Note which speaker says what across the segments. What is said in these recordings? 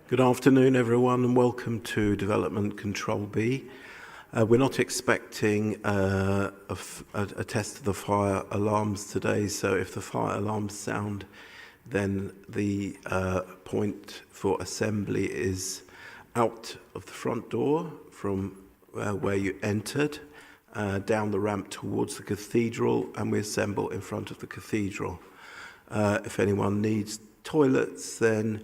Speaker 1: Good afternoon, everyone, and welcome to Development Control B. We're not expecting a test of the fire alarms today, so if the fire alarms sound, then the point for assembly is out of the front door from where you entered, down the ramp towards the cathedral, and we assemble in front of the cathedral. If anyone needs toilets, then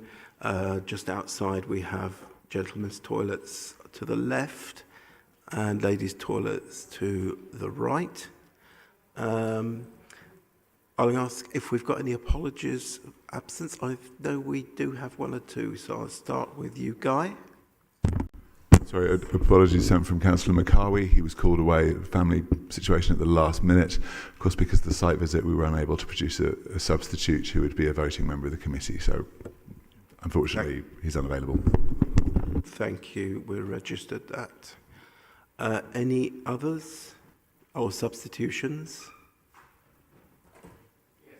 Speaker 1: just outside we have gentlemen's toilets to the left and ladies' toilets to the right. I'll ask if we've got any apologies of absence. I know we do have one or two, so I'll start with you, Guy.
Speaker 2: Sorry, apologies sent from Councillor McCarwey. He was called away, family situation at the last minute. Of course, because of the site visit, we were unable to produce a substitute who would be a voting member of the committee. So, unfortunately, he's unavailable.
Speaker 1: Thank you. We registered that. Any others or substitutions?
Speaker 3: Yes,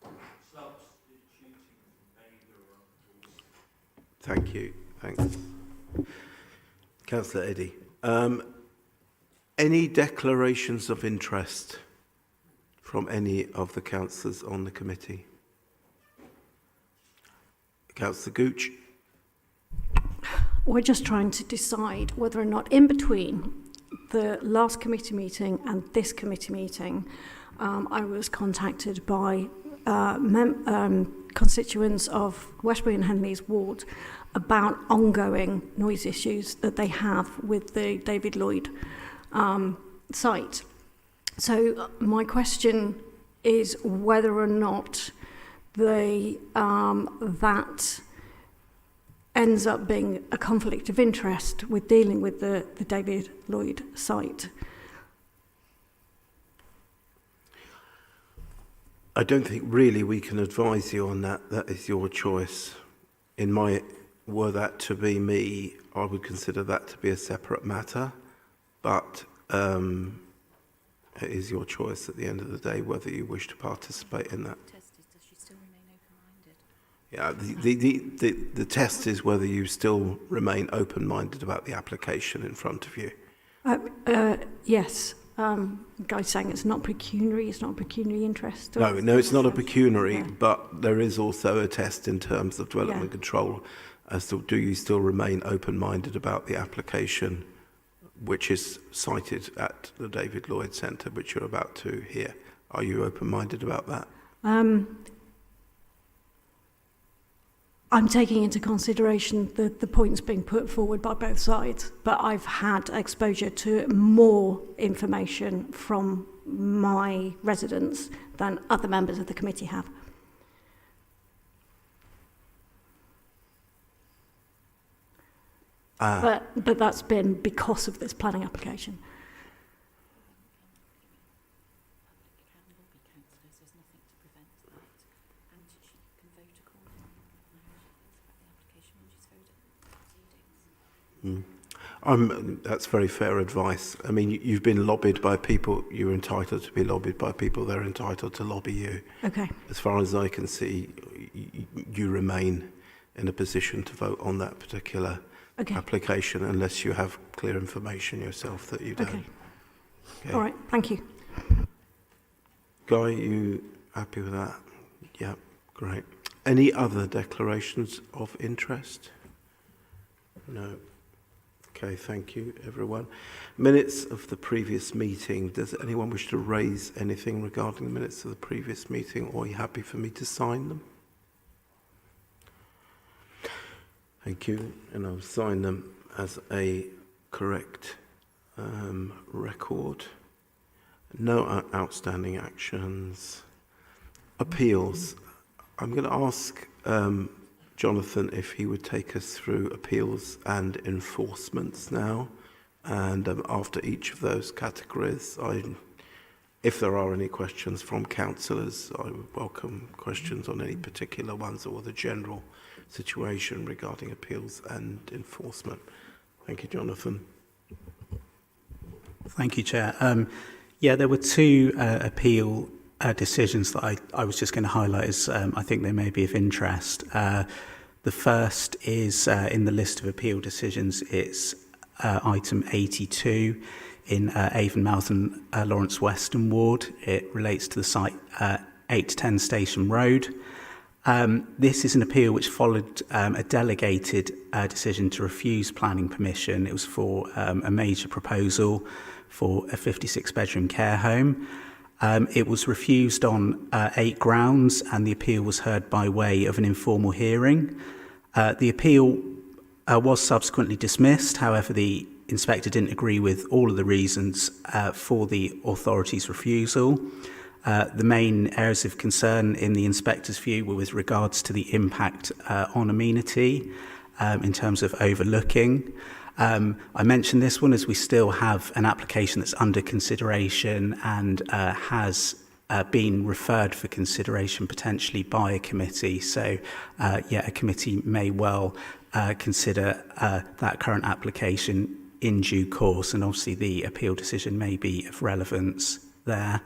Speaker 3: I'm substituting Colston.
Speaker 1: Thank you. Thanks. Councillor Eddy. Any declarations of interest from any of the councillors on the committee? Councillor Gooch.
Speaker 4: We're just trying to decide whether or not in between the last committee meeting and this committee meeting, I was contacted by constituents of Westbury and Henley's ward about ongoing noise issues that they have with the David Lloyd site. So my question is whether or not that ends up being a conflict of interest with dealing with the David Lloyd site.
Speaker 1: I don't think really we can advise you on that. That is your choice. Were that to be me, I would consider that to be a separate matter, but it is your choice at the end of the day whether you wish to participate in that.
Speaker 5: The test is, does she still remain open-minded?
Speaker 1: Yeah, the test is whether you still remain open-minded about the application in front of you.
Speaker 4: Yes. Guy's saying it's not pecuniary interest.
Speaker 1: No, it's not a pecuniary, yeah. But there is also a test in terms of development control as to do you still remain open-minded about the application which is cited at the David Lloyd Centre, which you're about to hear. Are you open-minded about that? I'm
Speaker 4: taking into consideration the points being put forward by both sides, but I've had exposure to more information from my residents than other members of the committee have. But that's been because of this planning application.
Speaker 1: That's very fair advice. I mean, you've been lobbied by people. You're entitled to be lobbied by people. They're entitled to lobby you.
Speaker 4: Okay.
Speaker 1: As far as I can see, you remain in a position to vote on that particular application unless you have clear information yourself that you don't.
Speaker 4: Okay. All right. Thank you.
Speaker 1: Guy, you happy with that? Yeah. Great. Any other declarations of interest? No. Okay, thank you, everyone. Minutes of the previous meeting. Does anyone wish to raise anything regarding the minutes of the previous meeting, or are you happy for me to sign them? Thank you, and I'll sign them as a correct record. No outstanding actions. Appeals. I'm going to ask Jonathan if he would take us through appeals and enforcements now, and after each of those categories, if there are any questions from councillors, I would welcome questions on any particular ones or the general situation regarding appeals and enforcement. Thank you, Jonathan.
Speaker 3: Thank you, Chair. There were two appeal decisions that I was just going to highlight as I think they may be of interest. The first is in the list of appeal decisions. It's item 82 in Avonmouth and Lawrence Western Ward. It relates to the site 810 Station Road. This is an appeal which followed a delegated decision to refuse planning permission. It was for a major proposal for a 56-bedroom care home. It was refused on 8 grounds, and the appeal was heard by way of an informal hearing. The appeal was subsequently dismissed. However, the inspector didn't agree with all of the reasons for the authority's refusal. The main areas of concern in the inspector's view were with regards to the impact on amenity in terms of overlooking. I mentioned this one as we still have an application that's under consideration and has been referred for consideration potentially by a committee. So, a committee may well consider that current application in due course, and obviously the appeal decision may be of relevance there.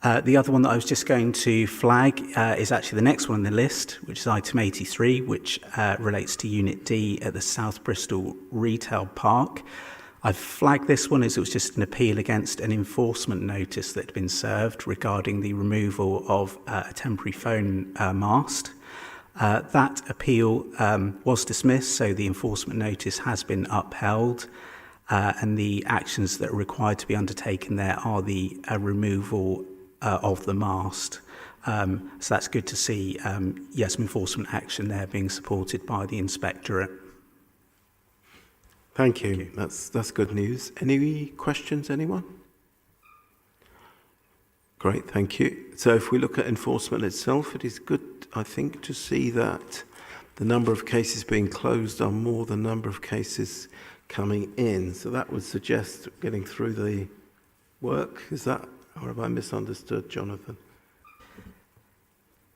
Speaker 3: The other one that I was just going to flag is actually the next one on the list, which is item 83, which relates to Unit D at the South Bristol Retail Park. I've flagged this one as it was just an appeal against an enforcement notice that had been served regarding the removal of a temporary phone mast. That appeal was dismissed, so the enforcement notice has been upheld, and the actions that are required to be undertaken there are the removal of the mast. So that's good to see, some enforcement action there being supported by the inspectorate.
Speaker 1: Thank you. That's good news. Any questions, anyone? Great, thank you. So if we look at enforcement itself, it is good, I think, to see that the number of cases being closed are more than the number of cases coming in. So that would suggest getting through the work. Is that, or have I misunderstood, Jonathan?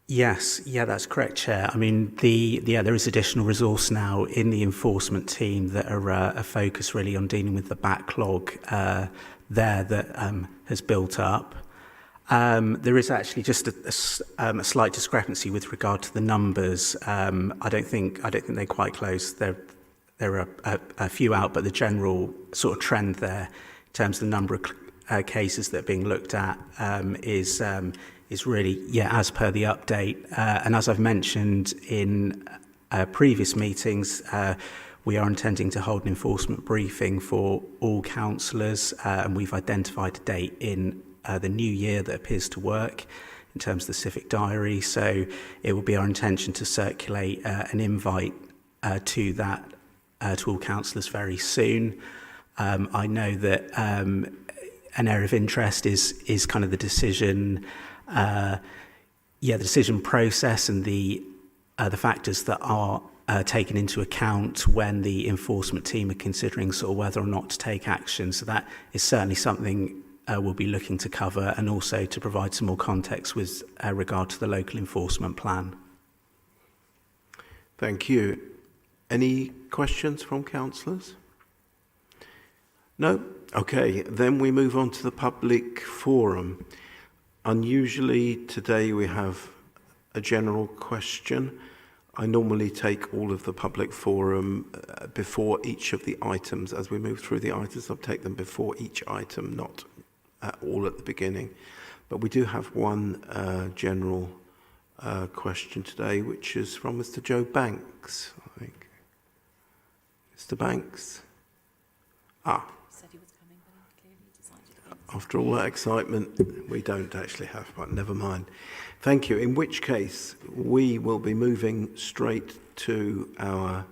Speaker 3: Yes, that's correct, Chair. I mean, there is additional resource now in the enforcement team that are focused really on dealing with the backlog there that has built up. There is actually just a slight discrepancy with regard to the numbers. I don't think they're quite close. There are a few out, but the general sort of trend there in terms of the number of cases that are being looked at is really, as per the update. And as I've mentioned in previous meetings, we are intending to hold an enforcement briefing for all councillors, and we've identified a date in the new year that appears to work in terms of the civic diary. So it will be our intention to circulate an invite to that to all councillors very soon. I know that an area of interest is kind of the decision, the decision process and the factors that are taken into account when the enforcement team are considering sort of whether or not to take action. So that is certainly something we'll be looking to cover, and also to provide some more context with regard to the local enforcement plan.
Speaker 1: Thank you. Any questions from councillors? No? Okay, then we move on to the public forum. Unusually today we have a general question. I normally take all of the public forum before each of the items. As we move through the items, I'll take them before each item, not all at the beginning. But we do have one general question today, which is from Mr. Joe Banks, I think. Mr. Banks?
Speaker 5: Said he was coming, but he clearly decided against.
Speaker 1: After all that excitement, we don't actually have, but never mind. Thank you. In which case, we will be moving straight to our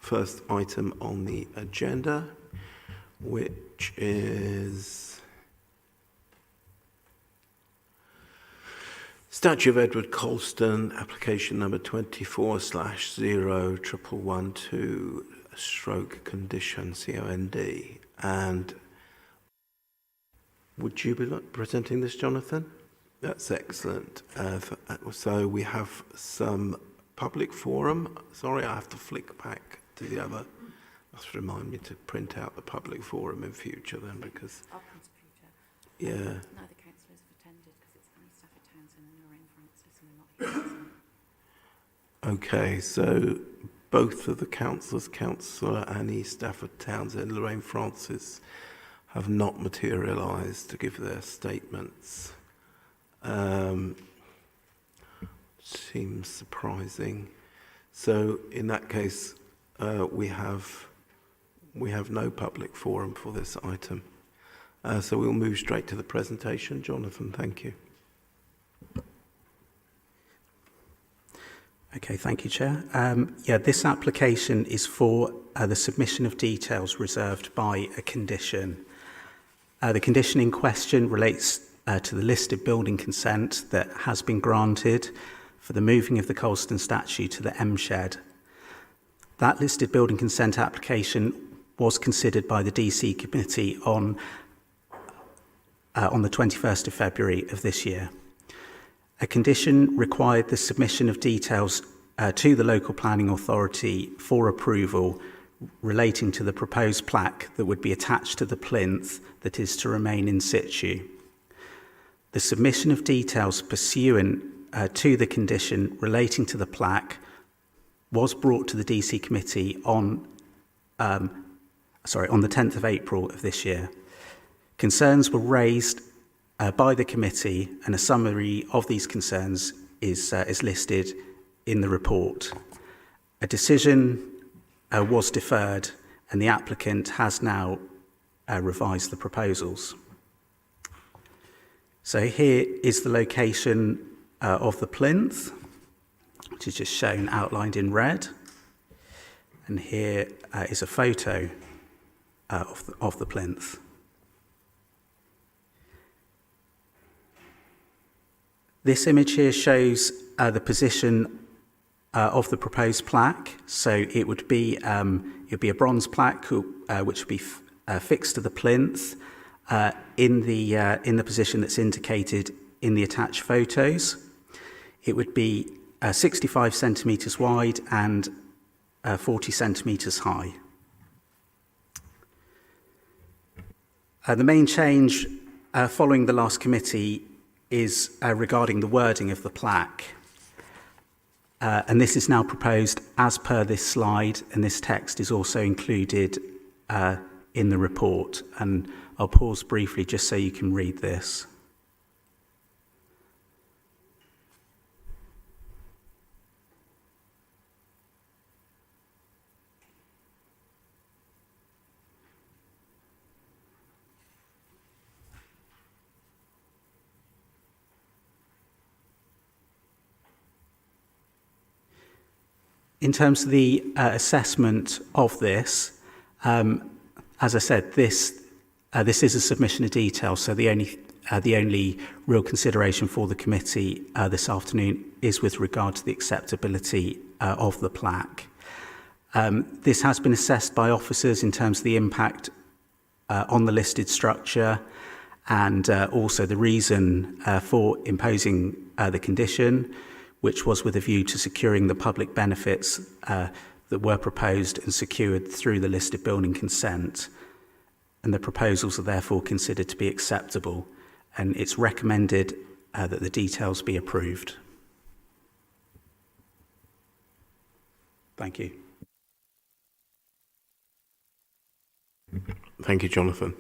Speaker 1: first item on the agenda, which is Statue of Edward Colston, application number 24/01112/condition COND. And would you be presenting this, Jonathan? That's excellent. So we have some public forum. Sorry, I have to flick back to the other. Must remind me to print out the public forum in future then, because
Speaker 5: I'll print a future.
Speaker 1: yeah.
Speaker 5: Neither councillors have attended because it's only Stafford Townsend and Noreen Francis, and they're not here.
Speaker 1: Okay, so both of the councillors, Councillor Annie Stafford Townsend and Lorraine Francis, have not materialised to give their statements. Seems surprising. So in that case, we have no public forum for this item. So we'll move straight to the presentation. Jonathan, thank you.
Speaker 3: Okay, thank you, Chair. This application is for the submission of details reserved by a condition. The condition in question relates to the listed building consent that has been granted for the moving of the Colston statue to the M shed. That listed building consent application was considered by the DC committee on the 21st of February of this year. A condition required the submission of details to the local planning authority for approval relating to the proposed plaque that would be attached to the plinth that is to remain in situ. The submission of details pursuant to the condition relating to the plaque was brought to the DC committee on the 10th of April of this year. Concerns were raised by the committee, and a summary of these concerns is listed in the report. A decision was deferred, and the applicant has now revised the proposals. So here is the location of the plinth, which is just shown outlined in red, and here is a photo of the plinth. This image here shows the position of the proposed plaque. So it would be a bronze plaque which would be fixed to the plinth in the position that's indicated in the attached photos. It would be 65 centimetres wide and 40 centimetres high. The main change following the last committee is regarding the wording of the plaque. And this is now proposed as per this slide, and this text is also included in the report. And I'll pause briefly just so you can read this. In terms of the assessment of this, as I said, this is a submission of details, so the only real consideration for the committee this afternoon is with regard to the acceptability of the plaque. This has been assessed by officers in terms of the impact on the listed structure and also the reason for imposing the condition, which was with a view to securing the public benefits that were proposed and secured through the listed building consent. And the proposals are therefore considered to be acceptable, and it's recommended that the details be approved. Thank you.
Speaker 1: Thank you, Jonathan.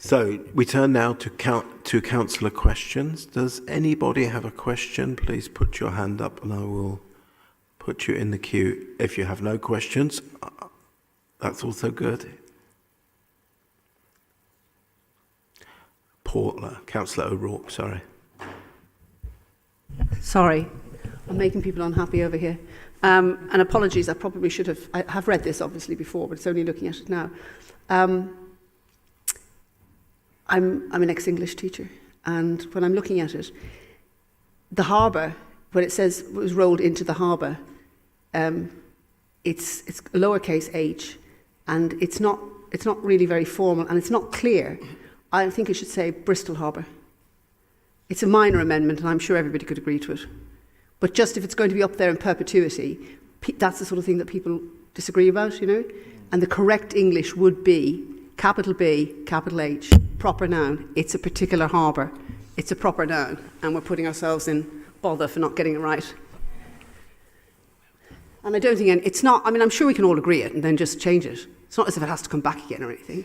Speaker 1: So we turn now to councillor questions. Does anybody have a question? Please put your hand up and I will put you in the queue. If you have no questions, that's also good. Councillor O'Rourke, sorry.
Speaker 6: Sorry, I'm making people unhappy over here. And apologies, I probably should have, I have read this obviously before, but it's only looking at it now. I'm an ex-English teacher, and when I'm looking at it, the harbour, when it says it was rolled into the harbour, it's lowercase h, and it's not really very formal, and it's not clear. I think it should say Bristol Harbour. It's a minor amendment, and I'm sure everybody could agree to it. But just if it's going to be up there in perpetuity, that's the sort of thing that people disagree about, you know? And the correct English would be capital B, capital H, proper noun. It's a particular harbour. It's a proper noun. And we're putting ourselves in bother for not getting it right. And I don't think it's not. I mean, I'm sure we can all agree it and then just change it. It's not as if it has to come back again or anything.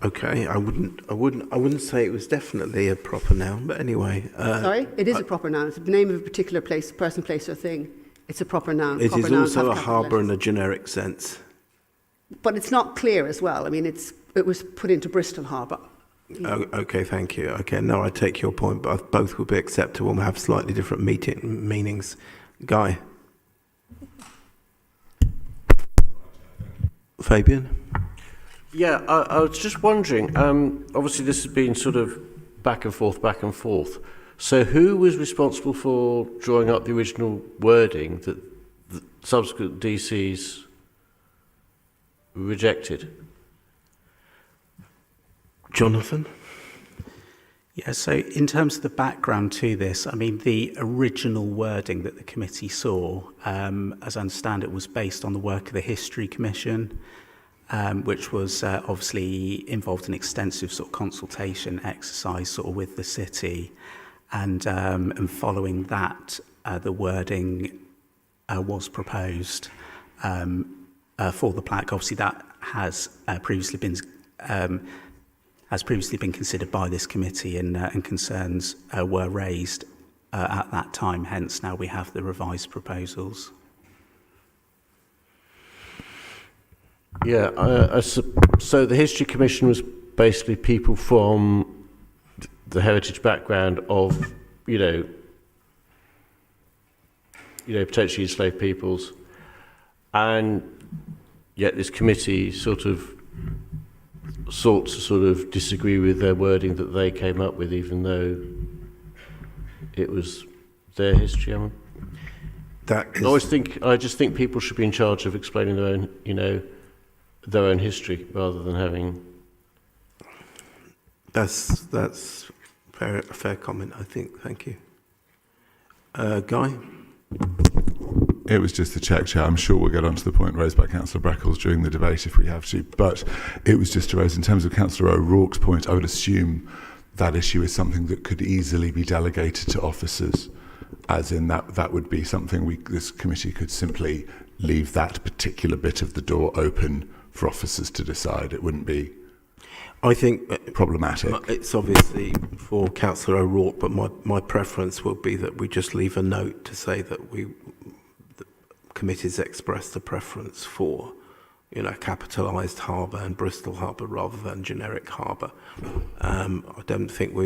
Speaker 1: Okay, I wouldn't say it was definitely a proper noun, but anyway.
Speaker 6: Sorry, it is a proper noun. It's the name of a particular place, person, place, or thing. It's a proper noun.
Speaker 1: It
Speaker 6: proper
Speaker 1: is
Speaker 6: nouns
Speaker 1: also
Speaker 6: have
Speaker 1: a
Speaker 6: capital
Speaker 1: harbour in
Speaker 6: letters.
Speaker 1: a generic sense.
Speaker 6: But it's not clear as well. I mean, it was put into Bristol Harbour.
Speaker 1: Oh, okay, thank you. Okay, no, I take your point, but both would be acceptable and have slightly different meanings. Guy? Fabian?
Speaker 7: Yeah, I was just wondering, obviously this has been sort of back and forth. So who was responsible for drawing up the original wording that the subsequent DCs rejected?
Speaker 1: Jonathan?
Speaker 3: Yeah, so in terms of the background to this, I mean, the original wording that the committee saw, as I understand it, was based on the work of the History Commission, which was obviously involved in extensive sort of consultation exercise sort of with the city. And following that, the wording was proposed for the plaque. Obviously, that has previously been considered by this committee, and concerns were raised at that time. Hence, now we have the revised proposals.
Speaker 7: Yeah, so the History Commission was basically people from the heritage background of, potentially enslaved peoples, and yet this committee sought to disagree with their wording that they came up with, even though it was their history. I just think people should be in charge of explaining their own history rather than having.
Speaker 1: That's a fair comment, I think. Thank you. Guy?
Speaker 2: It was just a check, Chair. I'm sure we'll get on to the point raised by Councillor Breckles during the debate if we have to, but it was just to raise, in terms of Councillor O'Rourke's point, I would assume that issue is something that could easily be delegated to officers, as in that would be something this committee could simply leave that particular bit of the door open for officers to decide. It wouldn't be, I think, problematic.
Speaker 1: It's obviously for Councillor O'Rourke, but my preference would be that we just leave a note to say that the committee's expressed a preference for, capitalised harbour and Bristol Harbour rather than generic harbour. I don't think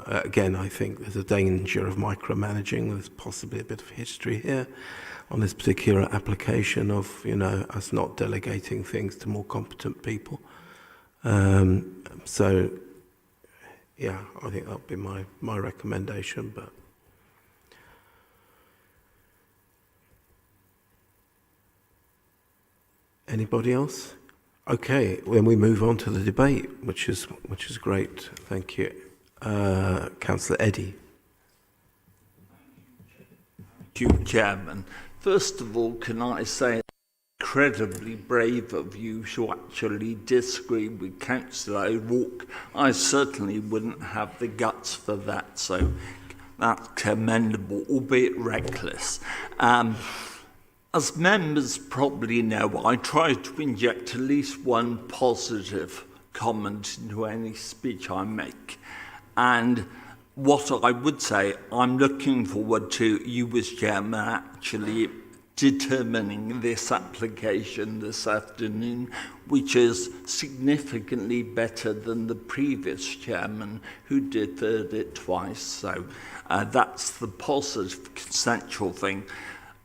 Speaker 1: I think there's a danger of micromanaging. There's possibly a bit of history here on this particular application of, us not delegating things to more competent people. So, yeah, I think that would be my recommendation, but anybody else? Okay, then we move on to the debate, which is great. Thank you. Councillor Eddy.
Speaker 8: Thank you, Chairman. First of all, can I say incredibly brave of you to actually disagree with Councillor O'Rourke. I certainly wouldn't have the guts for that, so that's commendable, albeit reckless. As members probably know, I try to inject at least one positive comment into any speech I make. And what I would say, I'm looking forward to you as Chairman actually determining this application this afternoon, which is significantly better than the previous chairman who deferred it twice. So that's the positive consensual thing.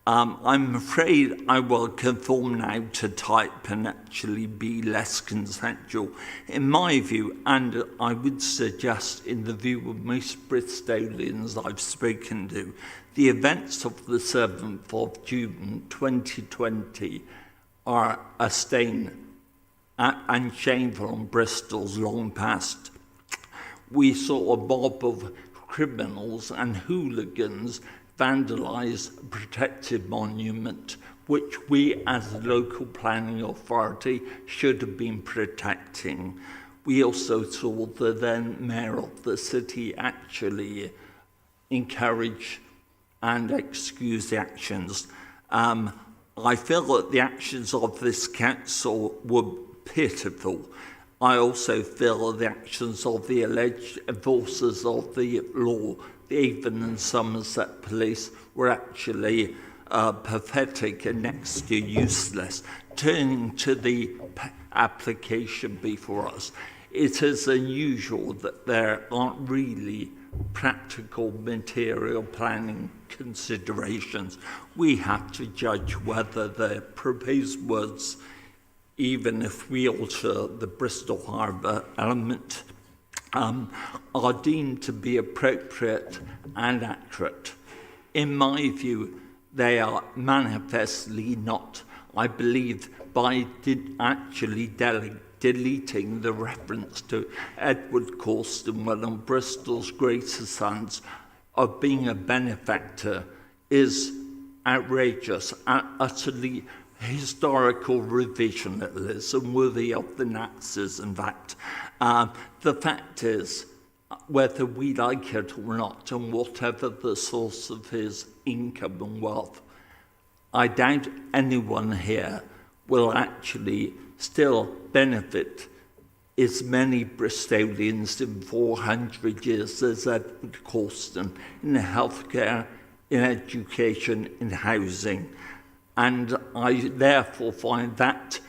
Speaker 8: I'm afraid I will conform now to type and actually be less consensual. In my view, and I would suggest in the view of most Bristolians I've spoken to, the events of the 7th of June 2020 are a stain and shameful on Bristol's long past. We saw a mob of criminals and hooligans vandalise a protected monument, which we as a local planning authority should have been protecting. We also saw the then mayor of the city actually encourage and excuse the actions. I feel that the actions of this council were pitiful. I also feel that the actions of the alleged enforcers of the law, the Avon and Somerset police, were actually pathetic and next to useless. Turning to the application before us, it is unusual that there aren't really practical material planning considerations. We have to judge whether the proposed words, even if we alter the Bristol Harbour element, are deemed to be appropriate and accurate. In my view, they are manifestly not. I believe by actually deleting the reference to Edward Colston, one of Bristol's greatest sons, of being a benefactor is outrageous and utterly historical revisionism worthy of the Nazis, in fact. The fact is, whether we like it or not, and whatever the source of his income and wealth, I doubt anyone here will actually still benefit as many Bristolians in 400 years as Edward Colston in healthcare, in education, in housing. And I therefore find that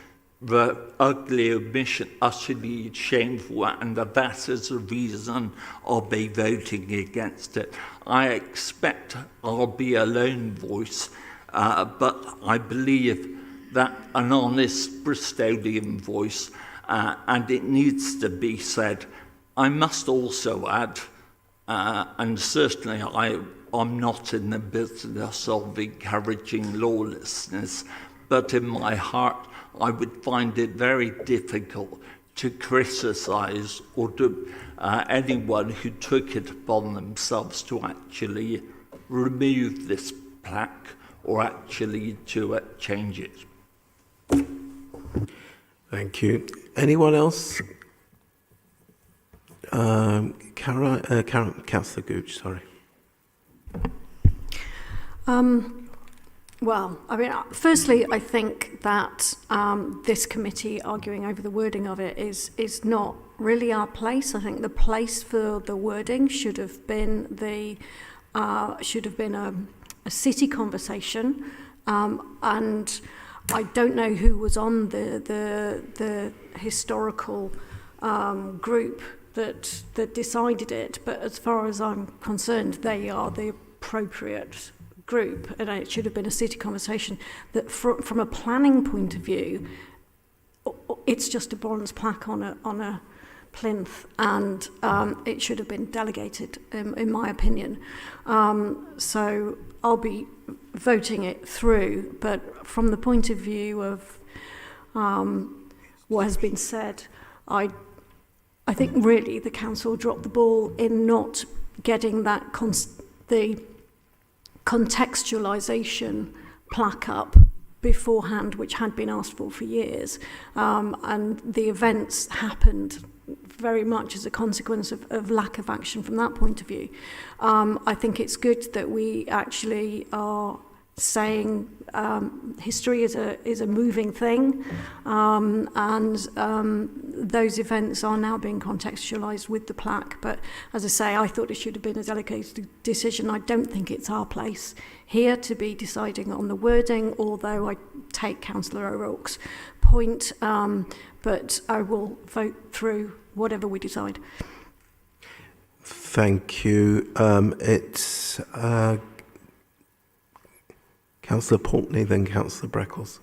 Speaker 8: the ugly omission utterly shameful, and that is the reason I'll be voting against it. I expect I'll be a lone voice, but I believe that an honest Bristolian voice, and it needs to be said. I must also add, and certainly I'm not in the business of encouraging lawlessness, but in my heart I would find it very difficult to criticise or to anyone who took it upon themselves to actually remove this plaque or actually to change it.
Speaker 1: Thank you. Anyone else? Councillor Gooch, sorry.
Speaker 4: Well, I mean, firstly, I think that this committee arguing over the wording of it is not really our place. I think the place for the wording should have been a city conversation, and I don't know who was on the historical group that decided it, but as far as I'm concerned, they are the appropriate group, and it should have been a city conversation. That from a planning point of view, it's just a bronze plaque on a plinth, and it should have been delegated, in my opinion. So I'll be voting it through, but from the point of view of what has been said, I think really the council dropped the ball in not getting that the contextualisation plaque up beforehand, which had been asked for years, and the events happened very much as a consequence of lack of action from that point of view. I think it's good that we actually are saying history is a moving thing, and those events are now being contextualised with the plaque. But as I say, I thought it should have been a delegated decision. I don't think it's our place here to be deciding on the wording, although I take Councillor O'Rourke's point, but I will vote through whatever we decide.
Speaker 1: Thank you. It's Councillor Portney, then Councillor Breckles.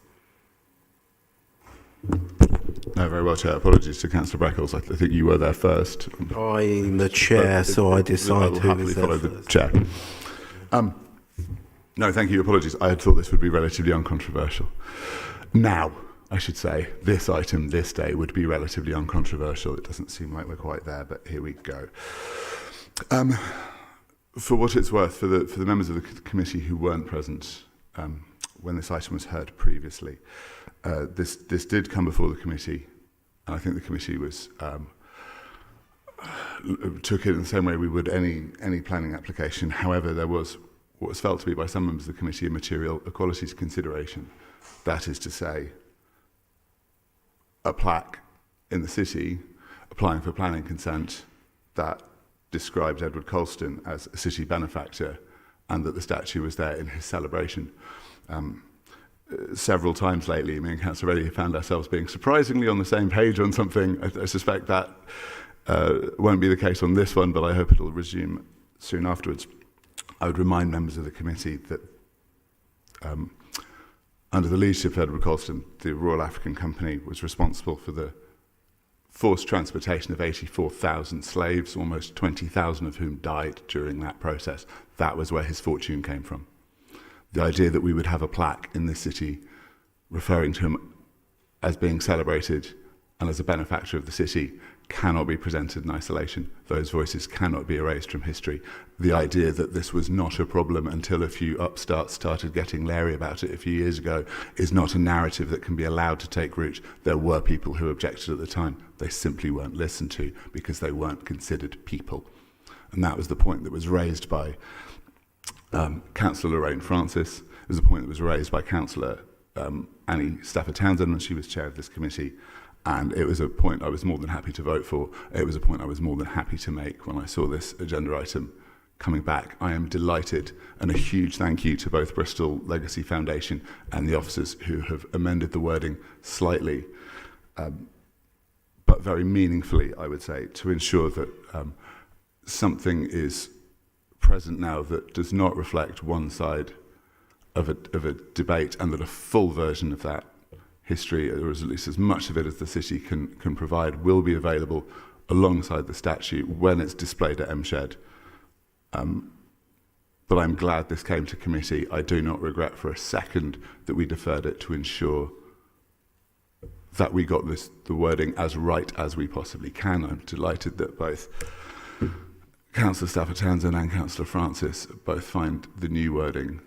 Speaker 2: No, very well, Chair. Apologies to Councillor Breckles. I think you were there first.
Speaker 1: I'm the chair, so I decide who was there
Speaker 2: follow
Speaker 1: first.
Speaker 2: the chair. No, thank you. Apologies. I had thought this would be relatively uncontroversial. Now, I should say, this item this day would be relatively uncontroversial. It doesn't seem like we're quite there, but here we go. For what it's worth, for the members of the committee who weren't present when this item was heard previously, this did come before the committee, and I think the committee was took it in the same way we would any planning application. However, there was what was felt to be by some members of the committee a material equalities consideration. That is to say, a plaque in the city applying for planning consent that described Edward Colston as a city benefactor, and that the statue was there in his celebration. Several times lately, me and Councillor Reddy found ourselves being surprisingly on the same page on something. I suspect that won't be the case on this one, but I hope it'll resume soon afterwards. I would remind members of the committee that under the leadership of Edward Colston, the Royal African Company was responsible for the forced transportation of 84,000 slaves, almost 20,000 of whom died during that process. That was where his fortune came from. The idea that we would have a plaque in this city referring to him as being celebrated and as a benefactor of the city cannot be presented in isolation. Those voices cannot be erased from history. The idea that this was not a problem until a few upstarts started getting leery about it a few years ago is not a narrative that can be allowed to take root. There were people who objected at the time. They simply weren't listened to because they weren't considered people. And that was the point that was raised by Councillor Lorraine Francis. It was a point that was raised by Councillor Annie Stafford Townsend when she was chair of this committee. And it was a point I was more than happy to vote for. It was a point I was more than happy to make when I saw this agenda item coming back. I am delighted, and a huge thank you to both Bristol Legacy Foundation and the officers who have amended the wording slightly, but very meaningfully, I would say, to ensure that something is present now that does not reflect one side of a debate, and that a full version of that history, or at least as much of it as the city can provide, will be available alongside the statue when it's displayed at MShed. But I'm glad this came to committee. I do not regret for a second that we deferred it to ensure that we got the wording as right as we possibly can. I'm delighted that both Councillor Stafford Townsend and Councillor Francis both find the new wording,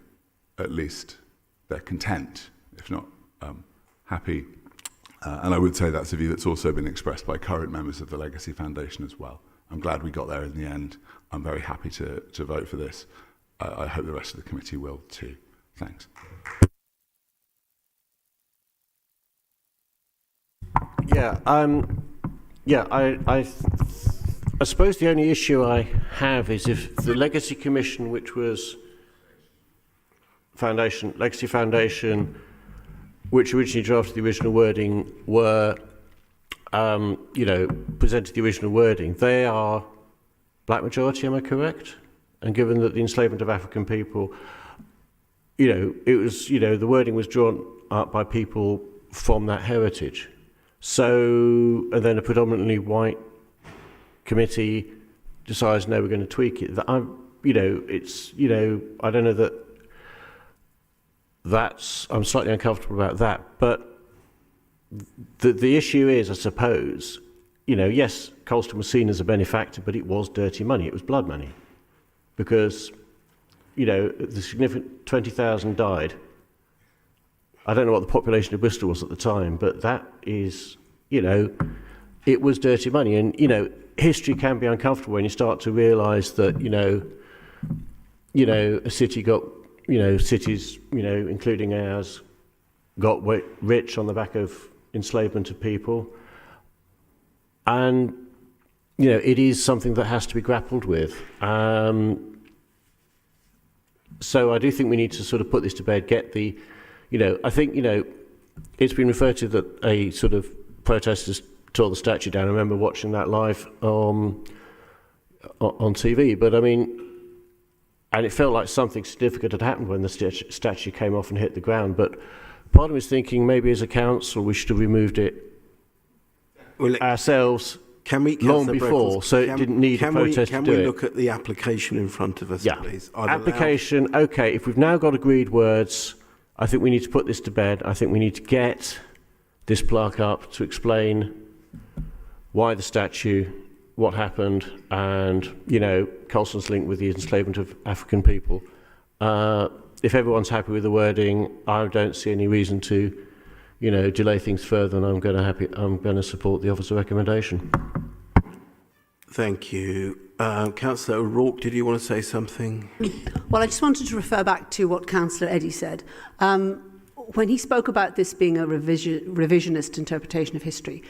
Speaker 2: at least they're content, if not happy. And I would say that's a view that's also been expressed by current members of the Legacy Foundation as well. I'm glad we got there in the end. I'm very happy to vote for this. I hope the rest of the committee will too. Thanks.
Speaker 7: I suppose the only issue I have is if the Legacy Commission, which was Legacy Foundation, which originally drafted the original wording, were, presented the original wording. They are black majority, am I correct? And given that the enslavement of African people, it was, the wording was drawn up by people from that heritage. So, and then a predominantly white committee decides, no, we're going to tweak it. I don't know that. I'm slightly uncomfortable about that, but the issue is, I suppose, yes, Colston was seen as a benefactor, but it was dirty money, it was blood money, because, the significant 20,000 died. I don't know what the population of Bristol was at the time, but that is, it was dirty money, and, history can be uncomfortable when you start to realise that, a city got, cities, including ours, got rich on the back of enslavement of people. And, it is something that has to be grappled with. So I do think we need to sort of put this to bed, get the, I think, it's been referred to that a sort of protesters tore the statue down. I remember watching that live on TV, but I mean, and it felt like something significant had happened when the statue came off and hit the ground. But part of me is thinking maybe as a council we should have removed it ourselves long before, so it didn't need a protest to do it.
Speaker 1: Can we look at the application in front of us, please?
Speaker 7: Application, okay, if we've now got agreed words, I think we need to put this to bed. I think we need to get this plaque up to explain why the statue, what happened, and, Colston's link with the enslavement of African people. If everyone's happy with the wording, I don't see any reason to, delay things further, and I'm going to support the officer recommendation.
Speaker 1: Thank you. Councillor O'Rourke, did you want to say something?
Speaker 6: Well, I just wanted to refer back to what Councillor Eddy said. When he spoke about this being a revisionist interpretation of history,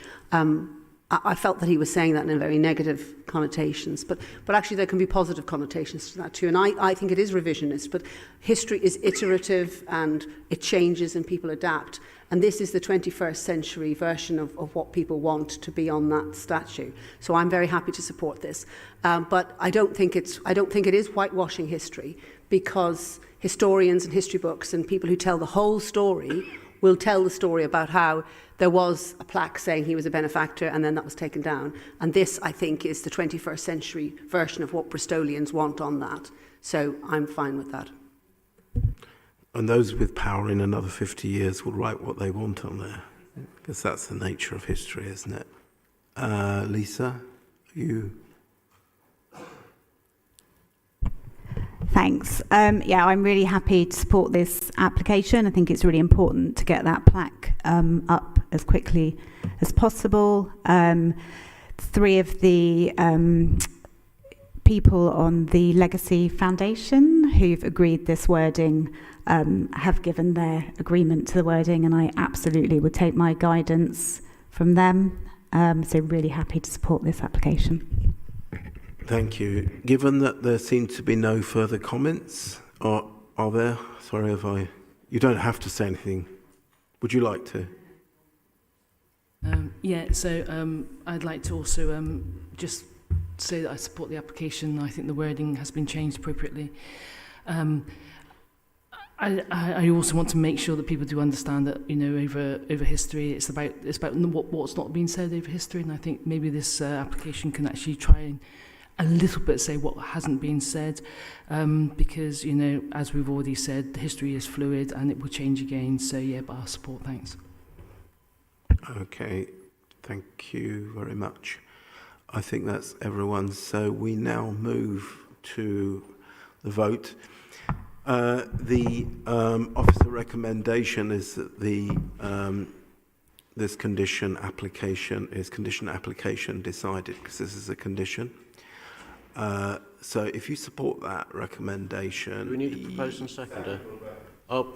Speaker 6: I felt that he was saying that in a very negative connotations, but actually there can be positive connotations to that too. And I think it is revisionist, but history is iterative and it changes and people adapt. And this is the 21st century version of what people want to be on that statue. So I'm very happy to support this. But I don't think it is whitewashing history, because historians and history books and people who tell the whole story will tell the story about how there was a plaque saying he was a benefactor and then that was taken down. And this, I think, is the 21st century version of what Bristolians want on that. So I'm fine with that.
Speaker 1: And those with power in another 50 years will write what they want on there, because that's the nature of history, isn't it? Lisa, you...
Speaker 9: Thanks. Yeah, I'm really happy to support this application. I think it's really important to get that plaque up as quickly as possible. 3 of the people on the Legacy Foundation who've agreed this wording have given their agreement to the wording, and I absolutely would take my guidance from them. So really happy to support this application.
Speaker 1: Thank you. Given that there seem to be no further comments, or are there? Sorry if I... You don't have to say anything. Would you like to?
Speaker 10: Yeah, so I'd like to also just say that I support the application. I think the wording has been changed appropriately. I also want to make sure that people do understand that, you know, over history, it's about what's not been said over history, and I think maybe this application can actually try and a little bit say what hasn't been said, because, you know, as we've already said, history is fluid and it will change again. So yeah, but I'll support. Thanks.
Speaker 1: Okay, thank you very much. I think that's everyone. So we now move to the vote. The officer recommendation is that this condition application decided, because this is a condition. So if you support that recommendation...
Speaker 7: Do we need to propose and seconder? Oh,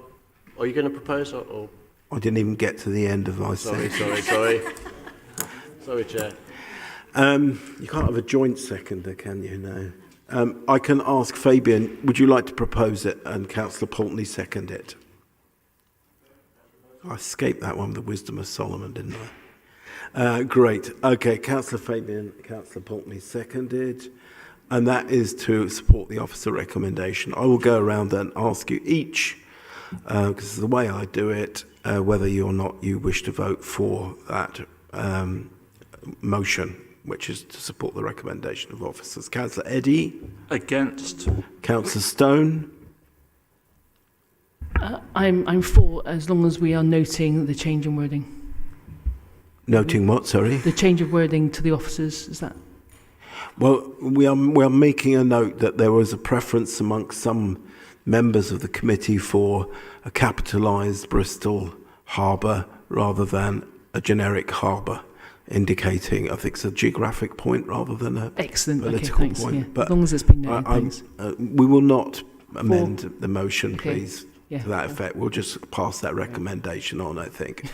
Speaker 7: are you going to propose or...
Speaker 1: I didn't even get to the end of my
Speaker 7: Sorry. Sorry, Chair.
Speaker 1: You can't have a joint seconder, can you? No. I can ask Fabian, would you like to propose it, and Councillor Pulteney second it? I escaped that one with the wisdom of Solomon, didn't I? Great. Okay, Councillor Fabian, Councillor Pulteney seconded, and that is to support the officer recommendation. I will go around and ask you each, because the way I do it, whether or not you wish to vote for that motion, which is to support the recommendation of officers. Councillor Eddy?
Speaker 8: Against.
Speaker 1: Councillor Stone?
Speaker 10: I'm for, as long as we are noting the change in wording.
Speaker 1: Noting what, sorry?
Speaker 10: The change of wording to the officers, is that?
Speaker 1: Well, we are making a note that there was a preference amongst some members of the committee for a capitalised Bristol harbour rather than a generic harbour, indicating, I think it's a geographic point rather than a
Speaker 10: excellent
Speaker 1: political
Speaker 10: okay, thanks,
Speaker 1: point.
Speaker 10: Yeah.
Speaker 1: But
Speaker 10: as long as it's been noted, thanks.
Speaker 1: We will not amend the motion, please,
Speaker 10: yeah,
Speaker 1: to that effect. We'll just pass that recommendation on, I think.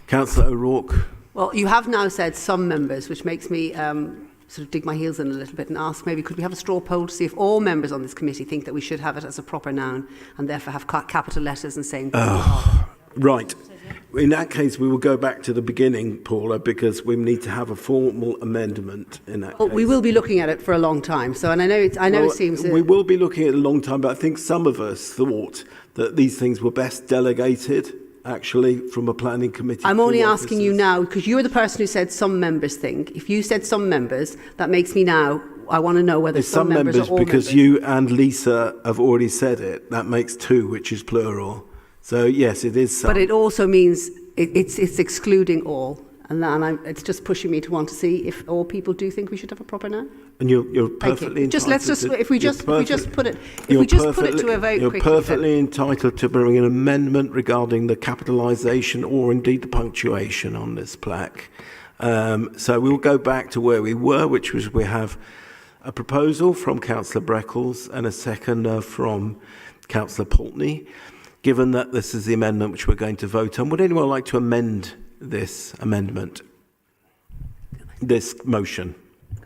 Speaker 1: Councillor O'Rourke?
Speaker 6: Well, you have now said some members, which makes me sort of dig my heels in a little bit and ask, maybe could we have a straw poll to see if all members on this committee think that we should have it as a proper noun and therefore have capital letters and saying...
Speaker 1: Right. In that case, we will go back to the beginning, Paula, because we need to have a formal amendment in that case.
Speaker 6: We will be looking at it for a long time. So, and I know it seems...
Speaker 1: We will be looking at it a long time, but I think some of us thought that these things were best delegated, actually, from a planning committee.
Speaker 6: I'm only asking you now, because you're the person who said some members think. If you said some members, that makes me now... I want to know whether
Speaker 1: it's some members or all because members. You and Lisa have already said it. That makes 2, which is plural. So, yes, it is some.
Speaker 6: But it also means it's excluding all. And it's just pushing me to want to see if all people do think we should have a proper noun.
Speaker 1: And you're perfectly entitled.
Speaker 6: If we just put it to a vote
Speaker 1: you're
Speaker 6: quickly. You're
Speaker 1: perfectly entitled to bring an amendment regarding the capitalisation or indeed the punctuation on this plaque. So we'll go back to where we were, which was we have A proposal from Councillor Breckles and a seconder from Councillor Pulteney. Given that this is the amendment which we're going to vote on, would anyone like to amend this amendment? This motion?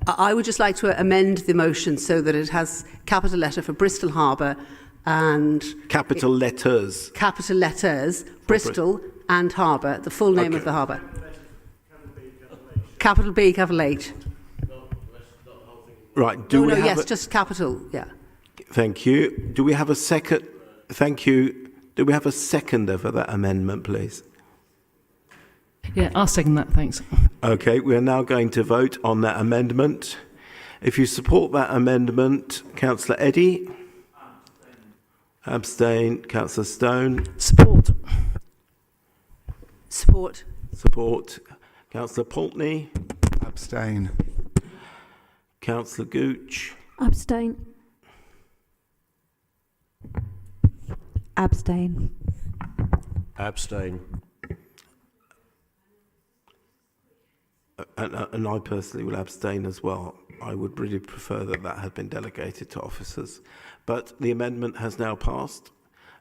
Speaker 6: I would just like to amend the motion so that it has capital letter for Bristol Harbour and...
Speaker 1: Capital letters.
Speaker 6: Capital letters, Bristol and Harbour, the full name of the harbour. Capital B, capital H.
Speaker 1: Right.
Speaker 6: Just capital, yeah.
Speaker 1: Thank you. Do we have a second? Thank you. Do we have a seconder for that amendment, please?
Speaker 10: Yeah, I'll second that, thanks.
Speaker 1: Okay, we are now going to vote on that amendment. If you support that amendment, Councillor Eddy? Abstain. Councillor Stone?
Speaker 10: Support.
Speaker 6: Support.
Speaker 1: Support. Councillor Pulteney?
Speaker 2: Abstain.
Speaker 1: Councillor Gooch?
Speaker 4: Abstain.
Speaker 9: Abstain.
Speaker 7: Abstain.
Speaker 1: And I personally will abstain as well. I would really prefer that that had been delegated to officers. But the amendment has now passed,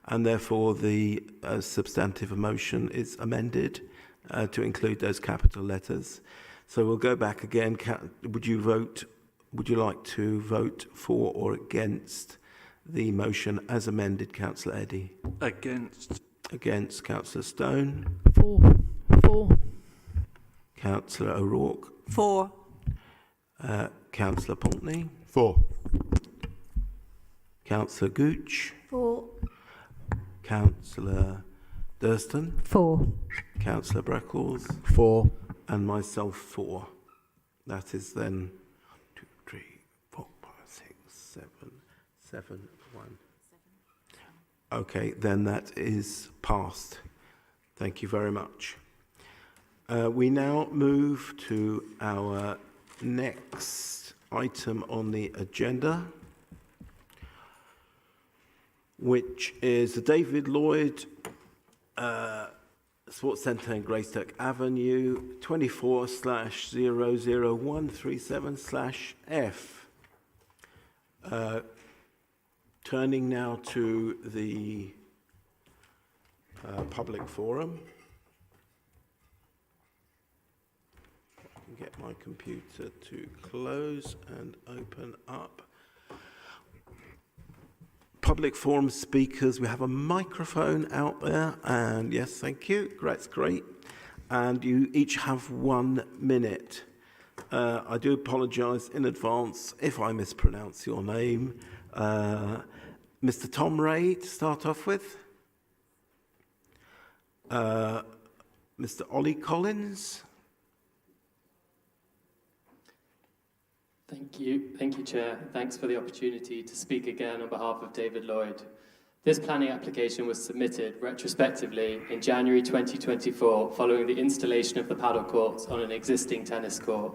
Speaker 1: and therefore the substantive motion is amended to include those capital letters. So we'll go back again. Would you like to vote for or against the motion as amended, Councillor Eddy?
Speaker 8: Against.
Speaker 1: Against. Councillor Stone?
Speaker 10: For.
Speaker 1: Councillor O'Rourke?
Speaker 6: For.
Speaker 1: Councillor Pulteney?
Speaker 2: For.
Speaker 1: Councillor Gooch?
Speaker 4: For.
Speaker 1: Councillor Durston?
Speaker 9: For.
Speaker 1: Councillor Breckles?
Speaker 7: For.
Speaker 1: And myself for. That is then 2, 3, 4, 5, 6, 7, 1. Okay, then that is passed. Thank you very much. We now move to our next item on the agenda, which is the David Lloyd Sports Centre in Greystoke Avenue, 24/00137/F. Turning now to the public forum. Get my computer to close and open up. Public forum speakers, we have a microphone out there, and yes, thank you, that's great. And you each have 1 minute. I do apologise in advance if I mispronounce your name. Mr. Tom Ray, to start off with. Mr. Ollie Collins.
Speaker 11: Thank you, Chair. Thanks for the opportunity to speak again on behalf of David Lloyd. This planning application was submitted retrospectively in January 2024 following the installation of the paddle courts on an existing tennis court.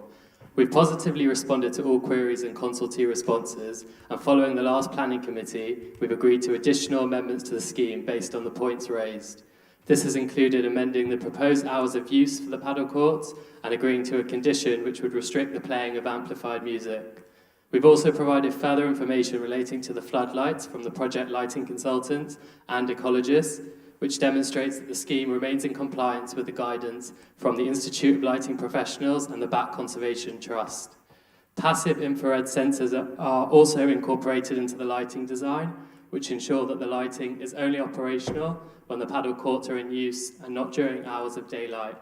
Speaker 11: We've positively responded to all queries and consultee responses, and following the last planning committee, we've agreed to additional amendments to the scheme based on the points raised. This has included amending the proposed hours of use for the paddle courts and agreeing to a condition which would restrict the playing of amplified music. We've also provided further information relating to the floodlights from the project lighting consultant and ecologists, which demonstrates that the scheme remains in compliance with the guidance from the Institute of Lighting Professionals and the Bat Conservation Trust. Passive infrared sensors are also incorporated into the lighting design, which ensure that the lighting is only operational when the paddle courts are in use and not during hours of daylight.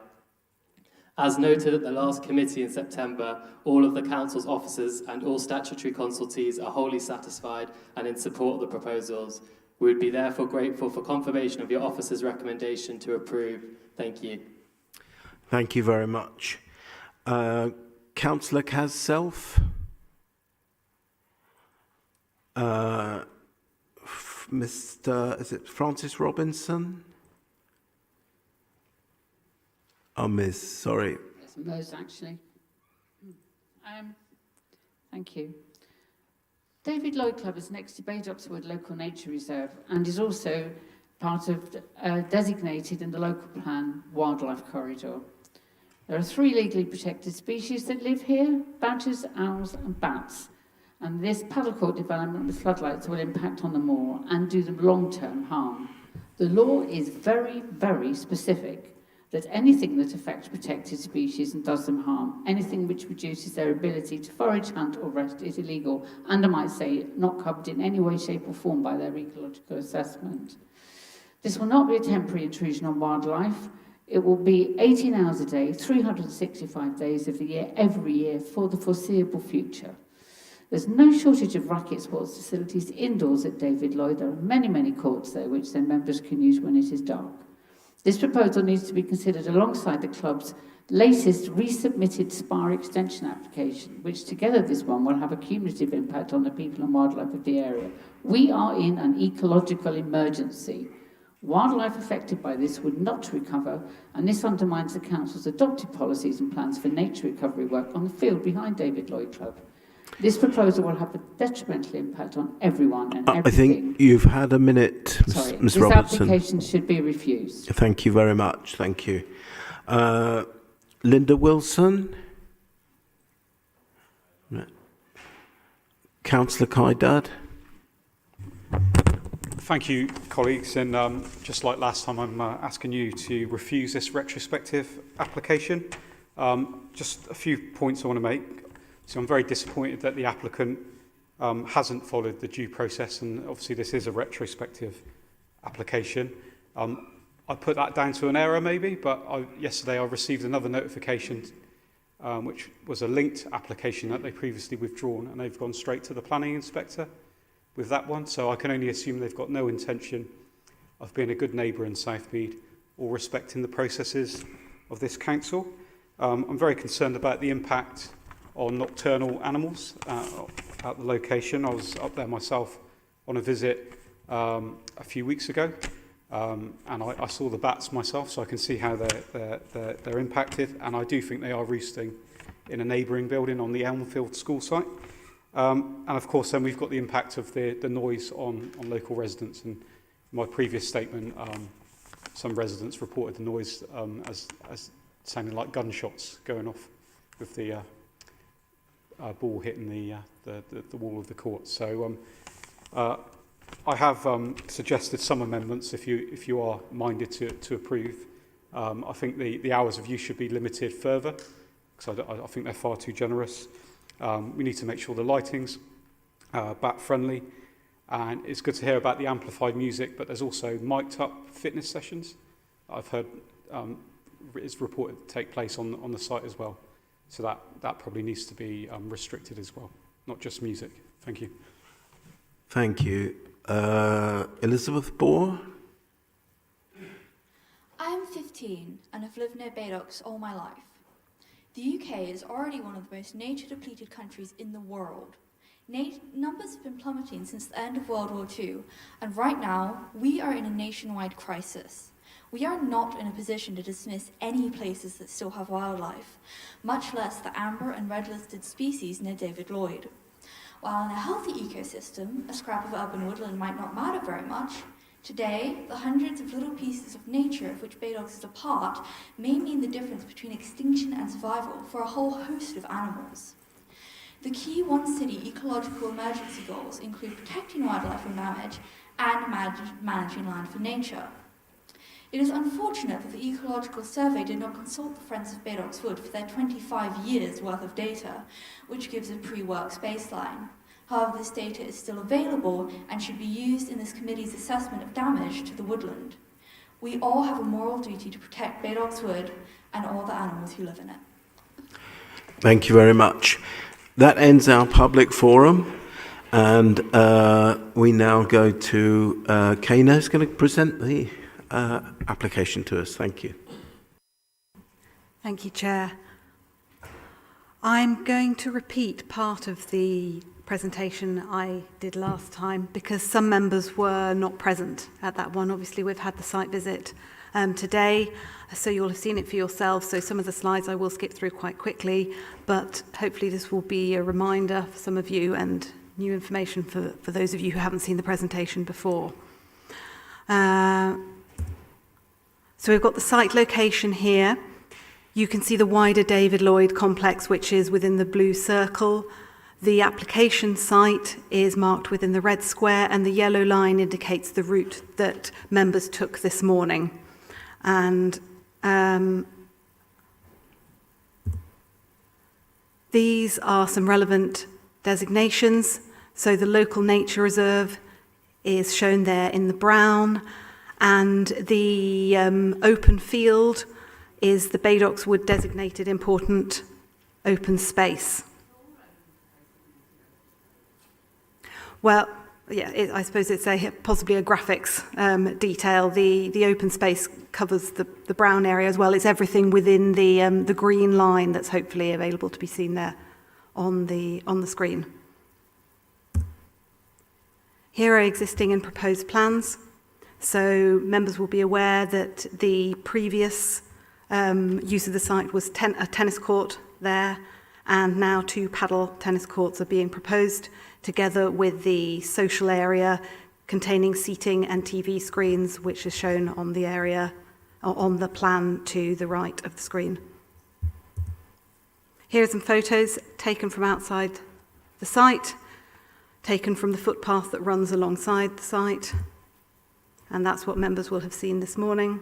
Speaker 11: As noted at the last committee in September, all of the Council's officers and all statutory consultees are wholly satisfied and in support of the proposals. We would be therefore grateful for confirmation of your officer's recommendation to approve. Thank you.
Speaker 1: Thank you very much. Councillor Kaz-Self? Is it Francis Robinson? Oh, Miss, sorry.
Speaker 12: It's Ms, actually. Thank you. David Lloyd Club is next to Bayd Oxford Local Nature Reserve and is also part of designated in the local plan wildlife corridor. There are 3 legally protected species that live here: badgers, owls and bats. And this paddle court development with floodlights will impact on the moor and do them long-term harm. The law is very, very specific that anything that affects protected species and does them harm, anything which reduces their ability to forage, hunt or rest is illegal, and I might say not covered in any way, shape or form by their ecological assessment. This will not be a temporary intrusion on wildlife. It will be 18 hours a day, 365 days of the year, every year for the foreseeable future. There's no shortage of racket sports facilities indoors at David Lloyd. There are many, many courts there which their members can use when it is dark. This proposal needs to be considered alongside the club's latest resubmitted SPA extension application, which together this one will have a cumulative impact on the people and wildlife of the area. We are in an ecological emergency. Wildlife affected by this would not recover, and this undermines the council's adopted policies and plans for nature recovery work on the field behind David Lloyd Club. This proposal will have a detrimental impact on everyone and everything.
Speaker 1: I think you've had a minute, Ms.
Speaker 12: This
Speaker 1: Robertson.
Speaker 12: application should be refused.
Speaker 1: Thank you very much. Thank you. Linda Wilson. Councillor Kaidad.
Speaker 13: Thank you, colleagues. And just like last time, I'm asking you to refuse this retrospective application. Just a few points I want to make. So I'm very disappointed that the applicant hasn't followed the due process, and obviously this is a retrospective application. I put that down to an error maybe, but yesterday I received another notification which was a linked application that they previously withdrawn, and they've gone straight to the planning inspector with that one. So I can only assume they've got no intention of being a good neighbour in South Bede or respecting the processes of this council. I'm very concerned about the impact on nocturnal animals at the location. I was up there myself on a visit a few weeks ago, and I saw the bats myself, so I can see how they're impacted, and I do think they are roosting in a neighbouring building on the Elmfield school site. And of course then we've got the impact of the noise on local residents, and in my previous statement some residents reported the noise as sounding like gunshots going off with the ball hitting the wall of the court. So I have suggested some amendments if you are minded to approve. I think the hours of use should be limited further, because I think they're far too generous. We need to make sure the lighting's bat friendly, and it's good to hear about the amplified music, but there's also mic'd up fitness sessions I've heard is reported to take place on the site as well. So that probably needs to be restricted as well, not just music. Thank you.
Speaker 1: Thank you. Elizabeth Bohr.
Speaker 14: I am 15 and have lived near Baydocks all my life. The UK is already one of the most nature-depleted countries in the world. Numbers have been plummeting since the end of World War II, and right now we are in a nationwide crisis. We are not in a position to dismiss any places that still have wildlife, much less the amber and red-listed species near David Lloyd. While in a healthy ecosystem, a scrap of urban woodland might not matter very much, today, the hundreds of little pieces of nature of which Baydocks is a part may mean the difference between extinction and survival for a whole host of animals. The key One City ecological emergency goals include protecting wildlife from damage and managing land for nature. It is unfortunate that the Ecological Survey did not consult the Friends of Baydocks Wood for their 25 years' worth of data, which gives a pre-works baseline. However, this data is still available and should be used in this committee's assessment of damage to the woodland. We all have a moral duty to protect Baydocks Wood and all the animals who live in it.
Speaker 1: Thank you very much. That ends our public forum, and we now go to Kana, who's going to present the application to us. Thank you.
Speaker 15: Thank you, Chair. I'm going to repeat part of the presentation I did last time because some members were not present at that one. Obviously, we've had the site visit today, so you'll have seen it for yourselves. So some of the slides I will skip through quite quickly, but hopefully this will be a reminder for some of you and new information for those of you who haven't seen the presentation before. So we've got the site location here. You can see the wider David Lloyd complex, which is within the blue circle. The application site is marked within the red square, and the yellow line indicates the route that members took this morning. And these are some relevant designations. So the local nature reserve is shown there in the brown, and the open field is the Badox Wood designated important open space. Well, yeah, I suppose it's possibly a graphics detail. The open space covers the brown area as well. It's everything within the green line that's hopefully available to be seen there on the screen. Here are existing and proposed plans. So members will be aware that the previous use of the site was a tennis court there, and now 2 padel tennis courts are being proposed, together with the social area containing seating and TV screens, which is shown on the area, on the plan to the right of the screen. Here are some photos taken from outside the site, taken from the footpath that runs alongside the site, and that's what members will have seen this morning.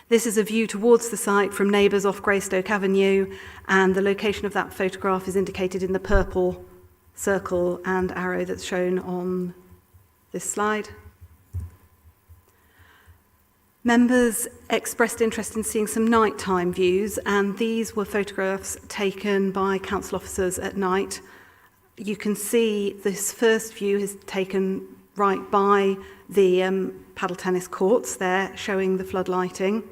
Speaker 15: This is a view towards the site from neighbours off Greystoke Avenue, and the location of that photograph is indicated in the purple circle and arrow that's shown on this slide. Members expressed interest in seeing some nighttime views, and these were photographs taken by council officers at night. You can see this first view is taken right by the paddle tennis courts there, showing the floodlighting.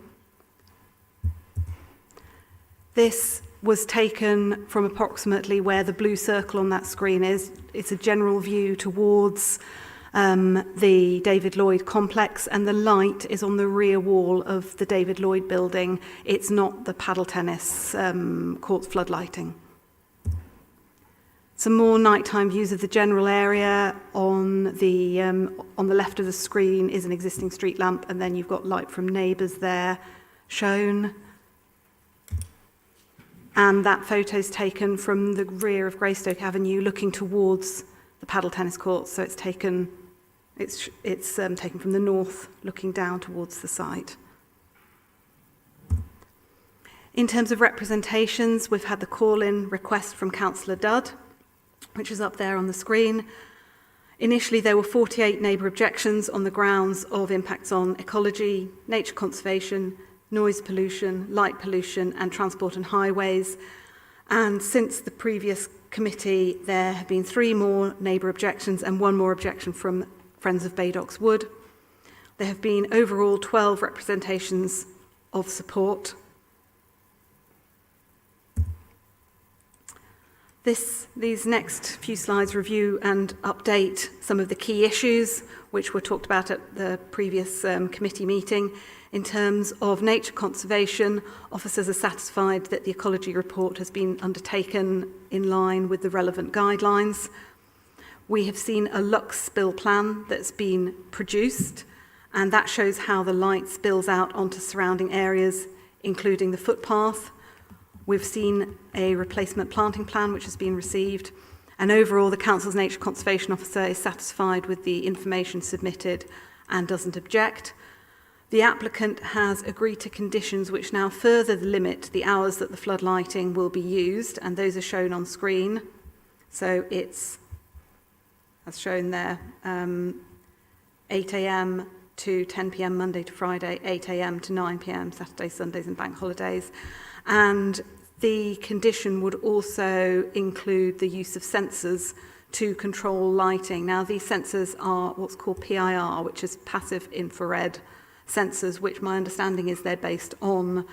Speaker 15: This was taken from approximately where the blue circle on that screen is. It's a general view towards the David Lloyd complex, and the light is on the rear wall of the David Lloyd building. It's not the paddle tennis courts floodlighting. Some more nighttime views of the general area. On the left of the screen is an existing street lamp, and then you've got light from neighbours there shown. And that photo is taken from the rear of Greystoke Avenue, looking towards the paddle tennis courts. So it's taken from the north, looking down towards the site. In terms of representations, we've had the call-in request from Councillor Dudd, which is up there on the screen. Initially, there were 48 neighbour objections on the grounds of impacts on ecology, nature conservation, noise pollution, light pollution, and transport and highways. And since the previous committee, there have been 3 more neighbour objections and 1 more objection from Friends of Badox Wood. There have been overall 12 representations of support. These next few slides review and update some of the key issues which were talked about at the previous committee meeting. In terms of nature conservation, officers are satisfied that the ecology report has been undertaken in line with the relevant guidelines. We have seen a Lux spill plan that's been produced, and that shows how the light spills out onto surrounding areas, including the footpath. We've seen a replacement planting plan which has been received, and overall the Council's Nature Conservation Officer is satisfied with the information submitted and doesn't object. The applicant has agreed to conditions which now further limit the hours that the floodlighting will be used, and those are shown on screen. So it's, as shown there, 8 a.m. to 10 p.m. Monday to Friday, 8 a.m. to 9 p.m. Saturdays, Sundays and bank holidays. And the condition would also include the use of sensors to control lighting. Now, these sensors are what's called PIR, which is passive infrared sensors, which my understanding is they're based on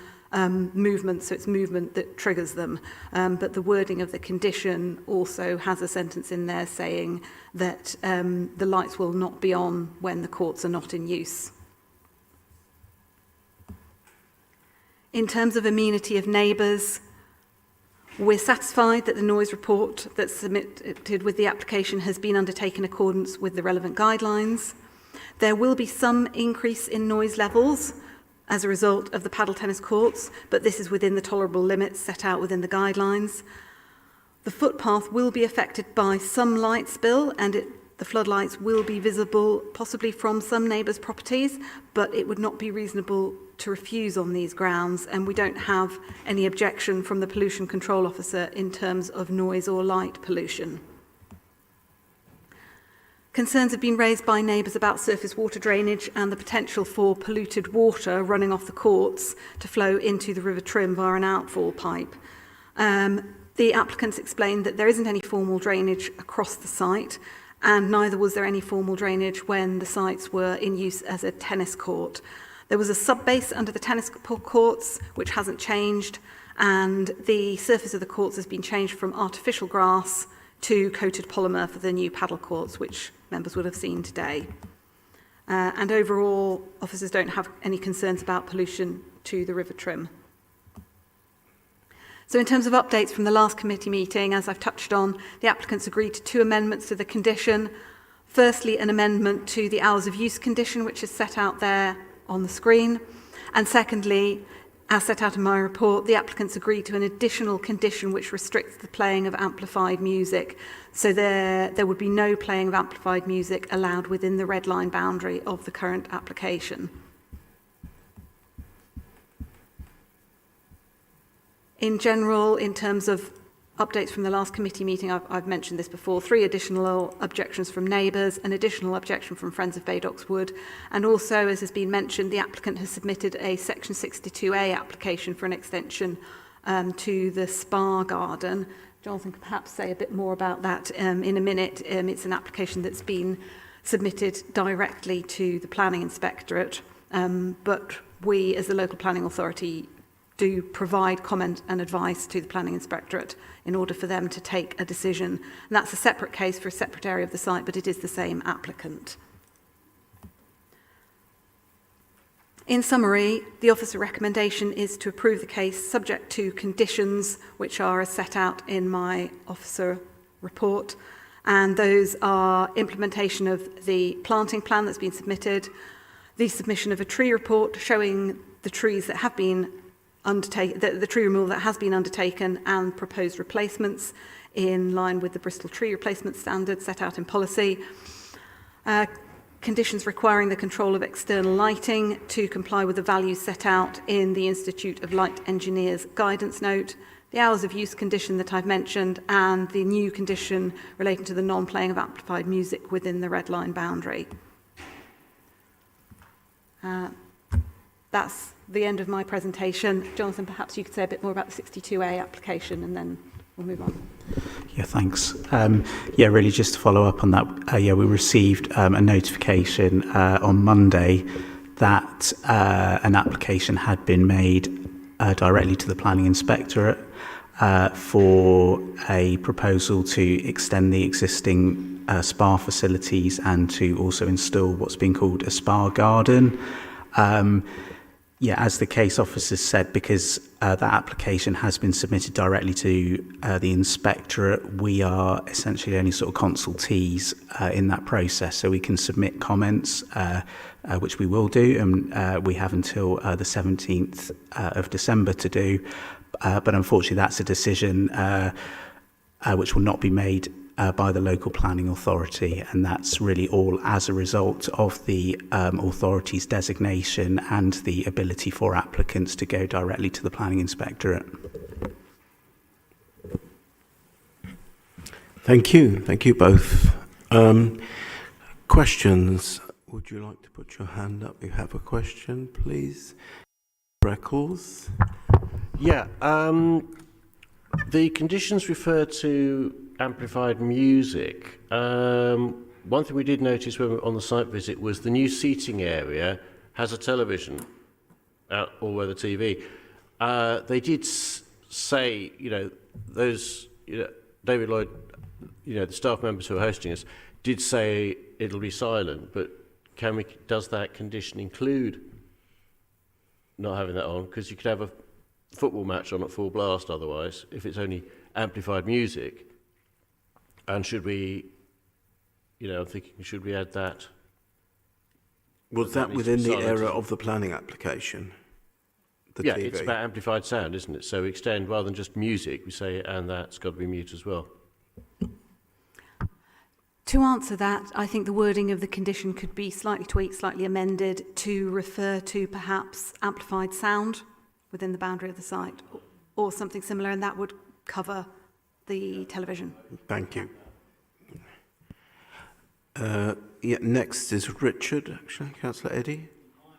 Speaker 15: movement, so it's movement that triggers them. But the wording of the condition also has a sentence in there saying that the lights will not be on when the courts are not in use. In terms of amenity of neighbours, we're satisfied that the noise report that's submitted with the application has been undertaken in accordance with the relevant guidelines. There will be some increase in noise levels as a result of the paddle tennis courts, but this is within the tolerable limits set out within the guidelines. The footpath will be affected by some light spill, and the floodlights will be visible possibly from some neighbours' properties, but it would not be reasonable to refuse on these grounds, and we don't have any objection from the pollution control officer in terms of noise or light pollution. Concerns have been raised by neighbours about surface water drainage and the potential for polluted water running off the courts to flow into the River Trim via an outfall pipe. The applicants explained that there isn't any formal drainage across the site, and neither was there any formal drainage when the sites were in use as a tennis court. There was a sub-base under the tennis courts, which hasn't changed, and the surface of the courts has been changed from artificial grass to coated polymer for the new padel courts, which members would have seen today. And overall, officers don't have any concerns about pollution to the River Trim. So in terms of updates from the last committee meeting, as I've touched on, the applicants agreed to 2 amendments to the condition. Firstly, an amendment to the hours of use condition, which is set out there on the screen. And secondly, as set out in my report, the applicants agreed to an additional condition which restricts the playing of amplified music. So there would be no playing of amplified music allowed within the red line boundary of the current application. In general, in terms of updates from the last committee meeting, I've mentioned this before, 3 additional objections from neighbours, an additional objection from Friends of Badock's Wood, and also, as has been mentioned, the applicant has submitted a Section 62A application for an extension to the spa garden. Jonathan can perhaps say a bit more about that in a minute. It's an application that's been submitted directly to the Planning Inspectorate, but we, as the local planning authority, do provide comment and advice to the Planning Inspectorate in order for them to take a decision. And that's a separate case for a separate area of the site, but it is the same applicant. In summary, the officer recommendation is to approve the case subject to conditions which are as set out in my officer report, and those are implementation of the planting plan that's been submitted, the submission of a tree report showing the trees that have been the tree removal that has been undertaken and proposed replacements in line with the Bristol tree replacement standards set out in policy. Conditions requiring the control of external lighting to comply with the values set out in the Institute of Light Engineers guidance note, the hours of use condition that I've mentioned, and the new condition relating to the non-playing of amplified music within the red line boundary. That's the end of my presentation. Jonathan, perhaps you could say a bit more about the 62A application and then we'll move on.
Speaker 3: Yeah, thanks. Really just to follow up on that, we received a notification on Monday that an application had been made directly to the Planning Inspectorate for a proposal to extend the existing spa facilities and to also install what's been called a spa garden. As the case officer said, because that application has been submitted directly to the inspectorate, we are essentially only sort of consultees in that process. So we can submit comments, which we will do, and we have until the 17th of December to do. But unfortunately, that's a decision which will not be made by the local planning authority, and that's really all as a result of the authority's designation and the ability for applicants to go directly to the Planning Inspectorate.
Speaker 1: Thank you both. Questions? Would you like to put your hand up? You have a question, please. Records?
Speaker 7: Yeah, the conditions refer to amplified music. One thing we did notice when we were on the site visit was the new seating area has a television or whether TV. They did say, David Lloyd, the staff members who are hosting us, did say it'll be silent, but does that condition include not having that on? Because you could have a football match on at full blast otherwise, if it's only amplified music. And should we, I'm thinking, should we add that?
Speaker 1: Was that within the area of the planning application? the
Speaker 7: yeah,
Speaker 1: TV.
Speaker 7: it's about amplified sound, isn't it? So we extend, rather than just music, we say, and that's got to be mute as well.
Speaker 15: To answer that, I think the wording of the condition could be slightly tweaked, slightly amended to refer to perhaps amplified sound within the boundary of the site or something similar, and that would cover the television.
Speaker 1: Thank you. Yeah, next is Richard, actually, Councillor Eddy.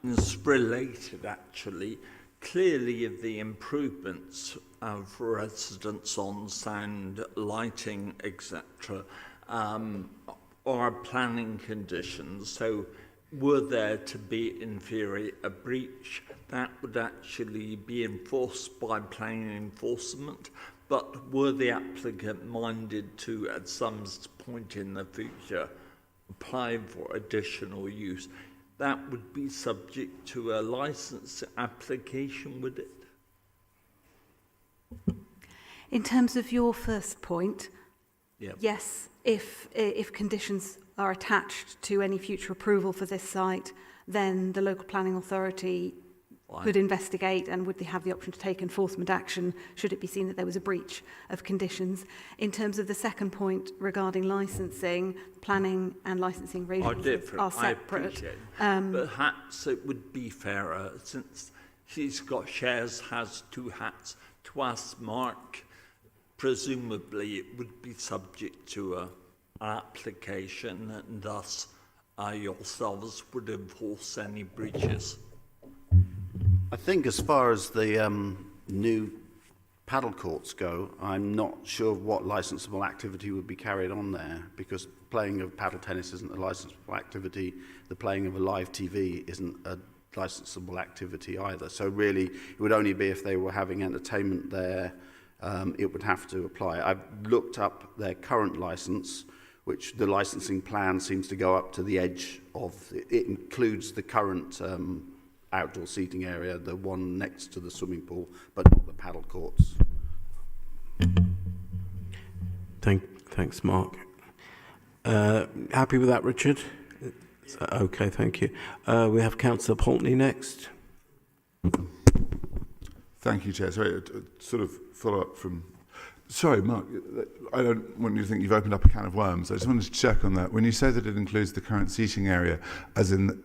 Speaker 8: It's related, actually. Clearly, the improvements of residents on sound, lighting, etc., are planning conditions. So, were there to be, in theory, a breach, that would actually be enforced by planning enforcement. But were the applicant minded to, at some point in the future, apply for additional use, that would be subject to a license application, would it?
Speaker 15: In terms of your first point,
Speaker 8: Yep.
Speaker 15: yes, if conditions are attached to any future approval for this site, then the local planning authority could investigate and would they have the option to take enforcement action should it be seen that there was a breach of conditions. In terms of the second point regarding licensing, planning and licensing regimes are separate.
Speaker 8: Perhaps it would be fairer, since she's got shares, has two hats, to ask Mark. Presumably it would be subject to an application, and thus yourselves would enforce any breaches.
Speaker 16: I think as far as the new paddle courts go, I'm not sure what licensable activity would be carried on there, because playing of paddle tennis isn't a licensable activity. The playing of a live TV isn't a licensable activity either. So really, it would only be if they were having entertainment there, it would have to apply. I've looked up their current license, which the licensing plan seems to go up to the edge of. It includes the current outdoor seating area, the one next to the swimming pool, but not the paddle courts.
Speaker 1: Thanks, Mark. Happy with that, Richard? Okay, thank you. We have Councillor Poultney next.
Speaker 2: Thank you, Chair. Sorry, sort of follow up from... Sorry, Mark, I don't want you to think you've opened up a can of worms. I just wanted to check on that. When you say that it includes the current seating area, as in...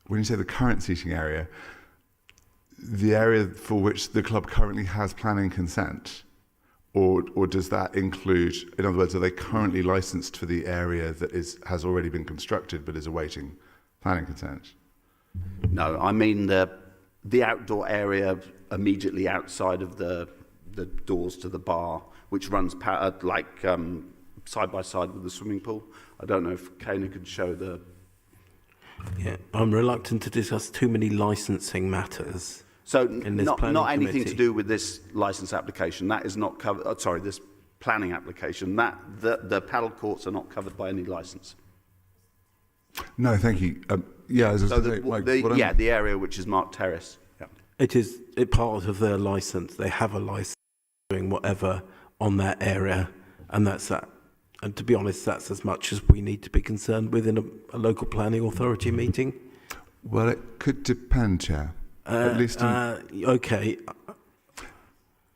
Speaker 2: When you say the current seating area, the area for which the club currently has planning consent, or does that include, in other words, are they currently licensed for the area that has already been constructed but is awaiting planning consent?
Speaker 16: No, I mean the outdoor area immediately outside of the doors to the bar, which runs side by side with the swimming pool. I don't know if Kana could show the...
Speaker 1: Yeah, I'm reluctant to discuss too many licensing matters.
Speaker 16: So
Speaker 1: in this
Speaker 16: not anything
Speaker 1: committee.
Speaker 16: to do with this license application. That is not covered. Sorry, this planning application. The paddle courts are not covered by any license.
Speaker 2: No, thank you. Yeah,
Speaker 16: so the area which is marked terrace. Yeah.
Speaker 1: It is part of their license. They have a license doing whatever on that area, and that's that. And to be honest, that's as much as we need to be concerned with in a local planning authority meeting.
Speaker 2: Well, it could depend, Chair. At least
Speaker 1: okay.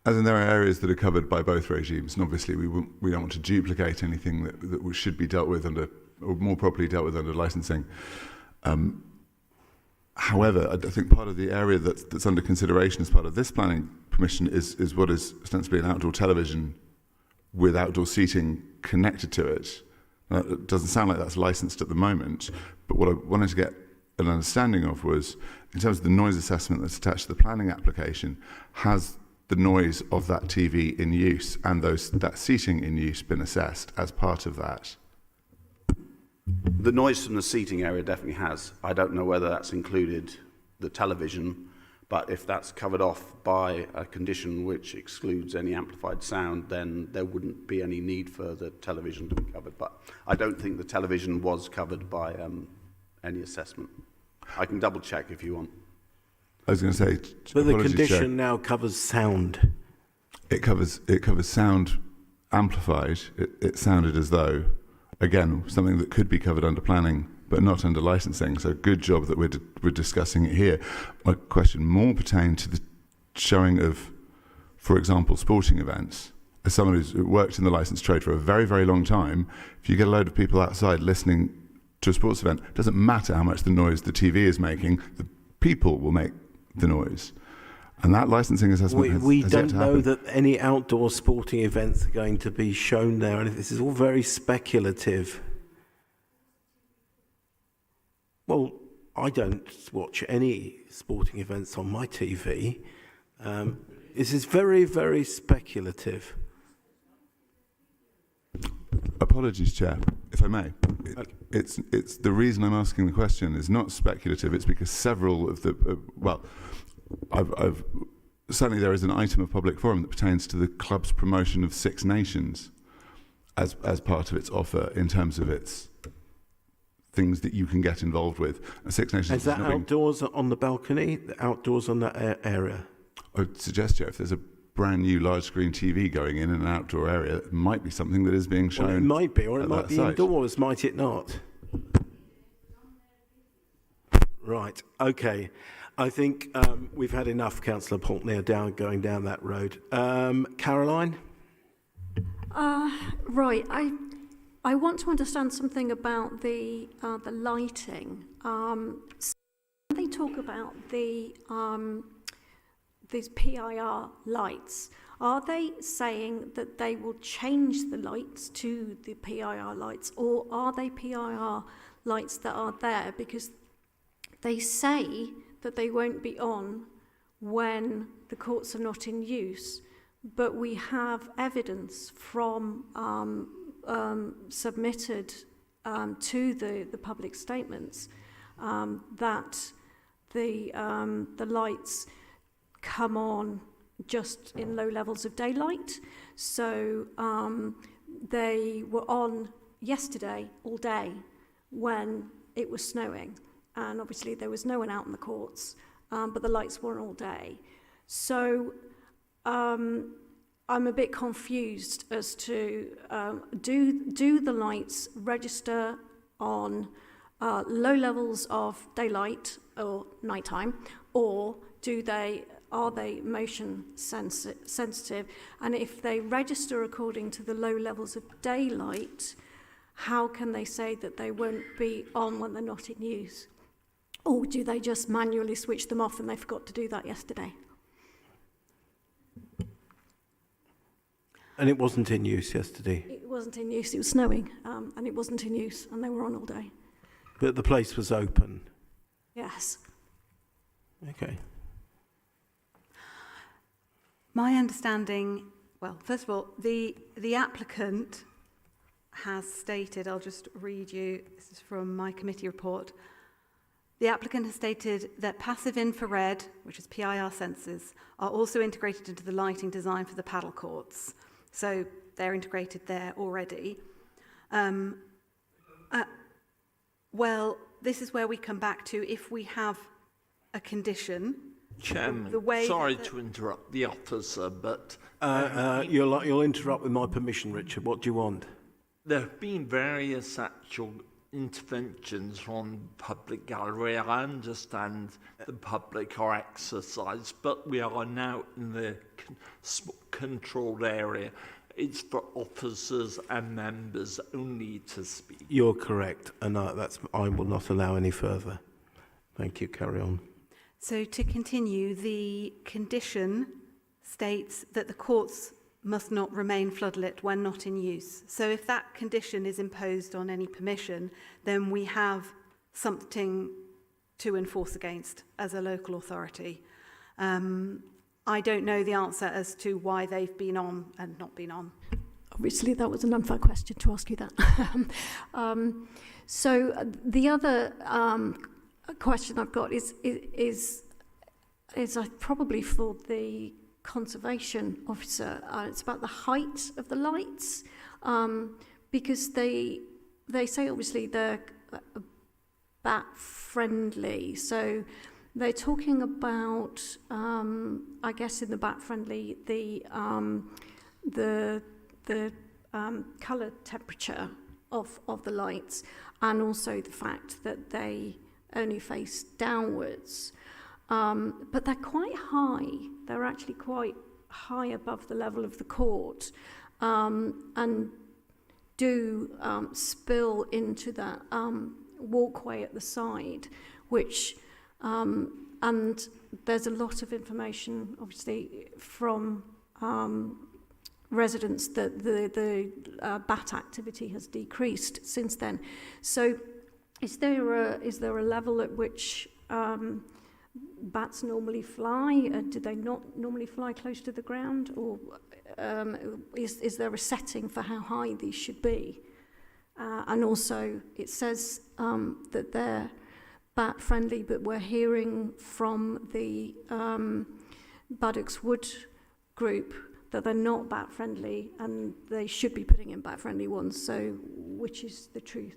Speaker 2: As in, there are areas that are covered by both regimes, and obviously we don't want to duplicate anything that should be dealt with under, or more properly dealt with under licensing. However, I think part of the area that's under consideration as part of this planning permission is what is ostensibly an outdoor television with outdoor seating connected to it. Now, it doesn't sound like that's licensed at the moment, but what I wanted to get an understanding of was, in terms of the noise assessment that's attached to the planning application, has the noise of that TV in use and that seating in use been assessed as part of that?
Speaker 16: The noise from the seating area definitely has. I don't know whether that's included the television, but if that's covered off by a condition which excludes any amplified sound, then there wouldn't be any need for the television to be covered. But I don't think the television was covered by any assessment. I can double check if you want.
Speaker 2: I was going to say,
Speaker 1: but the condition now covers sound.
Speaker 2: It covers sound amplified. It sounded as though, again, something that could be covered under planning but not under licensing. So good job that we're discussing it here. My question more pertained to showing of, for example, sporting events. As someone who's worked in the licensed trade for a very, very long time, if you get a load of people outside listening to a sports event, it doesn't matter how much the noise the TV is making, the people will make the noise. And that licensing assessment
Speaker 1: we
Speaker 2: has
Speaker 1: don't
Speaker 2: yet to
Speaker 1: know
Speaker 2: happen.
Speaker 1: that any outdoor sporting events are going to be shown there, and this is all very speculative. Well, I don't watch any sporting events on my TV. This is very, very speculative.
Speaker 2: Apologies, Chair, if I may. It's the reason I'm asking the question is not speculative. It's because several of the I've certainly there is an item of public forum that pertains to the club's promotion of Six Nations as part of its offer in terms of its things that you can get involved with. Six Nations
Speaker 1: Is that
Speaker 2: not being-
Speaker 1: outdoors on the balcony, outdoors on that area?
Speaker 2: I would suggest, Chair, if there's a brand new large screen TV going in an outdoor area, it might be something that is being shown.
Speaker 1: Well, it might be, or it
Speaker 2: at
Speaker 1: might
Speaker 2: that
Speaker 1: be
Speaker 2: site.
Speaker 1: indoors, might it not? Right, okay. I think we've had enough, Councillor Poultney, going down that road. Caroline?
Speaker 4: Right, I want to understand something about the lighting. So they talk about these PIR lights. Are they saying that they will change the lights to the PIR lights, or are they PIR lights that are there? Because they say that they won't be on when the courts are not in use, but we have evidence from submitted to the public statements that the lights come on just in low levels of daylight. So they were on yesterday all day when it was snowing, and obviously there was no one out in the courts, but the lights were on all day. So I'm a bit confused as to do the lights register on low levels of daylight or nighttime, or are they motion sensitive? And if they register according to the low levels of daylight, how can they say that they won't be on when they're not in use? Or do they just manually switch them off and they forgot to do that yesterday?
Speaker 1: And it wasn't in use yesterday?
Speaker 4: It wasn't in use, it was snowing, and it wasn't in use, and they were on all day.
Speaker 1: But the place was open?
Speaker 4: Yes.
Speaker 1: Okay.
Speaker 15: My understanding, well, first of all, the applicant has stated, I'll just read you, this is from my committee report. The applicant has stated that passive infrared, which is PIR sensors, are also integrated into the lighting design for the paddle courts. So they're integrated there already. Well, this is where we come back to if we have a condition.
Speaker 8: Chairman, sorry to interrupt the officer, but...
Speaker 1: You'll interrupt with my permission, Richard. What do you want?
Speaker 8: There have been various actual interventions on public gallery. I understand the public are exercised, but we are now in the controlled area. It's for officers and members only to speak.
Speaker 1: You're correct, and I will not allow any further. Thank you. Carry on.
Speaker 15: So to continue, the condition states that the courts must not remain floodlit when not in use. So if that condition is imposed on any permission, then we have something to enforce against as a local authority. I don't know the answer as to why they've been on and not been on.
Speaker 4: Obviously, that was an unfair question to ask you that. So the other question I've got is probably for the conservation officer. It's about the height of the lights, because they say obviously they're bat friendly. So they're talking about, I guess, in the bat friendly, the colour temperature of the lights, and also the fact that they only face downwards. but they're quite high. They're actually quite high above the level of the court, and do spill into that walkway at the side, which and there's a lot of information, obviously, from residents that the bat activity has decreased since then. So, is there a level at which bats normally fly? Do they not normally fly close to the ground, or is there a setting for how high these should be? And also, it says that they're bat friendly, but we're hearing from the Buddocks Wood group that they're not bat friendly, and they should be putting in bat friendly ones. So, which is the truth?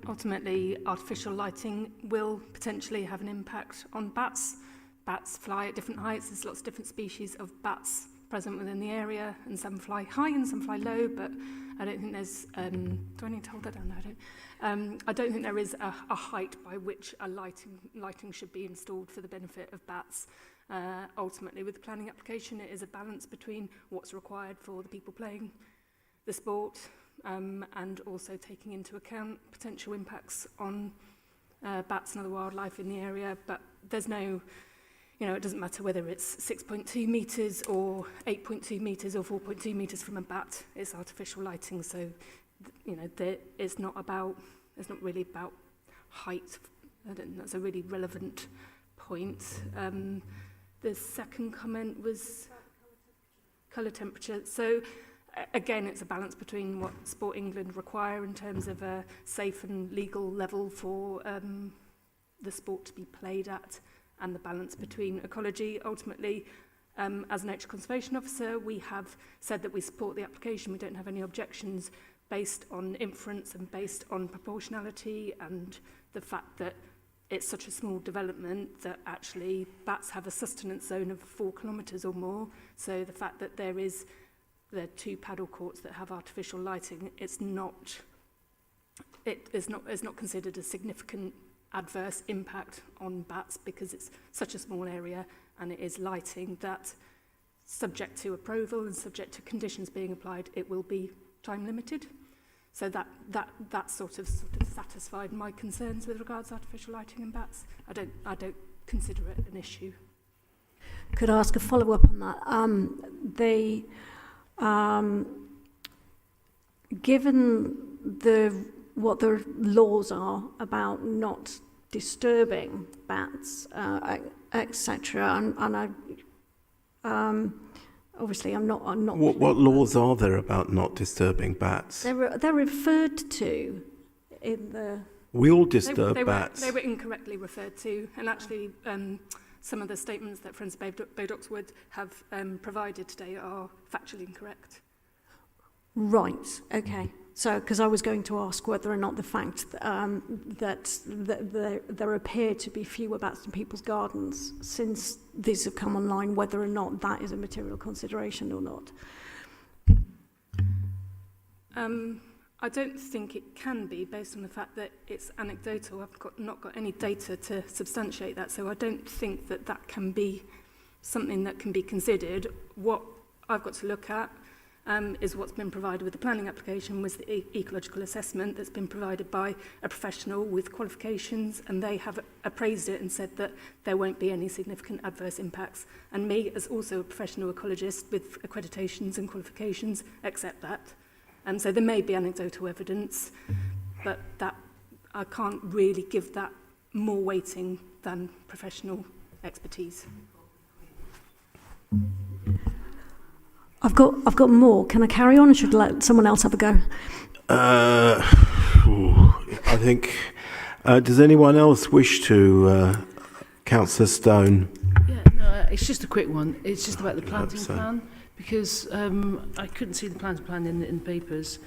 Speaker 17: Ultimately, artificial lighting will potentially have an impact on bats. Bats fly at different heights. There's lots of different species of bats present within the area, and some fly high and some fly low, but I don't think there's... do I need to hold that down? No, I don't. I don't think there is a height by which a lighting should be installed for the benefit of bats. Ultimately, with the planning application, it is a balance between what's required for the people playing the sport, and also taking into account potential impacts on bats and other wildlife in the area. But there's no, it doesn't matter whether it's 6.2 metres or 8.2 metres or 4.2 metres from a bat. It's artificial lighting, so it's not really about height. I don't think that's a really relevant point. The second comment was colour temperature. So again, it's a balance between what Sport England require in terms of a safe and legal level for the sport to be played at, and the balance between ecology. Ultimately, as a nature conservation officer, we have said that we support the application. We don't have any objections based on inference and based on proportionality, and the fact that it's such a small development that actually bats have a sustenance zone of 4 kilometres or more. So the fact that there are 2 paddle courts that have artificial lighting, it's not considered a significant adverse impact on bats, because it's such a small area, and it is lighting that, subject to approval and subject to conditions being applied, it will be time limited. So that sort of satisfied my concerns with regards to artificial lighting and bats. I don't consider it an issue.
Speaker 4: Could I ask a follow-up on that? Given what the laws are about not disturbing bats, etc., and obviously I'm not.
Speaker 1: What laws are there about not disturbing bats?
Speaker 4: They're referred to in the.
Speaker 1: We all disturb bats.
Speaker 17: They were incorrectly referred to, and actually, some of the statements that Friends of Bodocks Wood have provided today are factually incorrect.
Speaker 4: Right, okay. So, because I was going to ask whether or not the fact that there appear to be fewer bats in people's gardens since these have come online, whether or not that is a material consideration or not.
Speaker 17: I don't think it can be, based on the fact that it's anecdotal. I've not got any data to substantiate that, so I don't think that can be something that can be considered. What I've got to look at is what's been provided with the planning application, was the ecological assessment that's been provided by a professional with qualifications, and they have appraised it and said that there won't be any significant adverse impacts. And me, as also a professional ecologist with accreditations and qualifications, accept that. So there may be anecdotal evidence, but that I can't really give that more weighting than professional expertise.
Speaker 4: I've got more. Can I carry on, or should I let someone else have a go?
Speaker 1: I think. Does anyone else wish to? Councillor Stone.
Speaker 10: Yeah, no, it's just a quick one. It's just about the planting plan, because I couldn't see the planting plan in the papers.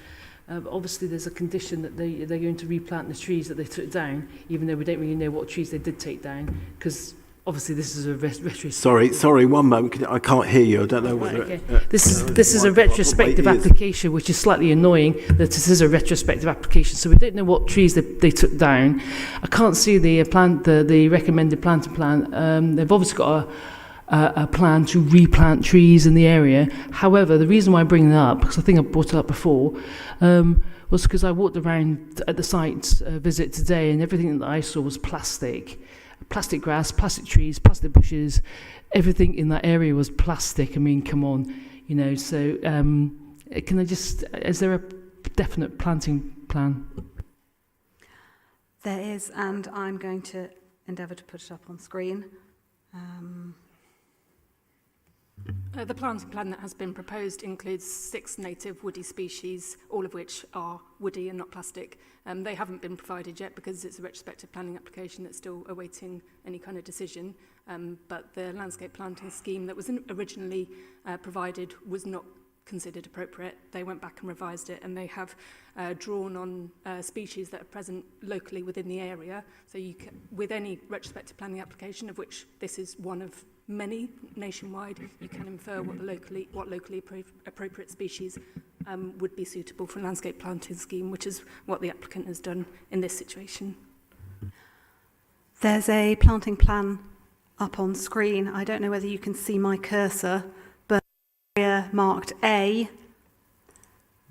Speaker 10: Obviously, there's a condition that they're going to replant the trees that they took down, even though we don't really know what trees they did take down, because obviously this is a retrospective.
Speaker 1: Sorry, one moment. I can't hear you. I don't know whether...
Speaker 10: Okay. This is a retrospective application, which is slightly annoying that this is a retrospective application. So we don't know what trees they took down. I can't see the recommended planting plan. They've obviously got a plan to replant trees in the area. However, the reason why I bring that up, because I think I brought it up before, was because I walked around at the site visit today, and everything that I saw was plastic grass, plastic trees, plastic bushes. Everything in that area was plastic. I mean, come on, So, can I just? Is there a definite planting plan?
Speaker 15: There is, and I'm going to endeavour to put it up on screen.
Speaker 17: The planting plan that has been proposed includes 6 native woody species, all of which are woody and not plastic. They haven't been provided yet because it's a retrospective planning application that's still awaiting any kind of decision. But the landscape planting scheme that was originally provided was not considered appropriate. They went back and revised it, and they have drawn on species that are present locally within the area. So you can, with any retrospective planning application, of which this is one of many nationwide, you can infer what locally appropriate species would be suitable for a landscape planting scheme, which is what the applicant has done in this situation.
Speaker 15: There's a planting plan up on screen. I don't know whether you can see my cursor, but area marked A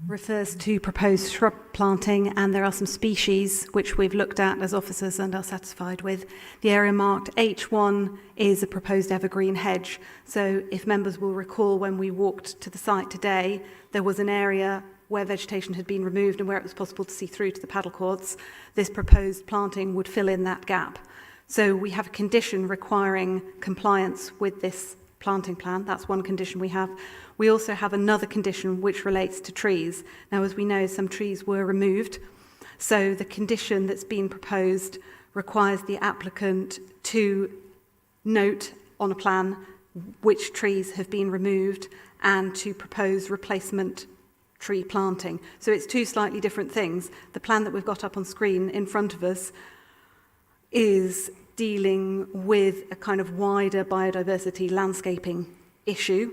Speaker 15: refers to proposed shrub planting, and there are some species which we've looked at as officers and are satisfied with. The area marked H1 is a proposed evergreen hedge. So if members will recall, when we walked to the site today, there was an area where vegetation had been removed and where it was possible to see through to the paddle courts. This proposed planting would fill in that gap. So we have a condition requiring compliance with this planting plan. That's one condition we have. We also have another condition which relates to trees. Now, as we know, some trees were removed. So the condition that's been proposed requires the applicant to note on a plan which trees have been removed and to propose replacement tree planting. So it's 2 slightly different things. The plan that we've got up on screen in front of us is dealing with a kind of wider biodiversity landscaping issue.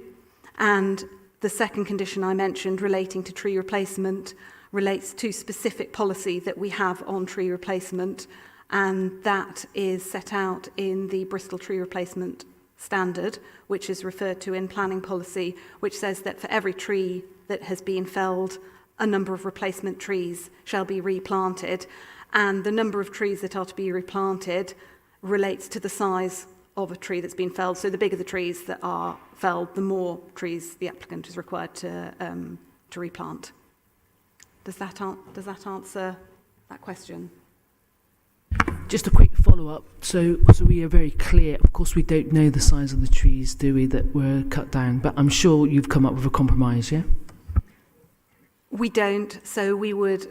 Speaker 15: And the second condition I mentioned relating to tree replacement relates to specific policy that we have on tree replacement, and that is set out in the Bristol tree replacement standard, which is referred to in planning policy, which says that for every tree that has been felled, a number of replacement trees shall be replanted, and the number of trees that are to be replanted relates to the size of a tree that's been felled. So the bigger the trees that are felled, the more trees the applicant is required to replant. Does that answer that question?
Speaker 10: Just a quick follow-up. So we are very clear. Of course, we don't know the size of the trees, do we, that were cut down? But I'm sure you've come up with a compromise, yeah?
Speaker 15: We don't. So we would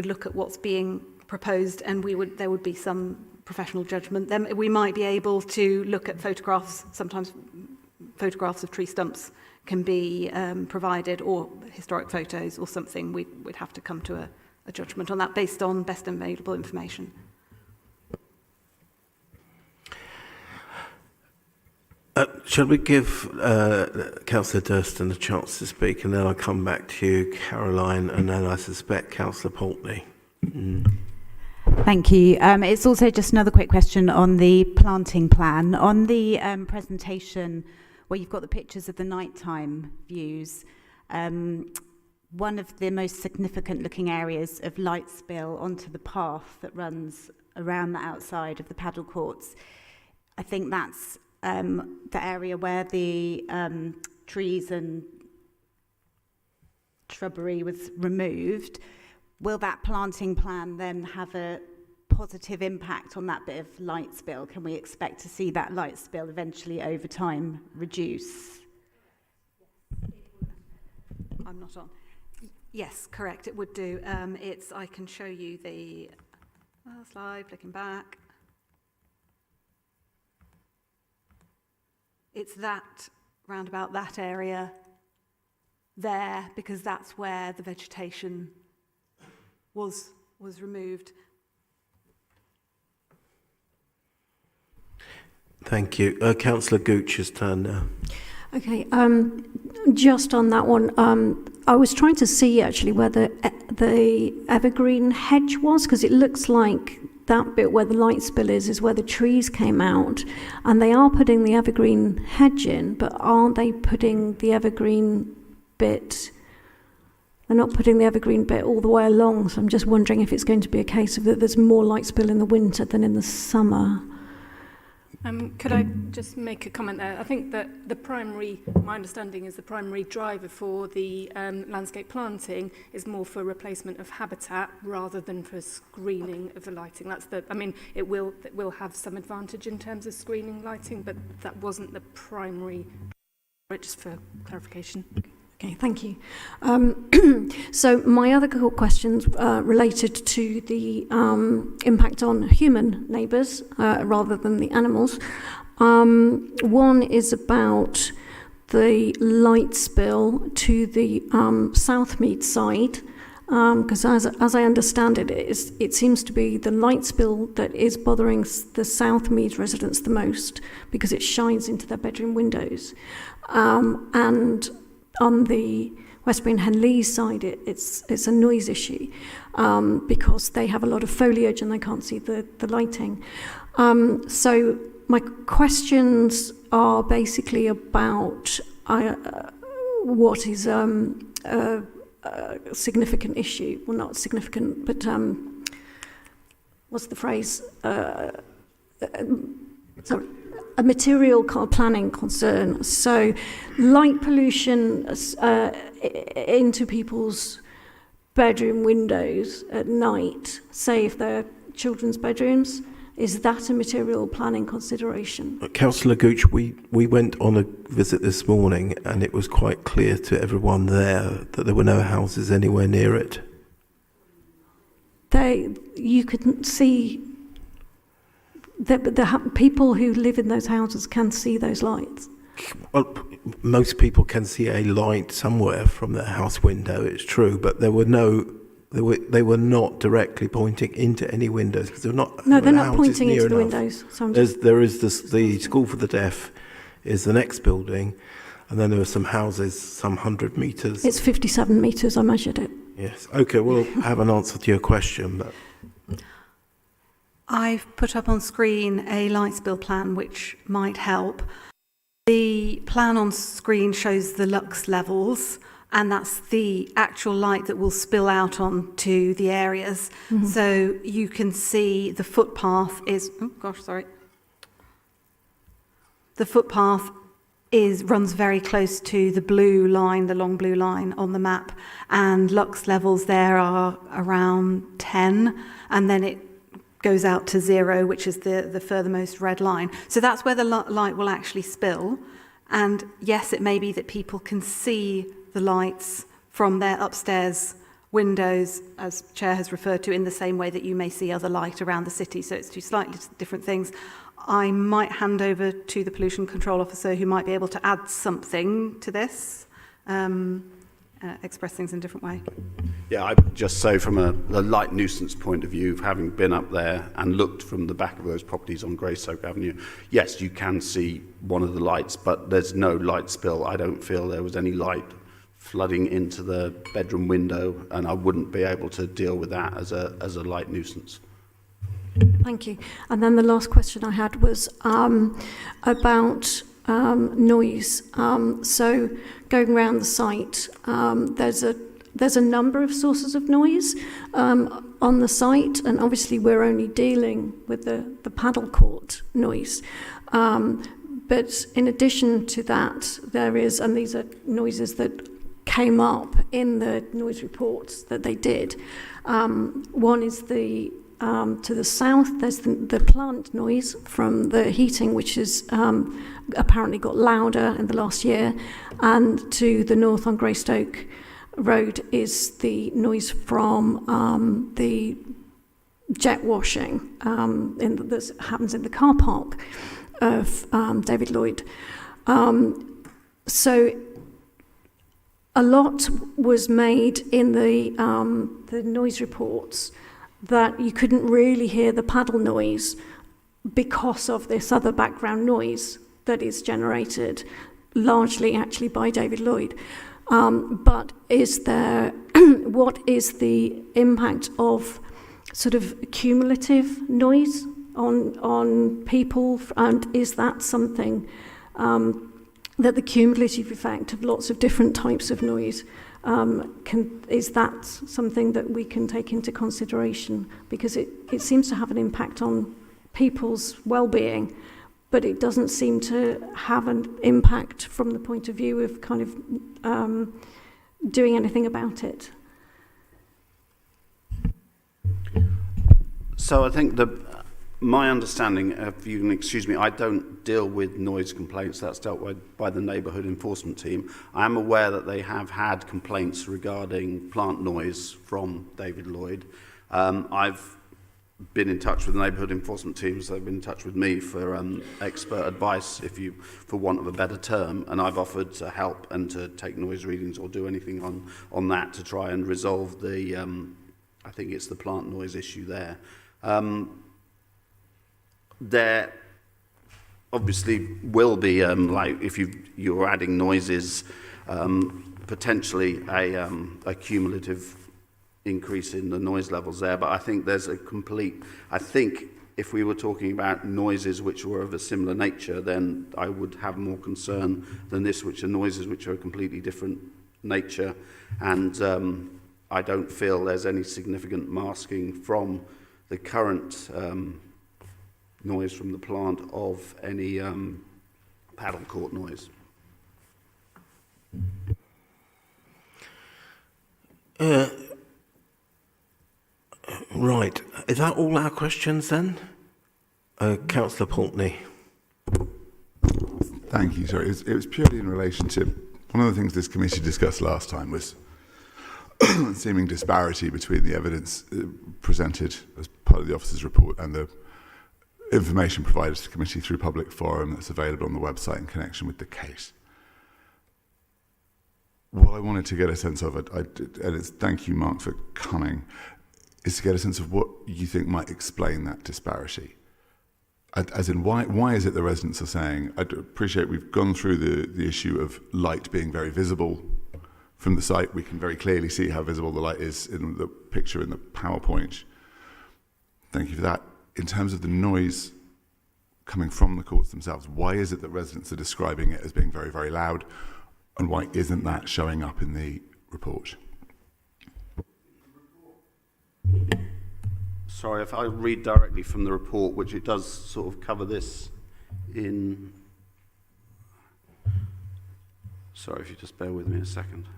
Speaker 15: look at what's being proposed, and there would be some professional judgment. Then we might be able to look at photographs. Sometimes photographs of tree stumps can be provided, or historic photos or something. We'd have to come to a judgment on that based on best available information.
Speaker 1: Shall we give Councillor Durston a chance to speak, and then I'll come back to you, Caroline, and then I suspect Councillor Pulteney.
Speaker 9: Thank you. It's also just another quick question on the planting plan. On the presentation where you've got the pictures of the nighttime views, one of the most significant looking areas of light spill onto the path that runs around the outside of the paddle courts, I think that's the area where the trees and shrubbery was removed. Will that planting plan then have a positive impact on that bit of light spill? Can we expect to see that light spill eventually over time reduce?
Speaker 15: I'm not on. Yes, correct, it would do. I can show you the slide, flicking back. It's that, round about that area there, because that's where the vegetation was removed.
Speaker 1: Thank you. Councillor Gooch's turn now.
Speaker 4: Okay, just on that one, I was trying to see actually where the evergreen hedge was, because it looks like that bit where the light spill is where the trees came out, and they are putting the evergreen hedge in, but aren't they putting the evergreen bit? They're not putting the evergreen bit all the way along, so I'm just wondering if it's going to be a case of that there's more light spill in the winter than in the summer.
Speaker 17: Could I just make a comment there? I think that my understanding is the primary driver for the landscape planting is more for replacement of habitat rather than for screening of the lighting. It will have some advantage in terms of screening lighting, but that wasn't the primary, just for clarification.
Speaker 4: Okay, thank you. So my other questions related to the impact on human neighbours rather than the animals. One is about the light spill to the Southmead side, because as I understand it, it seems to be the light spill that is bothering the Southmead residents the most, because it shines into their bedroom windows. And on the Westbury and Henleys side, it's a noise issue because they have a lot of foliage and they can't see the lighting. So my questions are basically about what is a significant issue. Well, not significant, but what's the phrase? Sorry. A material planning concern. So light pollution into people's bedroom windows at night, say if they're children's bedrooms, is that a material planning consideration?
Speaker 1: Councillor Gooch, we went on a visit this morning and it was quite clear to everyone there that there were no houses anywhere near it.
Speaker 4: You couldn't see... The people who live in those houses can see those lights.
Speaker 1: Well, most people can see a light somewhere from their house window. It's true, but they were not directly pointing into any windows because they're not.
Speaker 4: No, they're not pointing into the windows. So
Speaker 1: there is the school for the deaf, is the next building, and then there are some houses, some 100 metres.
Speaker 4: It's 57 metres. I measured it.
Speaker 1: Yes. Okay. We'll have an answer to your question, but.
Speaker 15: I've put up on screen a light spill plan which might help. The plan on screen shows the lux levels, and that's the actual light that will spill out onto the areas. Mm-hmm. So you can see the footpath is... Oh, gosh, sorry. The footpath runs very close to the blue line, the long blue line on the map, and lux levels there are around 10, and then it goes out to 0, which is the furthermost red line. So that's where the light will actually spill. And yes, it may be that people can see the lights from their upstairs windows, as Chair has referred to, in the same way that you may see other light around the city. So it's two slightly different things. I might hand over to the Pollution Control Officer who might be able to add something to this, express things in a different way.
Speaker 16: Yeah, I'd just say from a light nuisance point of view, having been up there and looked from the back of those properties on Greystoke Avenue, yes, you can see one of the lights, but there's no light spill. I don't feel there was any light flooding into the bedroom window, and I wouldn't be able to deal with that as a light nuisance.
Speaker 4: Thank you. And then the last question I had was about noise. So going around the site, there's a number of sources of noise on the site, and obviously we're only dealing with the paddle court noise. But in addition to that, there is, and these are noises that came up in the noise reports that they did. One is to the south, there's the plant noise from the heating, which is apparently got louder in the last year. And to the north on Greystoke Road is the noise from the jet washing that happens in the car park of David Lloyd. So a lot was made in the noise reports that you couldn't really hear the paddle noise because of this other background noise that is generated largely actually by David Lloyd. But is there, what is the impact of sort of cumulative noise on people, and is that something that the cumulative effect of lots of different types of noise, is that something that we can take into consideration? Because it seems to have an impact on people's well-being, but it doesn't seem to have an impact from the point of view of kind of doing anything about it.
Speaker 16: So I think my understanding, if you can excuse me, I don't deal with noise complaints. That's dealt with by the neighbourhood enforcement team. I am aware that they have had complaints regarding plant noise from David Lloyd. I've been in touch with the neighbourhood enforcement teams. They've been in touch with me for expert advice, for want of a better term, and I've offered to help and to take noise readings or do anything on that to try and resolve the, I think it's the plant noise issue there. There obviously will be, like if you're adding noises, potentially a cumulative increase in the noise levels there, but I think there's I think if we were talking about noises which were of a similar nature, then I would have more concern than this, which are noises which are a completely different nature, and I don't feel there's any significant masking from the current noise from the plant of any paddle court noise.
Speaker 1: Right. Is that all our questions then? Councillor Pulteney.
Speaker 2: Thank you. Sorry, it was purely in relation to one of the things this committee discussed last time was seeming disparity between the evidence presented as part of the officer's report and the information provided to the committee through public forum that's available on the website in connection with the case. What I wanted to get a sense of, and it's thank you, Mark, for coming, is to get a sense of what you think might explain that disparity. As in, why is it the residents are saying, I appreciate we've gone through the issue of light being very visible from the site. We can very clearly see how visible the light is in the picture in the PowerPoint. Thank you for that. In terms of the noise coming from the courts themselves, why is it that residents are describing it as being very, very loud, and why isn't that showing up in the report?
Speaker 16: Sorry, if I read directly from the report, which it does sort of cover this in... Sorry, if you just bear with me a second.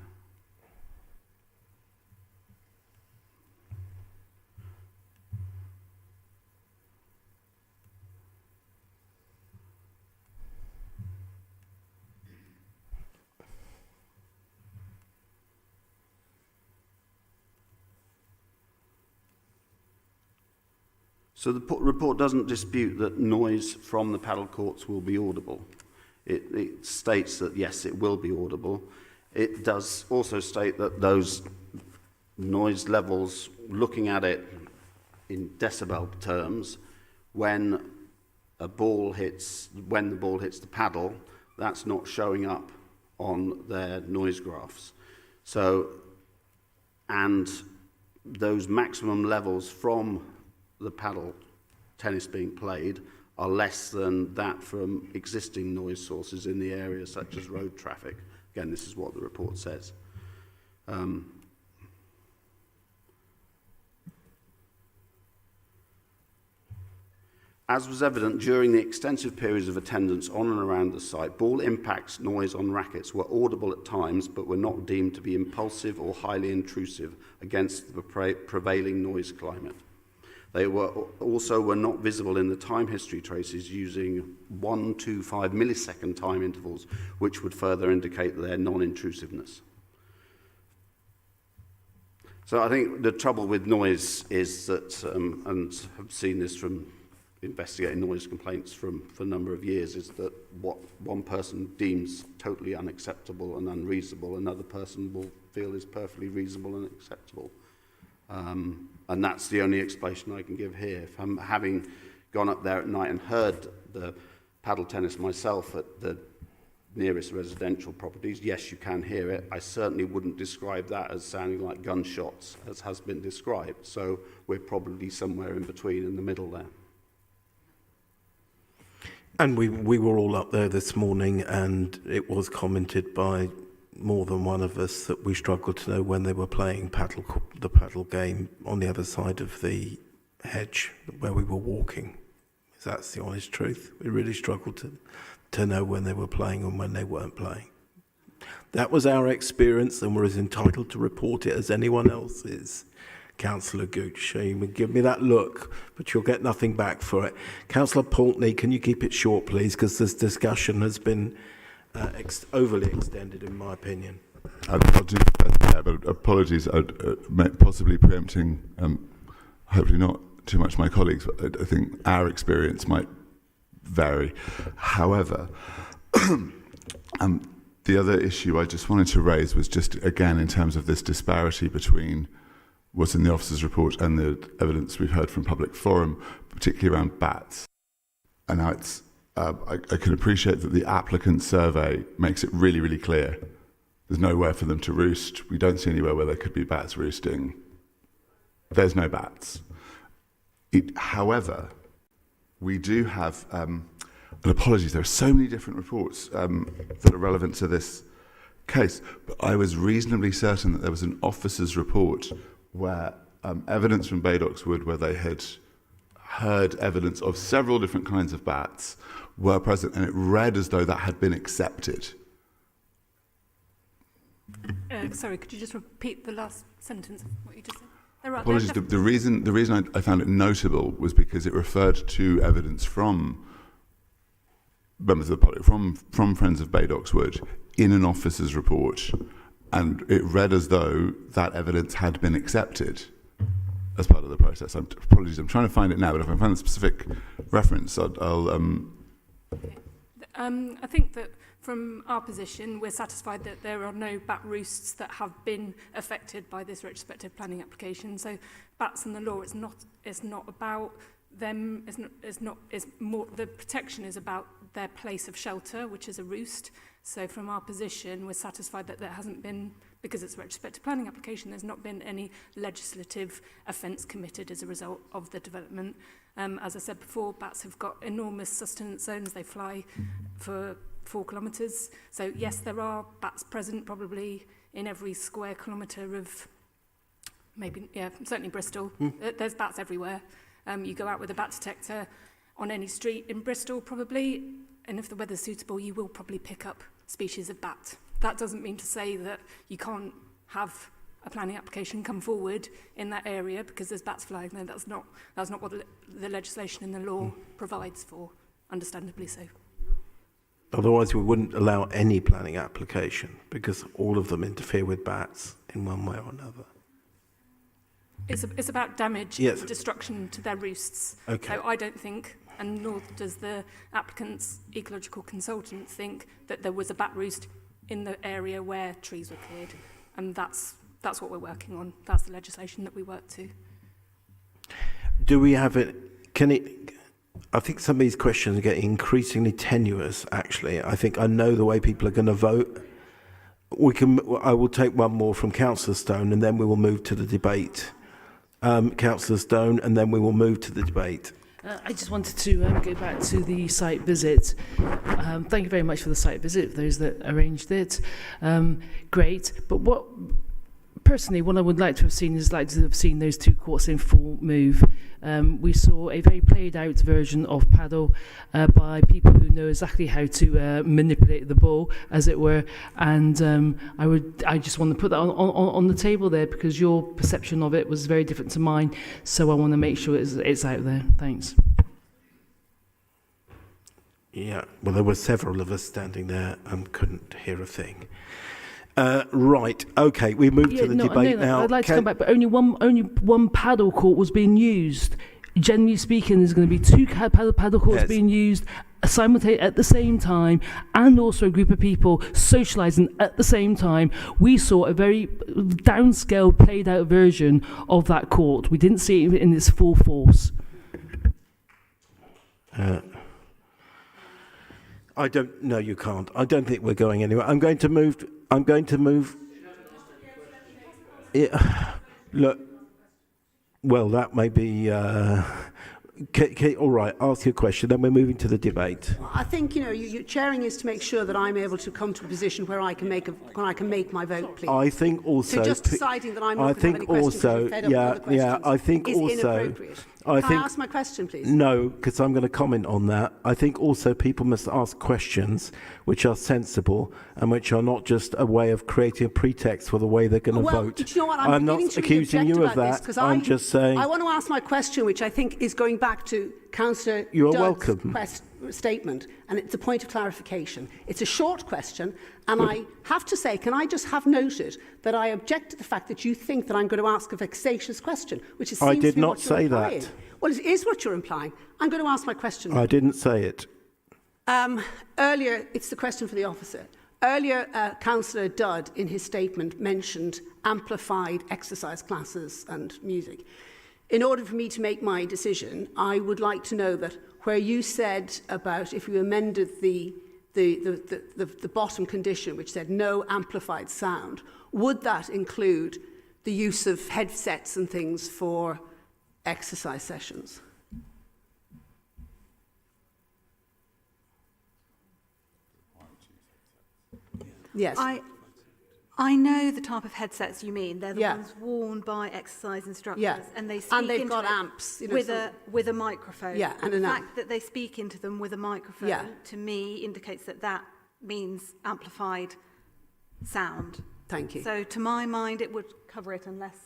Speaker 16: So the report doesn't dispute that noise from the paddle courts will be audible. It states that, yes, it will be audible. It does also state that those noise levels, looking at it in decibel terms, when the ball hits the paddle, that's not showing up on their noise graphs. So, and those maximum levels from the paddle tennis being played are less than that from existing noise sources in the area, such as road traffic. Again, this is what the report says. As was evident during the extensive periods of attendance on and around the site, ball impacts noise on rackets were audible at times, but were not deemed to be impulsive or highly intrusive against the prevailing noise climate. They were not visible in the time history traces using 1 to 5 millisecond time intervals, which would further indicate their non-intrusiveness. So I think the trouble with noise is that, and I've seen this from investigating noise complaints for a number of years, is that what one person deems totally unacceptable and unreasonable, another person will feel is perfectly reasonable and acceptable. And that's the only explanation I can give here. If I'm having gone up there at night and heard the paddle tennis myself at the nearest residential properties, yes, you can hear it. I certainly wouldn't describe that as sounding like gunshots, as has been described. So we're probably somewhere in between, in the middle there.
Speaker 1: And we were all up there this morning, and it was commented by more than one of us that we struggled to know when they were playing the paddle game on the other side of the hedge where we were walking. That's the honest truth. We really struggled to know when they were playing and when they weren't playing. That was our experience, and we're as entitled to report it as anyone else is. Councillor Gooch, you would give me that look, but you'll get nothing back for it. Councillor Pulteney, can you keep it short, please, because this discussion has been overly extended, in my opinion.
Speaker 2: I'll do that, but apologies, possibly preempting, hopefully not too much my colleagues, but I think our experience might vary. However, the other issue I just wanted to raise was just, again, in terms of this disparity between what's in the officer's report and the evidence we've heard from public forum, particularly around bats. And now it's, I can appreciate that the applicant survey makes it really, really clear. There's nowhere for them to roost. We don't see anywhere where there could be bats roosting. There's no bats. However, we do have, and apologies, there are so many different reports that are relevant to this case, but I was reasonably certain that there was an officer's report where evidence from Baydox Wood, where they had heard evidence of several different kinds of bats, were present, and it read as though that had been accepted.
Speaker 17: Sorry, could you just repeat the last sentence of what you just said?
Speaker 2: Apologies. The reason I found it notable was because it referred to evidence from members of the public, from Friends of Baydox Wood, in an officer's report, and it read as though that evidence had been accepted as part of the process. Apologies, I'm trying to find it now, but if I find a specific reference, I'll
Speaker 17: I think that from our position, we're satisfied that there are no bat roosts that have been affected by this retrospective planning application. So bats in the law, it's not about them, it's more, the protection is about their place of shelter, which is a roost. So from our position, we're satisfied that there hasn't been, because it's a retrospective planning application, there's not been any legislative offence committed as a result of the development. As I said before, bats have got enormous sustenance zones. They fly for 4 kilometres. So yes, there are bats present probably in every square kilometre of, maybe, yeah, certainly Bristol. There's bats everywhere. You go out with a bat detector on any street in Bristol probably, and if the weather's suitable, you will probably pick up species of bat. That doesn't mean to say that you can't have a planning application come forward in that area because there's bats flying there. That's not what the legislation in the law provides for, understandably so.
Speaker 1: Otherwise, we wouldn't allow any planning application because all of them interfere with bats in one way or another.
Speaker 17: It's about damage,
Speaker 1: yes,
Speaker 17: destruction to their roosts.
Speaker 1: Okay.
Speaker 17: So I don't think, and nor does the applicant's ecological consultant think, that there was a bat roost in the area where trees were cleared. And that's what we're working on. That's the legislation that we work to.
Speaker 1: Do we have it? I think some of these questions are getting increasingly tenuous, actually. I think I know the way people are going to vote. I will take one more from Councillor Stone, and then we will move to the debate. Councillor Stone, and then we will move to the debate.
Speaker 10: I just wanted to go back to the site visit. Thank you very much for the site visit, those that arranged it. Great. But personally, what I would like to have seen is those two courts in full move. We saw a very played out version of padel by people who know exactly how to manipulate the ball, as it were. And I just want to put that on the table there because your perception of it was very different to mine. So I want to make sure it's out there. Thanks.
Speaker 1: Yeah, well, there were several of us standing there and couldn't hear a thing. Right, okay, we move to the debate now.
Speaker 10: I'd like to come back, but only one paddle court was being used. Generally speaking, there's going to be 2 paddle courts being used simultaneously at the same time, and also a group of people socialising at the same time. We saw a very downscale, played out version of that court. We didn't see it in its full force.
Speaker 1: I don't. No, you can't. I don't think we're going anywhere. I'm going to move. Look. Well, that may be. All right. Ask your question. Then we're moving to the debate.
Speaker 6: I think you chairing is to make sure that I'm able to come to a position where I can make my vote, please.
Speaker 1: I think also.
Speaker 6: So just deciding that I'm not going to have any questions because I'm fed up with other questions
Speaker 1: I think
Speaker 6: is
Speaker 1: also.
Speaker 6: inappropriate. Can I ask my question, please?
Speaker 1: No, because I'm going to comment on that. I think also people must ask questions which are sensible and which are not just a way of creating a pretext for the way they're going to vote.
Speaker 6: Do you know what?
Speaker 1: I'm not accusing you of that. I'm just saying.
Speaker 6: I want to ask my question, which I think is going back to Councillor Dudd's statement, and it's a point of clarification. It's a short question, and I have to say, can I just have noted that I object to the fact that you think that I'm going to ask a vexatious question, which is.
Speaker 1: I did not say that.
Speaker 6: Well, it is what you're implying. I'm going to ask my question.
Speaker 1: I didn't say it.
Speaker 6: Earlier, it's the question for the officer. Earlier, Councillor Dudd, in his statement, mentioned amplified exercise classes and music. In order for me to make my decision, I would like to know that where you said about if you amended the bottom condition, which said no amplified sound, would that include the use of headsets and things for exercise sessions? Yes.
Speaker 15: I know the type of headsets you mean. They're the ones worn by exercise instructors, and they speak
Speaker 6: they've
Speaker 15: into
Speaker 6: got
Speaker 15: it
Speaker 6: amps
Speaker 15: with a microphone.
Speaker 6: Yeah, and
Speaker 15: the fact that they speak into them with a microphone to me indicates that means amplified sound.
Speaker 6: Thank you.
Speaker 15: So to my mind, it would cover it unless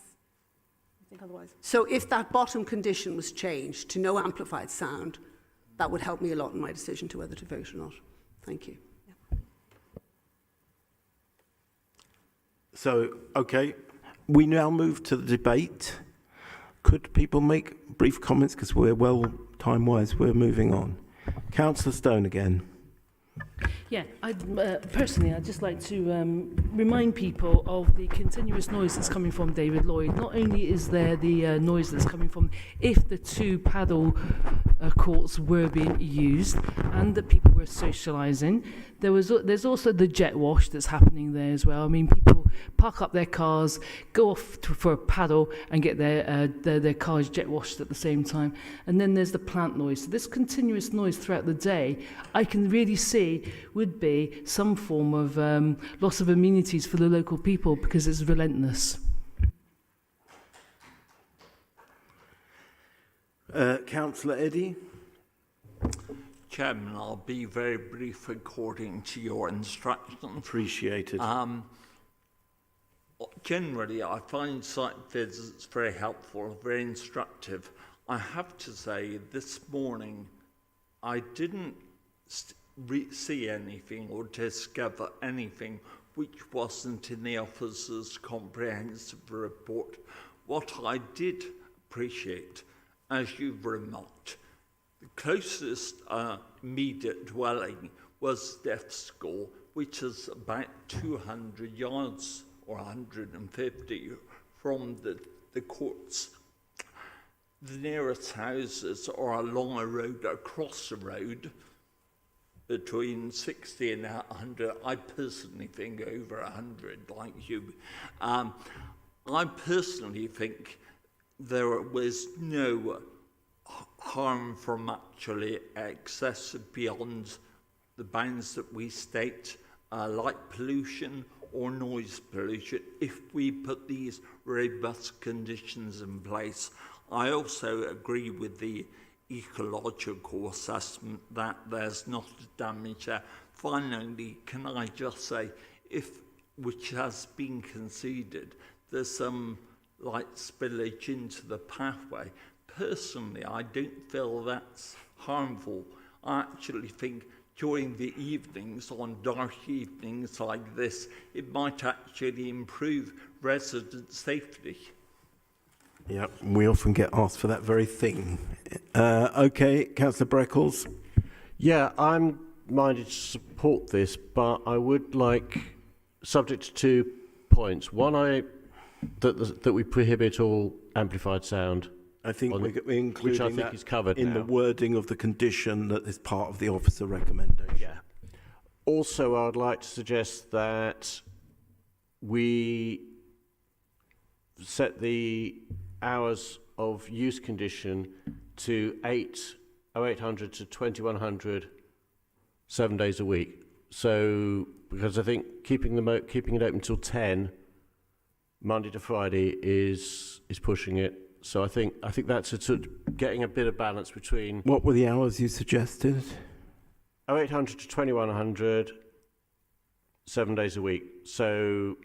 Speaker 15: I think otherwise.
Speaker 6: So if that bottom condition was changed to no amplified sound, that would help me a lot in my decision to whether to vote or not. Thank you.
Speaker 1: So, okay, we now move to the debate. Could people make brief comments? Because we're time-wise, we're moving on. Councillor Stone again.
Speaker 10: Yeah, personally, I'd just like to remind people of the continuous noise that's coming from David Lloyd. Not only is there the noise that's coming from if the two paddle courts were being used and that people were socialising, there's also the jet wash that's happening there as well. I mean, people park up their cars, go off for a paddle and get their cars jet washed at the same time. And then there's the plant noise. So this continuous noise throughout the day, I can really see would be some form of loss of amenities for the local people because it's relentless.
Speaker 1: Councillor Eddy.
Speaker 8: Chairman, I'll be very brief according to your instructions.
Speaker 1: Appreciated.
Speaker 8: Generally, I find site visits very helpful, very instructive. I have to say, this morning, I didn't see anything or discover anything which wasn't in the officer's comprehensive report. What I did appreciate, as you've remarked, the closest immediate dwelling was death score, which is about 200 yards or 150 from the courts. The nearest houses are along a road, across the road, between 60 and 100. I personally think over 100, like you. I personally think there was no harm from actually excessive beyond the bounds that we state, light pollution or noise pollution, if we put these robust conditions in place. I also agree with the ecological assessment that there's not damage there. Finally, can I just say, which has been conceded, there's some light spillage into the pathway. Personally, I don't feel that's harmful. I actually think during the evenings, on dark evenings like this, it might actually improve resident safety.
Speaker 1: Yeah, we often get asked for that very thing. Okay, Councillor Breckles.
Speaker 7: Yeah, I'm minded to support this, but I would like, subject to 2 points. One, that we prohibit all amplified sound
Speaker 1: I think we're including
Speaker 7: which I think
Speaker 1: that
Speaker 7: is covered
Speaker 1: in
Speaker 7: now.
Speaker 1: the wording of the condition that is part of the officer recommendation.
Speaker 7: Yeah. Also, I would like to suggest that we set the hours of use condition to 0800 to 2100, 7 days a week. So, because I think keeping it open till 10, Monday to Friday is pushing it. So I think that's sort of getting a bit of balance between.
Speaker 1: What were the hours you suggested?
Speaker 7: 0800 to 2100, 7 days a week. So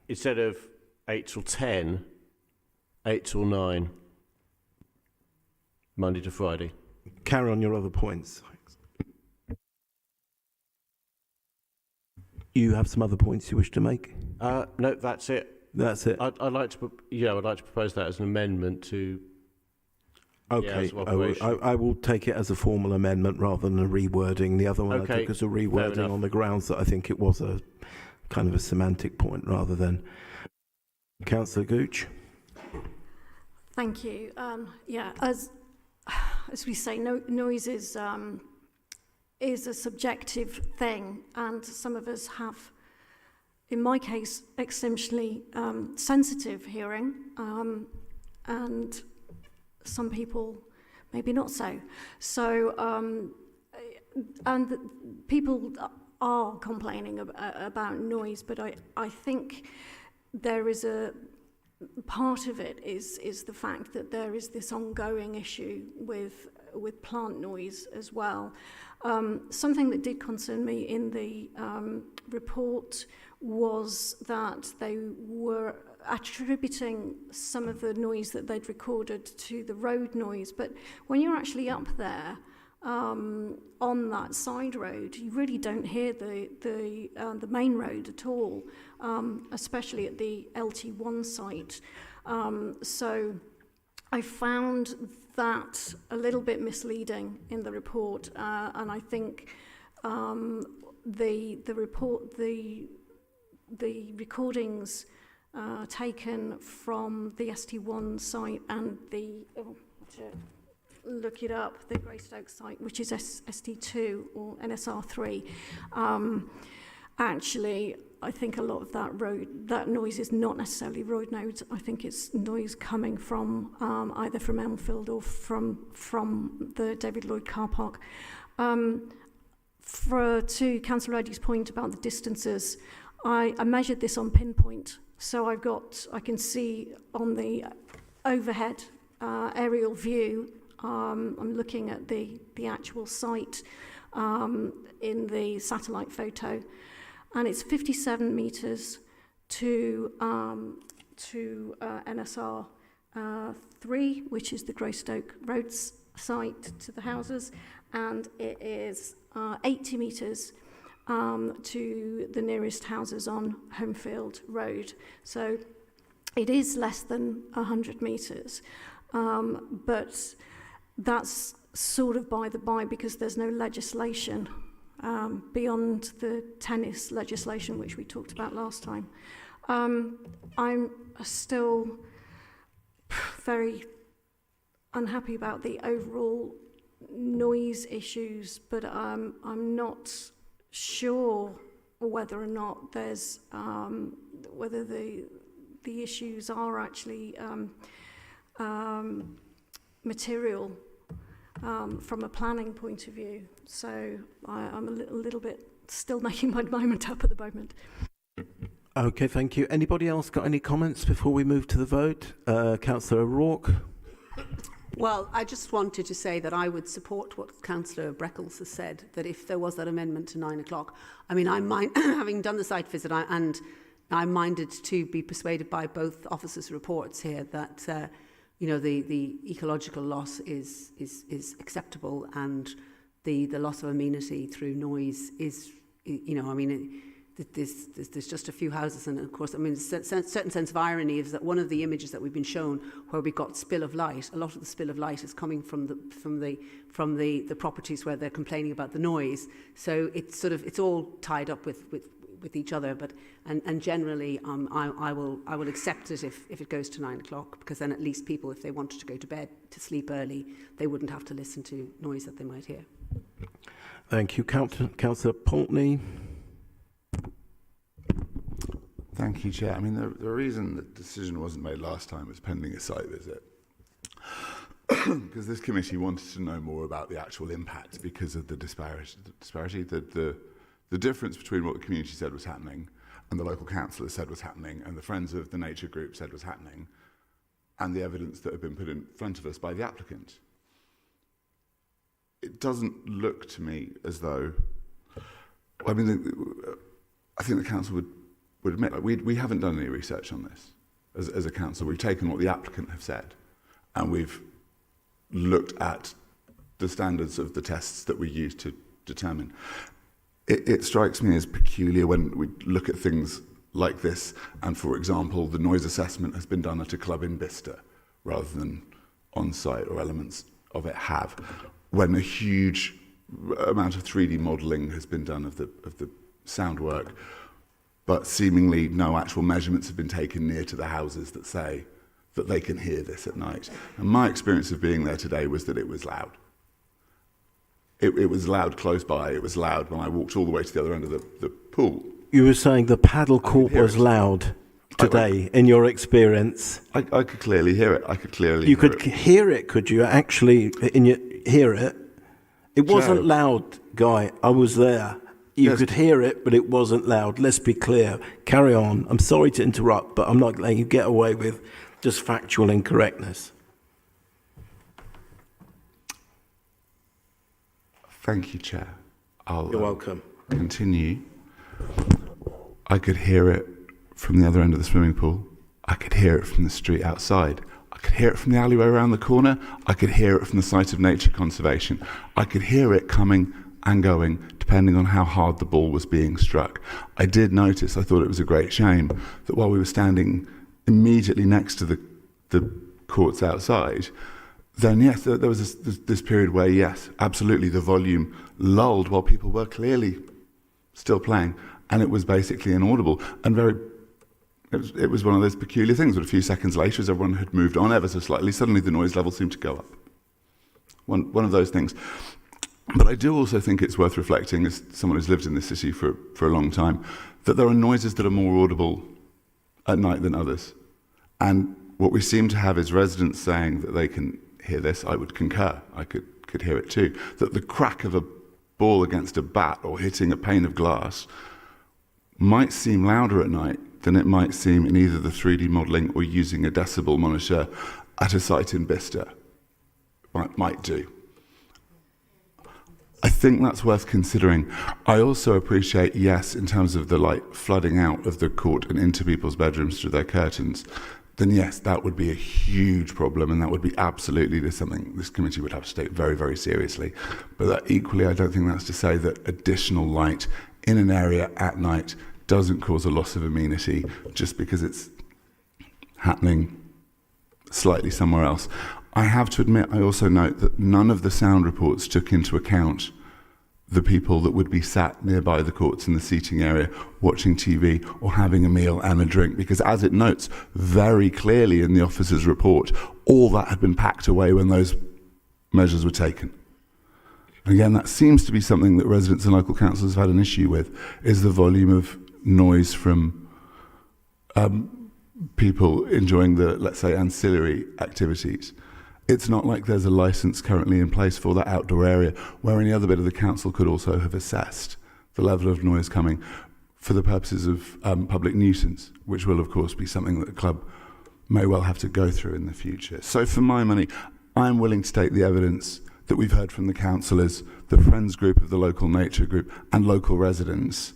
Speaker 7: instead of 8 till 10, 8 till 9, Monday to Friday.
Speaker 1: Carry on your other points. You have some other points you wish to make?
Speaker 7: No, that's it.
Speaker 1: That's it.
Speaker 7: I'd like to propose that as an amendment to.
Speaker 1: Okay, I will take it as a formal amendment rather than a rewording. The other one I took as a rewording on the grounds that I think it was a kind of a semantic point rather than. Councillor Gooch.
Speaker 4: Thank you. As we say, noise is a subjective thing, and some of us have, in my case, exceptionally sensitive hearing, and some people maybe not so. So, and people are complaining about noise, but I think there is a part of it is the fact that there is this ongoing issue with plant noise as well. Something that did concern me in the report was that they were attributing some of the noise that they'd recorded to the road noise, but when you're actually up there on that side road, you really don't hear the main road at all, especially at the LT1 site. So I found that a little bit misleading in the report, and I think the recordings taken from the ST1 site and the look it up, the Greystoke site, which is ST2 or NSR3. Actually, I think a lot of that noise is not necessarily road noise. I think it's noise coming from either from Elmfield or from the David Lloyd car park. To Councillor Eddy's point about the distances, I measured this on pinpoint. So I can see on the overhead aerial view. I'm looking at the actual site in the satellite photo, and it's 57 metres to NSR 3, which is the Greystoke Roads site to the houses, and it is 80 metres to the nearest houses on Homefield Road. So it is less than 100 metres, but that's sort of by the by because there's no legislation beyond the tennis legislation which we talked about last time. I'm still very unhappy about the overall noise issues, but I'm not sure whether or not there's whether the issues are actually material from a planning point of view. So I'm a little bit still making my mind up at the moment.
Speaker 1: Okay, thank you. Anybody else got any comments before we move to the vote? Councillor O'Rourke.
Speaker 6: Well, I just wanted to say that I would support what Councillor Breckles has said, that if there was that amendment to 9 o'clock, I mean, having done the site visit, and I'm minded to be persuaded by both officers' reports here that the ecological loss is acceptable, and the loss of amenity through noise is, there's just a few houses, and of course, I mean, a certain sense of irony is that one of the images that we've been shown where we got spill of light, a lot of the spill of light is coming from the properties where they're complaining about the noise. So it's all tied up with with each other, but and generally I will accept it if it goes to 9 o'clock, because then at least people, if they wanted to go to bed to sleep early, they wouldn't have to listen to noise that they might hear.
Speaker 1: Thank you. Councillor Pulteney.
Speaker 2: Thank you, Chair. I mean, the reason the decision wasn't made last time was pending a site visit. Because this committee wanted to know more about the actual impact because of the disparity, the difference between what the community said was happening and the local councillors said was happening and the Friends of the Nature Group said was happening, and the evidence that had been put in front of us by the applicant. It doesn't look to me as though, I mean, I think the council would admit, like, we haven't done any research on this as a council. We've taken what the applicant have said and we've looked at the standards of the tests that we use to determine. It strikes me as peculiar when we look at things like this, and for example, the noise assessment has been done at a club in Bicester rather than on site, or elements of it have, when a huge amount of 3D modelling has been done of the sound work, but seemingly no actual measurements have been taken near to the houses that say that they can hear this at night. And my experience of being there today was that it was loud. It was loud close by. It was loud when I walked all the way to the other end of the pool.
Speaker 1: You were saying the paddle court was loud today, in your experience?
Speaker 2: I could clearly hear it. I could clearly
Speaker 1: You
Speaker 2: hear
Speaker 1: could
Speaker 2: it.
Speaker 1: hear it, could you? Actually, hear it? It wasn't
Speaker 2: Joe.
Speaker 1: loud, Guy. I was there. You
Speaker 2: Yes.
Speaker 1: could hear it, but it wasn't loud. Let's be clear. Carry on. I'm sorry to interrupt, but I'm not letting you get away with just factual incorrectness.
Speaker 2: Thank you, Chair.
Speaker 1: You're welcome.
Speaker 2: Continue. I could hear it from the other end of the swimming pool. I could hear it from the street outside. I could hear it from the alleyway around the corner. I could hear it from the site of nature conservation. I could hear it coming and going, depending on how hard the ball was being struck. I did notice, I thought it was a great shame, that while we were standing immediately next to the courts outside, then yes, there was this period where, yes, absolutely, the volume lulled while people were clearly still playing, and it was basically inaudible, and it was one of those peculiar things, but a few seconds later, as everyone had moved on ever so slightly, suddenly the noise level seemed to go up. One of those things. But I do also think it's worth reflecting, as someone who's lived in this city for a long time, that there are noises that are more audible at night than others. And what we seem to have is residents saying that they can hear this. I would concur. I could hear it too. That the crack of a ball against a bat or hitting a pane of glass might seem louder at night than it might seem in either the 3D modelling or using a decibel monitor at a site in Bicester. Might do. I think that's worth considering. I also appreciate, yes, in terms of the light flooding out of the court and into people's bedrooms through their curtains, then yes, that would be a huge problem, and that would be absolutely something this committee would have to take very, very seriously. But that equally, I don't think that's to say that additional light in an area at night doesn't cause a loss of amenity just because it's happening slightly somewhere else. I have to admit, I also note that none of the sound reports took into account the people that would be sat nearby the courts in the seating area watching TV or having a meal and a drink, because as it notes very clearly in the officer's report, all that had been packed away when those measures were taken. Again, that seems to be something that residents and local councils have had an issue with, is the volume of noise from people enjoying the, let's say, ancillary activities. It's not like there's a licence currently in place for that outdoor area where any other bit of the council could also have assessed the level of noise coming for the purposes of public nuisance, which will, of course, be something that the club may well have to go through in the future. So for my money, I'm willing to take the evidence that we've heard from the councillors, the Friends group of the local nature group, and local residents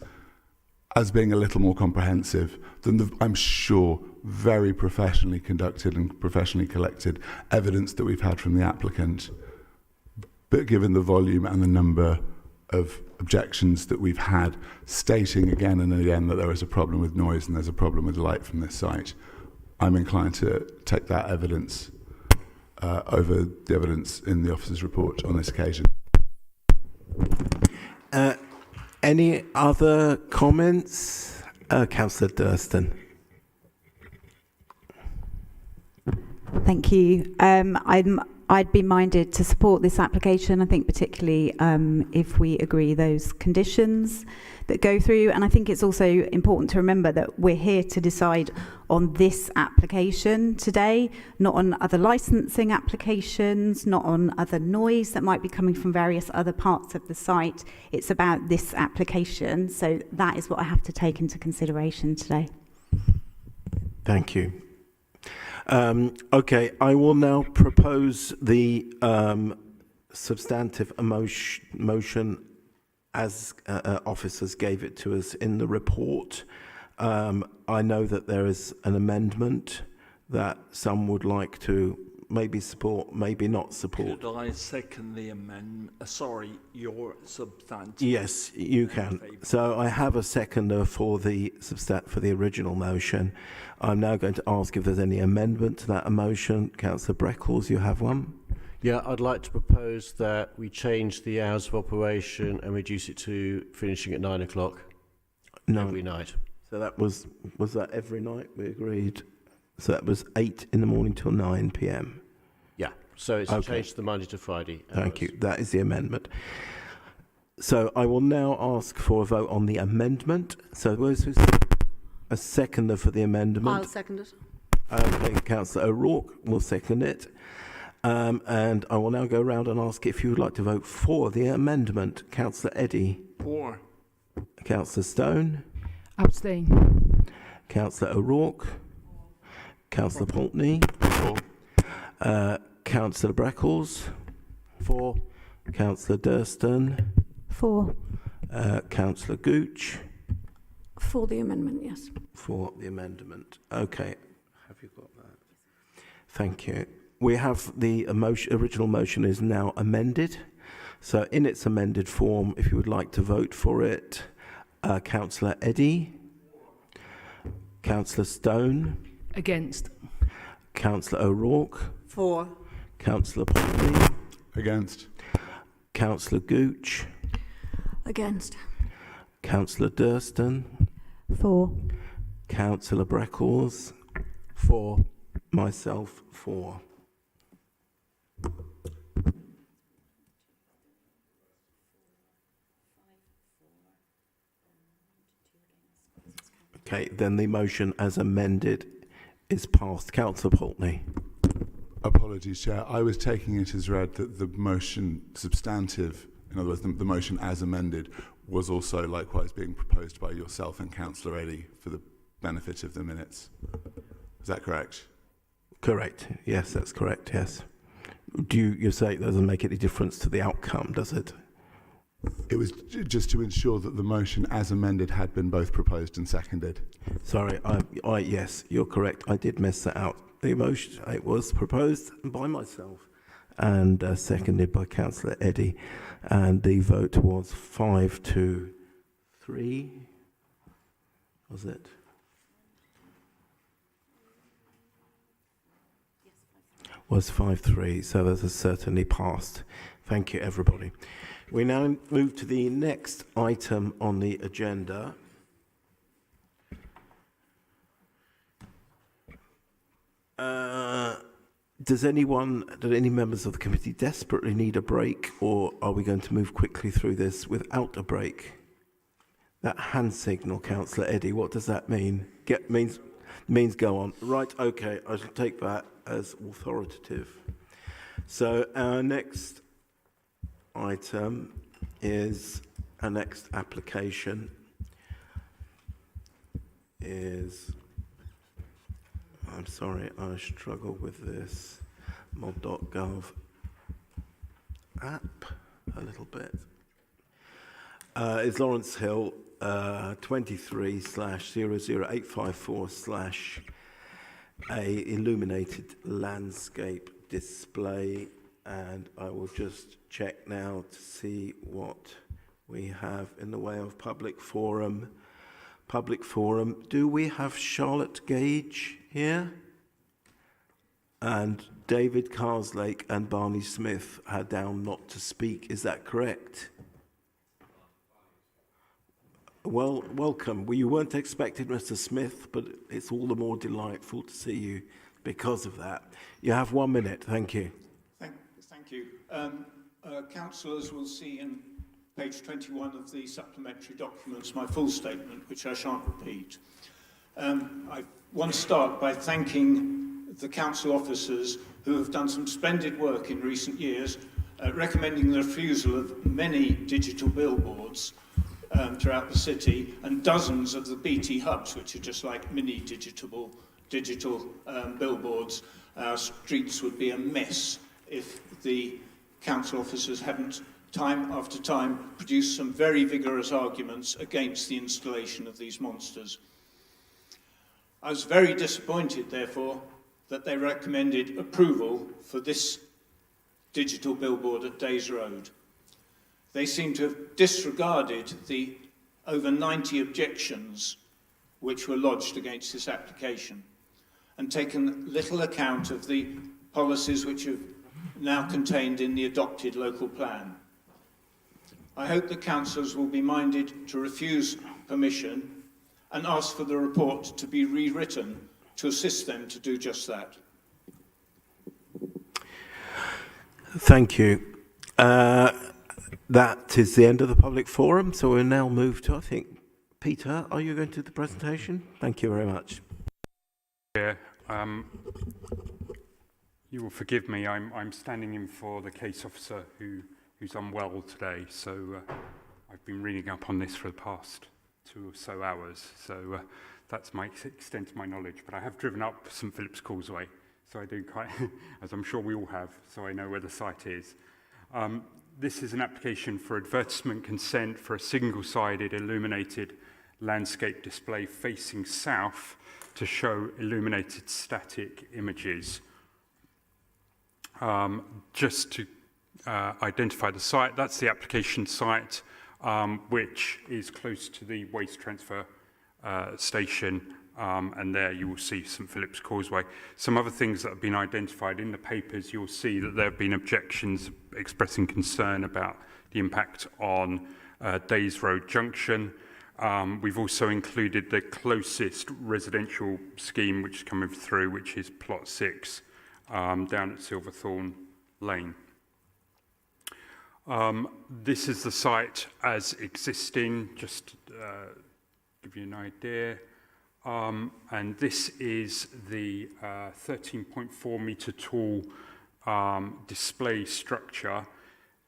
Speaker 2: as being a little more comprehensive than the, I'm sure, very professionally conducted and professionally collected evidence that we've had from the applicant. But given the volume and the number of objections that we've had, stating again and again that there is a problem with noise and there's a problem with light from this site, I'm inclined to take that evidence over the evidence in the officer's report on this occasion.
Speaker 1: Any other comments? Councillor Durston.
Speaker 9: Thank you. I'd be minded to support this application. I think particularly if we agree those conditions that go through. And I think it's also important to remember that we're here to decide on this application today, not on other licensing applications, not on other noise that might be coming from various other parts of the site. It's about this application. So that is what I have to take into consideration today.
Speaker 1: Thank you. Okay, I will now propose the substantive motion as officers gave it to us in the report. I know that there is an amendment that some would like to maybe support, maybe not support.
Speaker 8: Could I second the amendment? Sorry, your substantive.
Speaker 1: Yes, you can. So I have a seconder for the original motion. I'm now going to ask if there's any amendment to that motion. Councillor Breckles, you have one?
Speaker 7: Yeah, I'd like to propose that we change the hours of operation and reduce it to finishing at 9 o'clock every night.
Speaker 1: So that was that every night we agreed? So that was 8 in the morning till 9 p.m.
Speaker 7: Yeah, so it's changed to the Monday to Friday.
Speaker 1: Thank you. That is the amendment. So I will now ask for a vote on the amendment. So who's a seconder for the amendment?
Speaker 6: I'll second it.
Speaker 1: Okay, Councillor O'Rourke will second it. And I will now go around and ask if you would like to vote for the amendment. Councillor Eddy.
Speaker 8: For.
Speaker 1: Councillor Stone.
Speaker 10: Abstain.
Speaker 1: Councillor O'Rourke. Councillor Pulteney.
Speaker 2: For.
Speaker 1: Councillor Breckles.
Speaker 6: For.
Speaker 1: Councillor Durston.
Speaker 9: For.
Speaker 1: Councillor Gooch.
Speaker 4: For the amendment, yes.
Speaker 1: For the amendment. Okay. Have you got that? Thank you. We have the original motion is now amended. So in its amended form, if you would like to vote for it, Councillor Eddy. Councillor Stone.
Speaker 10: Against.
Speaker 1: Councillor O'Rourke.
Speaker 6: For.
Speaker 1: Councillor Pulteney.
Speaker 2: Against.
Speaker 1: Councillor Gooch.
Speaker 4: Against.
Speaker 1: Councillor Durston.
Speaker 9: For.
Speaker 1: Councillor Breckles.
Speaker 7: For.
Speaker 1: Myself, for. Okay, then the motion as amended is passed. Councillor Pulteney.
Speaker 2: Apologies, Chair. I was taking it as read that the motion substantive, in other words, the motion as amended, was also likewise being proposed by yourself and Councillor Eddy for the benefit of the minutes. Is that correct?
Speaker 1: Correct. Yes, that's correct. Yes. Do you say it doesn't make any difference to the outcome, does it?
Speaker 2: It was just to ensure that the motion as amended had been both proposed and seconded.
Speaker 1: Sorry, yes, you're correct. I did miss that out. The motion, it was proposed by myself and seconded by Councillor Eddy, and the vote was 5-3. Was it? Was 5-3, so that has certainly passed. Thank you, everybody. We now move to the next item on the agenda. Do any members of the committee desperately need a break, or are we going to move quickly through this without a break? That hand signal, Councillor Eddy, what does that mean? Means go on. Right, okay, I shall take that as authoritative. So our next item is our next application is, I'm sorry, I struggle with this mod.gov app a little bit. It's Lawrence Hill 23/00854/ a illuminated landscape display, and I will just check now to see what we have in the way of public forum. Do we have Charlotte Gage here? And David Carslake and Barney Smith are down not to speak. Is that correct? Well, welcome. Well, you weren't expected, Mr. Smith, but it's all the more delightful to see you because of that. You have 1 minute. Thank you.
Speaker 18: Thank you. Councillors will see in page 21 of the supplementary documents my full statement, which I shan't repeat. I want to start by thanking the council officers who have done some splendid work in recent years, recommending the refusal of many digital billboards throughout the city, and dozens of the BT hubs, which are just like mini digital billboards. Our streets would be a mess if the council officers hadn't, time after time, produced some very vigorous arguments against the installation of these monsters. I was very disappointed, therefore, that they recommended approval for this digital billboard at Days Road. They seem to have disregarded the over 90 objections which were lodged against this application and taken little account of the policies which are now contained in the adopted local plan. I hope the councillors will be minded to refuse permission and ask for the report to be rewritten to assist them to do just that.
Speaker 1: Thank you. That is the end of the public forum, so we'll now move to, I think, Peter, are you going to do the presentation? Thank you very much.
Speaker 19: Yeah, you will forgive me, I'm standing in for the case officer who's unwell today, so I've been reading up on this for the past 2 or so hours, so that's my extent of my knowledge, but I have driven up St Philip's Causeway, so I do quite, as I'm sure we all have, so I know where the site is. This is an application for advertisement consent for a single-sided illuminated landscape display facing south to show illuminated static images. Just to identify the site, that's the application site, which is close to the waste transfer station, and there you will see St Philip's Causeway. Some other things that have been identified in the papers, you'll see that there have been objections expressing concern about the impact on Days Road Junction. We've also included the closest residential scheme which is coming through, which is plot 6 down at Silverthorne Lane. This is the site as existing, just to give you an idea. And this is the 13.4 metre tall display structure.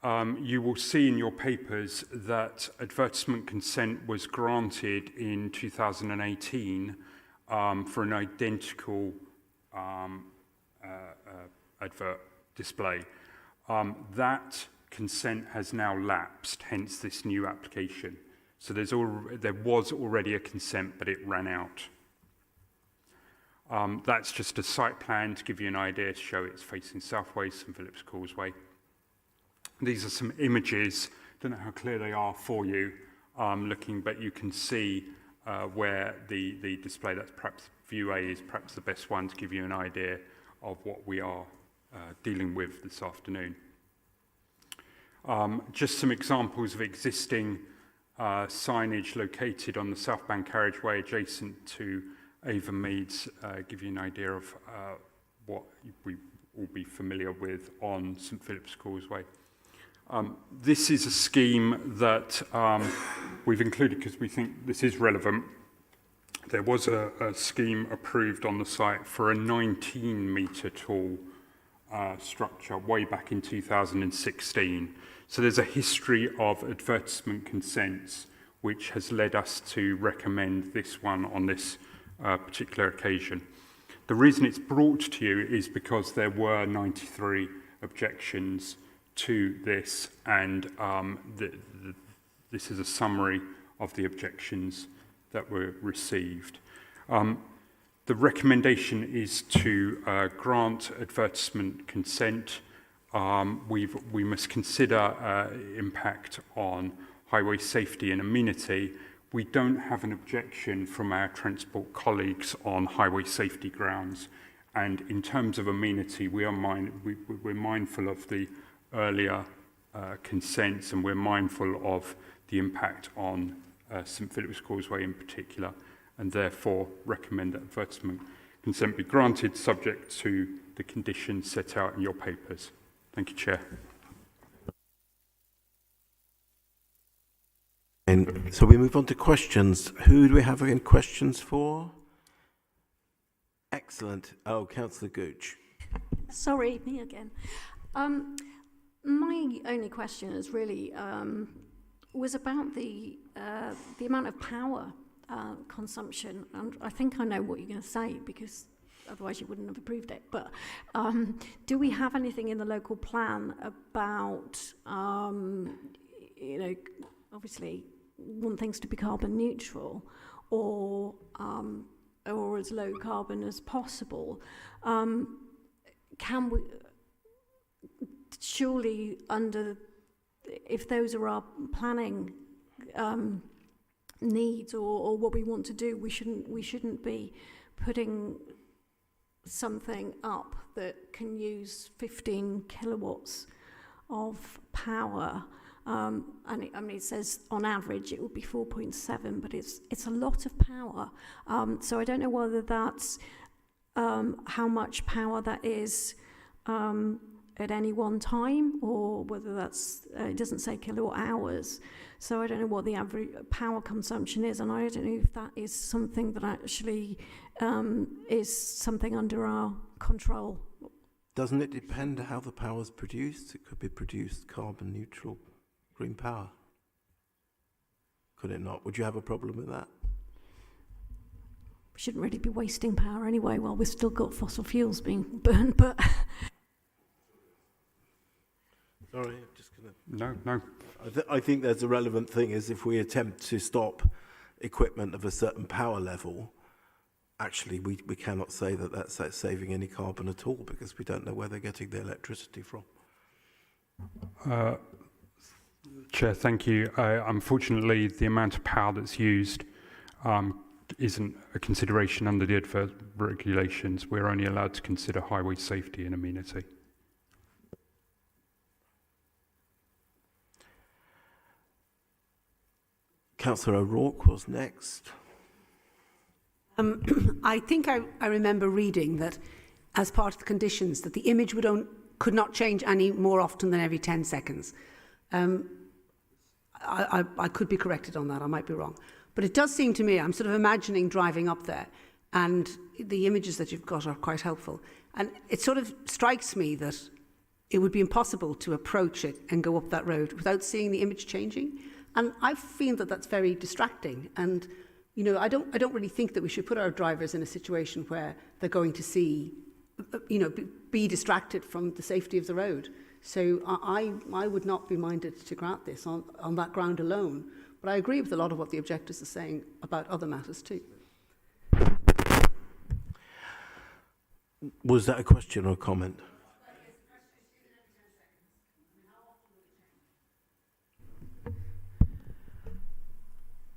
Speaker 19: You will see in your papers that advertisement consent was granted in 2018 for an identical advert display. That consent has now lapsed, hence this new application. So there was already a consent, but it ran out. That's just a site plan to give you an idea, to show it's facing southways, St Philip's Causeway. These are some images. Don't know how clear they are for you looking, but you can see where the display, that's perhaps view A is perhaps the best one to give you an idea of what we are dealing with this afternoon. Just some examples of existing signage located on the southbound carriageway adjacent to Avon Meads, give you an idea of what we will be familiar with on St Philip's Causeway. This is a scheme that we've included because we think this is relevant. There was a scheme approved on the site for a 19-metre tall structure way back in 2016. So there's a history of advertisement consents which has led us to recommend this one on this particular occasion. The reason it's brought to you is because there were 93 objections to this, and this is a summary of the objections that were received. The recommendation is to grant advertisement consent. We must consider impact on highway safety and amenity. We don't have an objection from our transport colleagues on highway safety grounds, and in terms of amenity, we're mindful of the earlier consents, and we're mindful of the impact on St Philip's Causeway in particular, and therefore recommend that advertisement consent be granted subject to the conditions set out in your papers. Thank you, Chair.
Speaker 1: And so we move on to questions. Who do we have any questions for? Excellent. Oh, Councillor Gooch.
Speaker 4: Sorry, me again. My only question is really was about the amount of power consumption, and I think I know what you're going to say because otherwise you wouldn't have approved it. But do we have anything in the local plan about, obviously want things to be carbon neutral, or as low carbon as possible? Can we surely if those are our planning needs or what we want to do, we shouldn't be putting something up that can use 15 kilowatts of power. It says on average it would be 4.7, but it's a lot of power. So I don't know whether that's how much power that is at any one time, or whether that's, it doesn't say kilowatt hours. So I don't know what the average power consumption is, and I don't know if that is something that actually is something under our control.
Speaker 1: Doesn't it depend how the power is produced? It could be produced carbon neutral green power. Could it not? Would you have a problem with that?
Speaker 4: We shouldn't really be wasting power anyway while we've still got fossil fuels being burned, but...
Speaker 1: Sorry, I'm just going to...
Speaker 19: No.
Speaker 1: I think there's a relevant thing is if we attempt to stop equipment of a certain power level, actually we cannot say that that's saving any carbon at all because we don't know where they're getting the electricity from.
Speaker 19: Chair, thank you. Unfortunately, the amount of power that's used isn't a consideration under the advert regulations. We're only allowed to consider highway safety and amenity.
Speaker 1: Councillor O'Rourke was next.
Speaker 6: I think I remember reading that as part of the conditions that the image could not change any more often than every 10 seconds. I could be corrected on that, I might be wrong. But it does seem to me, I'm sort of imagining driving up there, and the images that you've got are quite helpful. And it sort of strikes me that it would be impossible to approach it and go up that road without seeing the image changing. And I feel that that's very distracting. And, I don't really think that we should put our drivers in a situation where they're going to see, be distracted from the safety of the road. So I would not be minded to grant this on that ground alone. But I agree with a lot of what the objectors are saying about other matters too.
Speaker 1: Was that a question or a comment?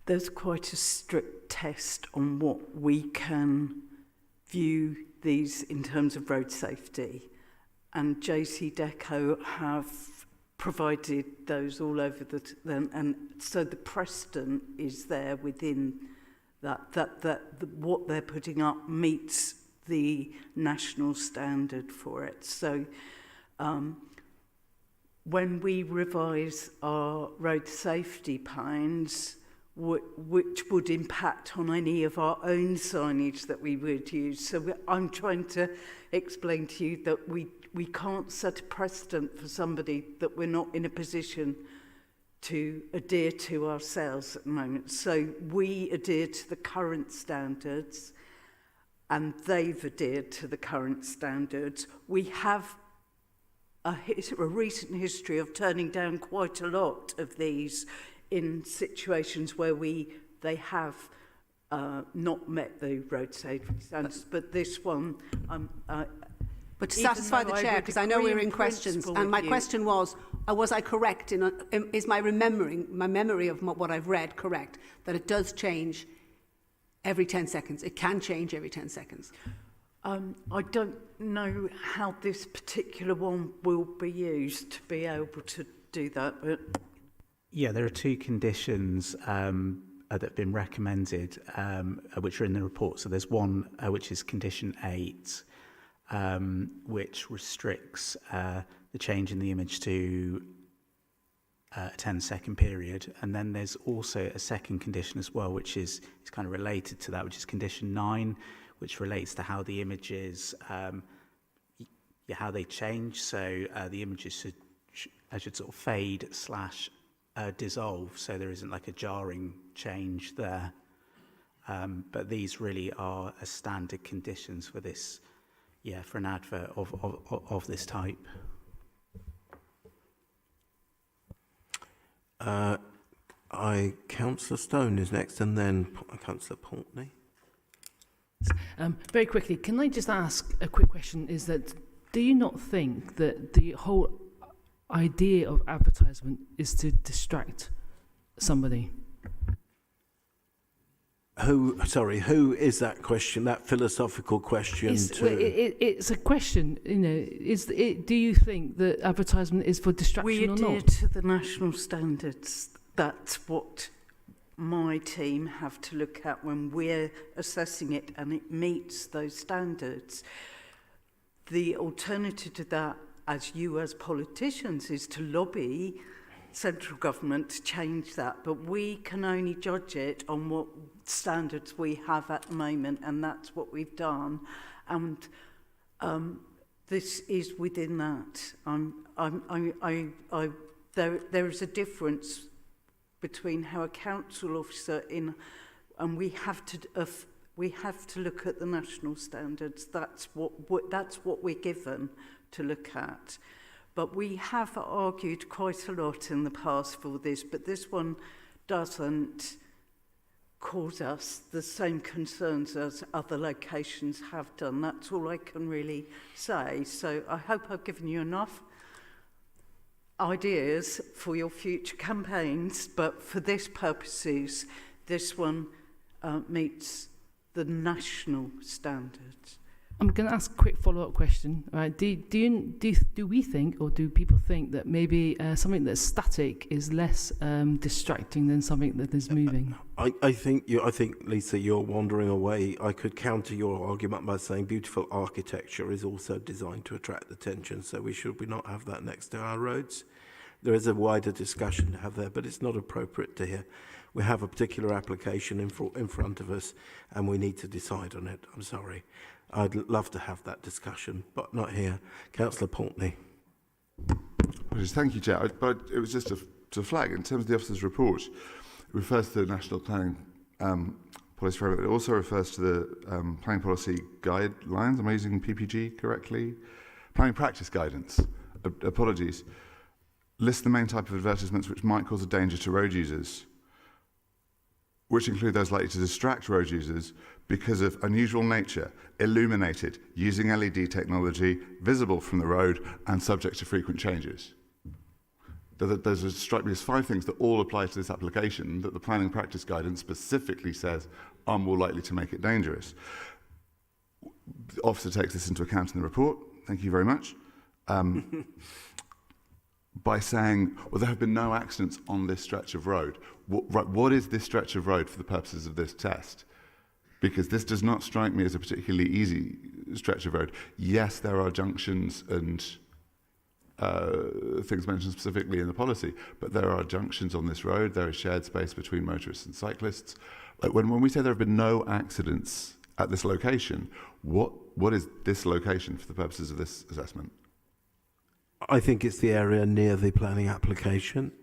Speaker 20: There's quite a strict test on what we can view these in terms of road safety. And JC Deco have provided those all over and so the precedent is there within that what they're putting up meets the national standard for it. So when we revise our road safety plans, which would impact on any of our own signage that we would use. So I'm trying to explain to you that we can't set a precedent for somebody that we're not in a position to adhere to ourselves at the moment. So we adhere to the current standards and they've adhered to the current standards. We have a recent history of turning down quite a lot of these in situations where they have not met the road safety standards, but this one...
Speaker 6: But to satisfy the chair, because I know we're in questions, and my question was I correct? Is my memory of what I've read correct, that it does change every 10 seconds? It can change every 10 seconds.
Speaker 20: I don't know how this particular one will be used to be able to do that, but...
Speaker 3: Yeah, there are two conditions that have been recommended, which are in the report. So there's one which is condition 8, which restricts the change in the image to a 10-second period. And then there's also a second condition as well, which is kind of related to that, which is condition 9, which relates to how the images, how they change. So the images should sort of fade / dissolve, so there isn't like a jarring change there. But these really are a standard conditions for this, for an advert of this type.
Speaker 1: Councillor Stone is next, and then Councillor Poultney.
Speaker 10: Very quickly, can I just ask a quick question? Is that, do you not think that the whole idea of advertisement is to distract somebody?
Speaker 1: Who is that question? That philosophical question?
Speaker 10: It's a question, do you think that advertisement is for distraction
Speaker 20: we
Speaker 10: or not?
Speaker 20: We adhere to the national standards. That's what my team have to look at when we're assessing it, and it meets those standards. The alternative to that, as politicians, is to lobby central government to change that, but we can only judge it on what standards we have at the moment, and that's what we've done. And this is within that. There is a difference between how a council officer and we have to look at the national standards. That's what we're given to look at. But we have argued quite a lot in the past for this, but this one doesn't cause us the same concerns as other locations have done. That's all I can really say. So I hope I've given you enough ideas for your future campaigns, but for this purposes, this one meets the national standards.
Speaker 10: I'm going to ask a quick follow-up question. Right? Do we think, or do people think, that maybe something that's static is less distracting than something that is moving?
Speaker 1: I think, Lisa, you're wandering away. I could counter your argument by saying beautiful architecture is also designed to attract attention, so we not have that next to our roads. There is a wider discussion to have there, but it's not appropriate to hear. We have a particular application in front of us, and we need to decide on it. I'm sorry. I'd love to have that discussion, but not here. Councillor Poultney.
Speaker 2: Thank you, Chair. But it was just to flag, in terms of the officer's report, it refers to the National Planning Policy Framework. It also refers to the Planning Policy Guidelines. Am I using PPG correctly? Planning Practice Guidance. Apologies. List the main type of advertisements which might cause a danger to road users, which include those likely to distract road users because of unusual nature, illuminated, using LED technology, visible from the road, and subject to frequent changes. There's strike me as 5 things that all apply to this application that the planning practice guidance specifically says are more likely to make it dangerous. The officer takes this into account in the report. Thank you very much. By saying, well, there have been no accidents on this stretch of road. What is this stretch of road for the purposes of this test? Because this does not strike me as a particularly easy stretch of road. Yes, there are junctions and things mentioned specifically in the policy, but there are junctions on this road. There is shared space between motorists and cyclists. Like when we say there have been no accidents at this location, what is this location for the purposes of this assessment?
Speaker 1: I think it's the area near the planning application.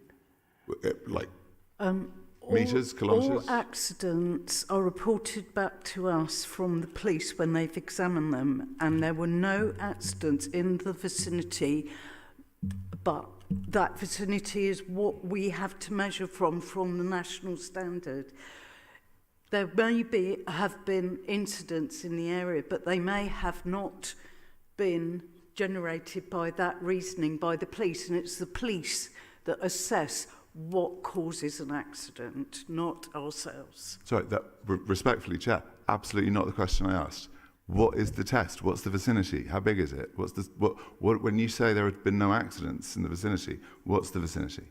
Speaker 2: Meters, kilometres?
Speaker 20: All accidents are reported back to us from the police when they've examined them, and there were no accidents in the vicinity, but that vicinity is what we have to measure from the national standard. There may have been incidents in the area, but they may have not been generated by that reasoning by the police, and it's the police that assess what causes an accident, not ourselves.
Speaker 2: Sorry, respectfully, Chair, absolutely not the question I asked. What is the test? What's the vicinity? How big is it? When you say there have been no accidents in the vicinity, what's the vicinity?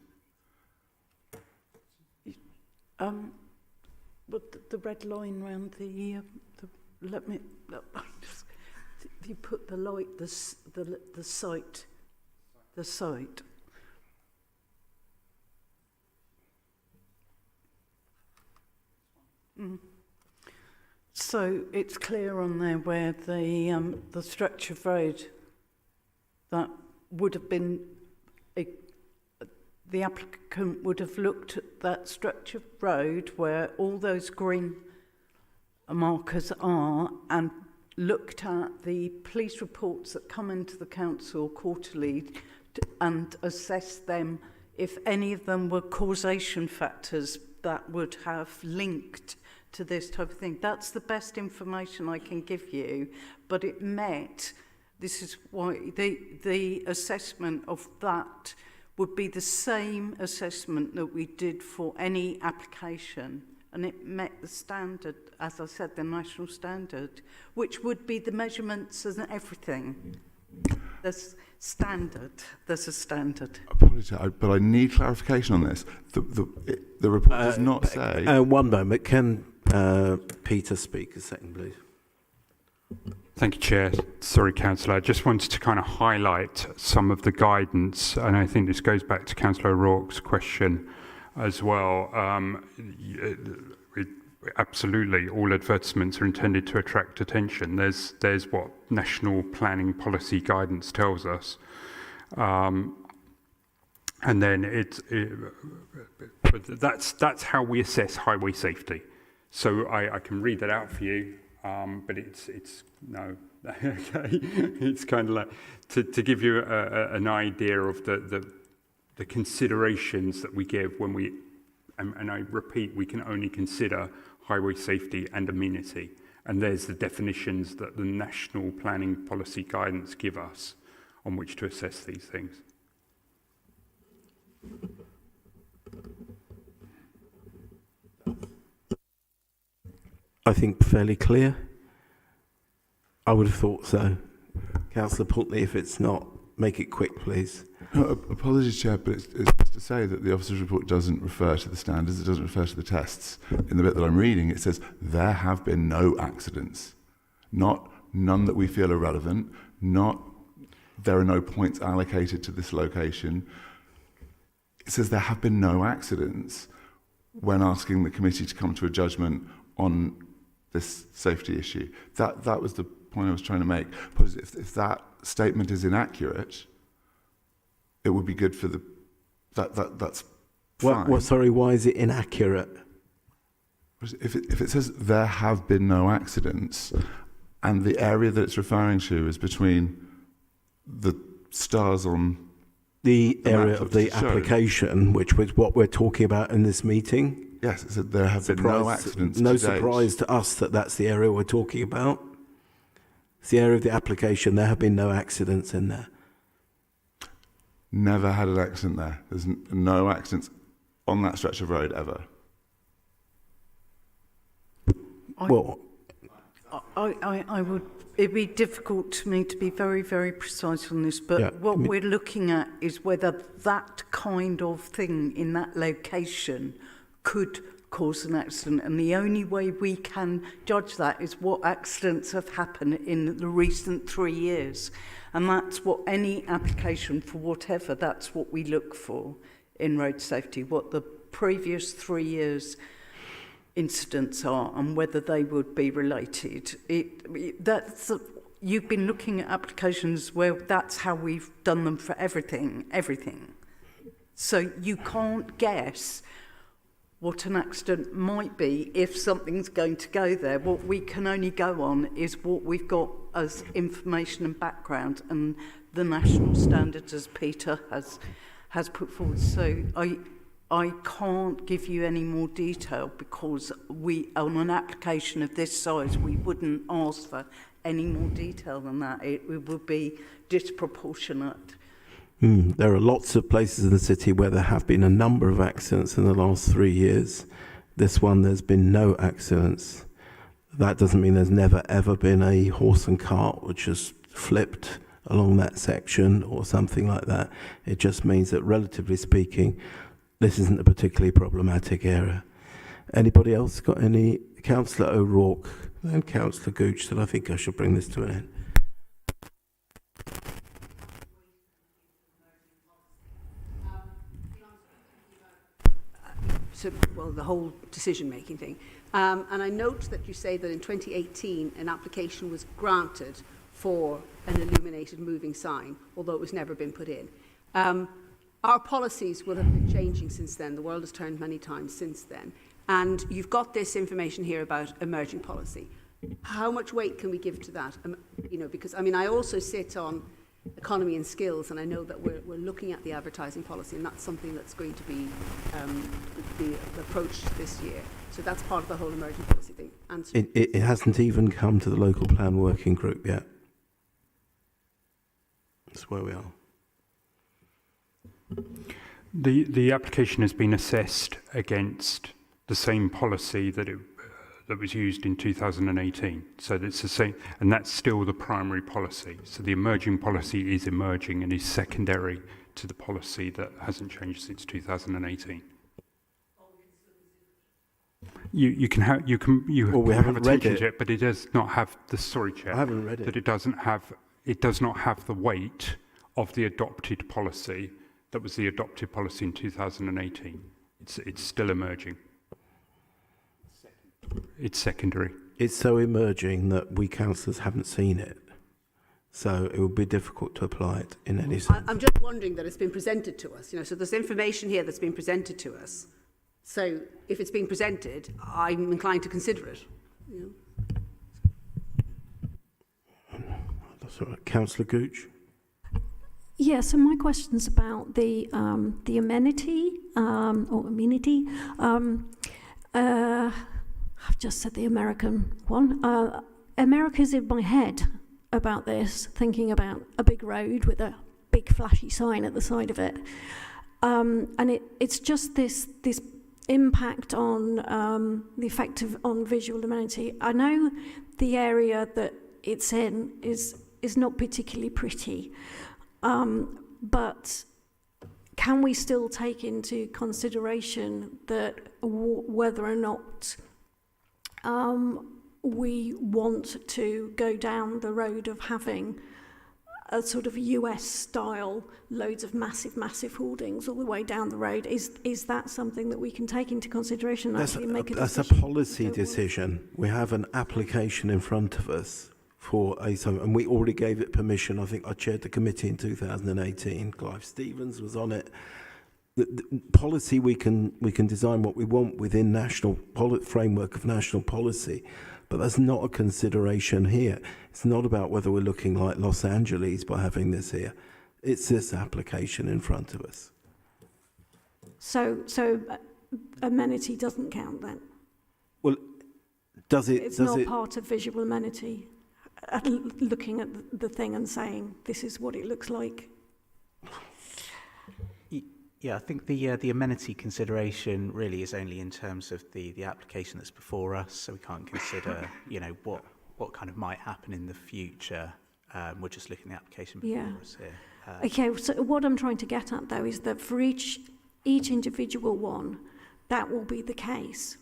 Speaker 20: But the red line round the let me. You put the light, the site. So it's clear on there where the stretch of road that would have been the applicant would have looked at that stretch of road where all those green markers are and looked at the police reports that come into the council quarterly and assessed them if any of them were causation factors that would have linked to this type of thing. That's the best information I can give you, but it met, this is why the assessment of that would be the same assessment that we did for any application, and it met the standard, as I said, the national standard, which would be the measurements and everything. There's a standard.
Speaker 2: Apologies, but I need clarification on this. The report does not say...
Speaker 1: One moment. Can Peter speak a second, please?
Speaker 19: Thank you, Chair. Sorry, Councillor. I just wanted to kind of highlight some of the guidance, and I think this goes back to Councillor O'Rourke's question as well. Absolutely, all advertisements are intended to attract attention. There's what national planning policy guidance tells us, and then that's how we assess highway safety. So I can read that out for you, but it's no. Okay, it's kind of like to give you an idea of the considerations that we give when we, and I repeat, we can only consider highway safety and amenity. And there's the definitions that the national planning policy guidance give us on which to assess these things.
Speaker 1: I think fairly clear. I would have thought so. Councillor Pulteney, if it's not, make it quick, please.
Speaker 2: No, apologies, Chair, but it's to say that the officer's report doesn't refer to the standards, it doesn't refer to the tests. In the bit that I'm reading, it says there have been no accidents. None that we feel are relevant, there are no points allocated to this location. It says there have been no accidents when asking the committee to come to a judgment on this safety issue. That was the point I was trying to make. But if that statement is inaccurate, it would be good for that's fine.
Speaker 1: Sorry, why is it inaccurate?
Speaker 2: If it says there have been no accidents, and the area that it's referring to is between the stars on
Speaker 1: the area of the application, which was what we're talking about in this meeting.
Speaker 2: Yes, it said there have been no accidents.
Speaker 1: No
Speaker 2: to date.
Speaker 1: surprise to us that that's the area we're talking about. It's the area of the application. There have been no accidents in there.
Speaker 2: Never had an accident there. There's no accidents on that stretch of road ever.
Speaker 20: I would. It'd be difficult to me to be very, very precise on this, but what we're looking at is whether that kind of thing in that location could cause an accident, and the only way we can judge that is what accidents have happened in the recent 3 years, and that's what any application for whatever, that's what we look for in road safety, what the previous 3 years incidents are and whether they would be related. You've been looking at applications where that's how we've done them for everything. So you can't guess what an accident might be if something's going to go there. What we can only go on is what we've got as information and background and the national standards, as Peter has put forward. So I can't give you any more detail because on an application of this size, we wouldn't ask for any more detail than that. It would be disproportionate.
Speaker 1: There are lots of places in the city where there have been a number of accidents in the last 3 years. This one, there's been no accidents. That doesn't mean there's never, ever been a horse and cart which has flipped along that section or something like that. It just means that, relatively speaking, this isn't a particularly problematic area. Anybody else got any? Councillor O'Rourke and Councillor Gooch said, I think I should bring this to an end.
Speaker 6: So, well, the whole decision-making thing. And I note that you say that in 2018 an application was granted for an illuminated moving sign, although it was never been put in. Our policies will have been changing since then. The world has turned many times since then. And you've got this information here about emerging policy. How much weight can we give to that? You know, because, I mean, I also sit on economy and skills, and I know that we're looking at the advertising policy, and that's something that's going to be approached this year. So that's part of the whole emerging policy thing.
Speaker 1: It hasn't even come to the local plan working group yet. That's where we are.
Speaker 19: The application has been assessed against the same policy that was used in 2018. So it's the same, and that's still the primary policy. So the emerging policy is emerging and is secondary to the policy that hasn't changed since 2018. You can have a take into it, but it does not have the Chair.
Speaker 1: I haven't read it.
Speaker 19: That it does not have the weight of the adopted policy that was the adopted policy in 2018. It's still emerging. It's secondary.
Speaker 1: It's so emerging that we councillors haven't seen it. So it would be difficult to apply it in any sense.
Speaker 6: I'm just wondering that it's been presented to us. You know, so there's information here that's been presented to us. So if it's been presented, I'm inclined to consider it. You know.
Speaker 1: That's all right. Councillor Gooch?
Speaker 4: Yeah, so my question's about the amenity, or amenity. I've just said the American one. America's in my head about this, thinking about a big road with a big flashy sign at the side of it. And it's just this impact on the effect on visual amenity. I know the area that it's in is not particularly pretty, but can we still take into consideration that whether or not we want to go down the road of having a sort of US style, loads of massive hoardings all the way down the road? Is that something that we can take into consideration and actually make a decision?
Speaker 1: That's a policy decision. We have an application in front of us for and we already gave it permission. I think I chaired the committee in 2018. Clive Stevens was on it. The policy, we can design what we want within national framework of national policy, but that's not a consideration here. It's not about whether we're looking like Los Angeles by having this here. It's this application in front of us.
Speaker 4: So amenity doesn't count then?
Speaker 1: Well, does it?
Speaker 4: It's not part of visual amenity. Looking at the thing and saying this is what it looks like.
Speaker 3: Yeah, I think the amenity consideration really is only in terms of the application that's before us, so we can't consider, you know, what kind of might happen in the future. We're just looking at the application before us here.
Speaker 4: Okay, so what I'm trying to get at though is that for each individual one, that will be the case.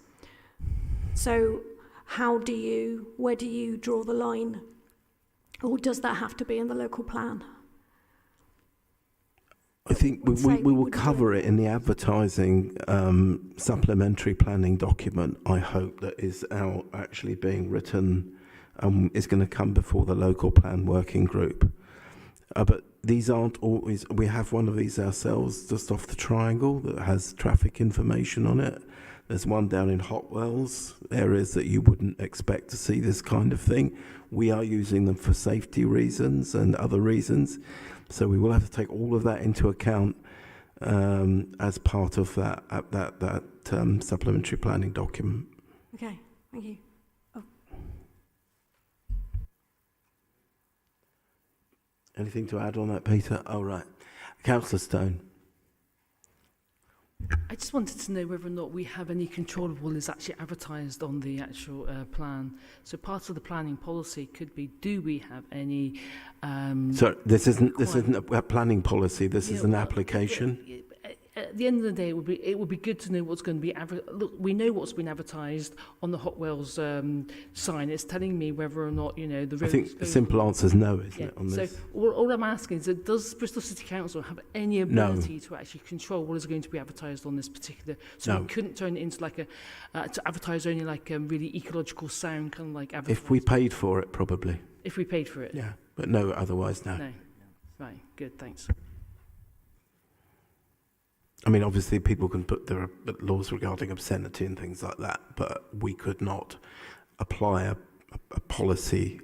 Speaker 4: So where do you draw the line? Or does that have to be in the local plan?
Speaker 1: I think we will cover it in the advertising supplementary planning document, I hope, that is now actually being written, is going to come before the local plan working group. But these aren't always, we have one of these ourselves just off the triangle that has traffic information on it. There's one down in Hotwells, areas that you wouldn't expect to see this kind of thing. We are using them for safety reasons and other reasons. So we will have to take all of that into account as part of that supplementary planning document.
Speaker 4: Okay, thank you. Oh.
Speaker 1: Anything to add on that, Peter? Oh, right. Councillor Stone.
Speaker 10: I just wanted to know whether or not we have any control of what is actually advertised on the actual plan. So part of the planning policy could be, do we have any...
Speaker 1: So this isn't a planning policy, this is an application?
Speaker 10: at the end of the day, it would be good to know what's going to be look, we know what's been advertised on the Hot Wells sign. It's telling me whether or not, you know, the road.
Speaker 1: I think the simple answer is no, isn't it, on this?
Speaker 10: So all I'm asking is, that does Bristol City Council have any ability to actually control what is going to be advertised on this particular? So we couldn't turn it into like to advertise only like a really ecological sound, kind of like advertising.
Speaker 1: If we paid for it, probably.
Speaker 10: If we paid for it.
Speaker 1: Yeah, but no, otherwise no.
Speaker 10: No. Right. Good. Thanks.
Speaker 1: I mean, obviously, people can put their laws regarding obscenity and things like that, but we could not apply a policy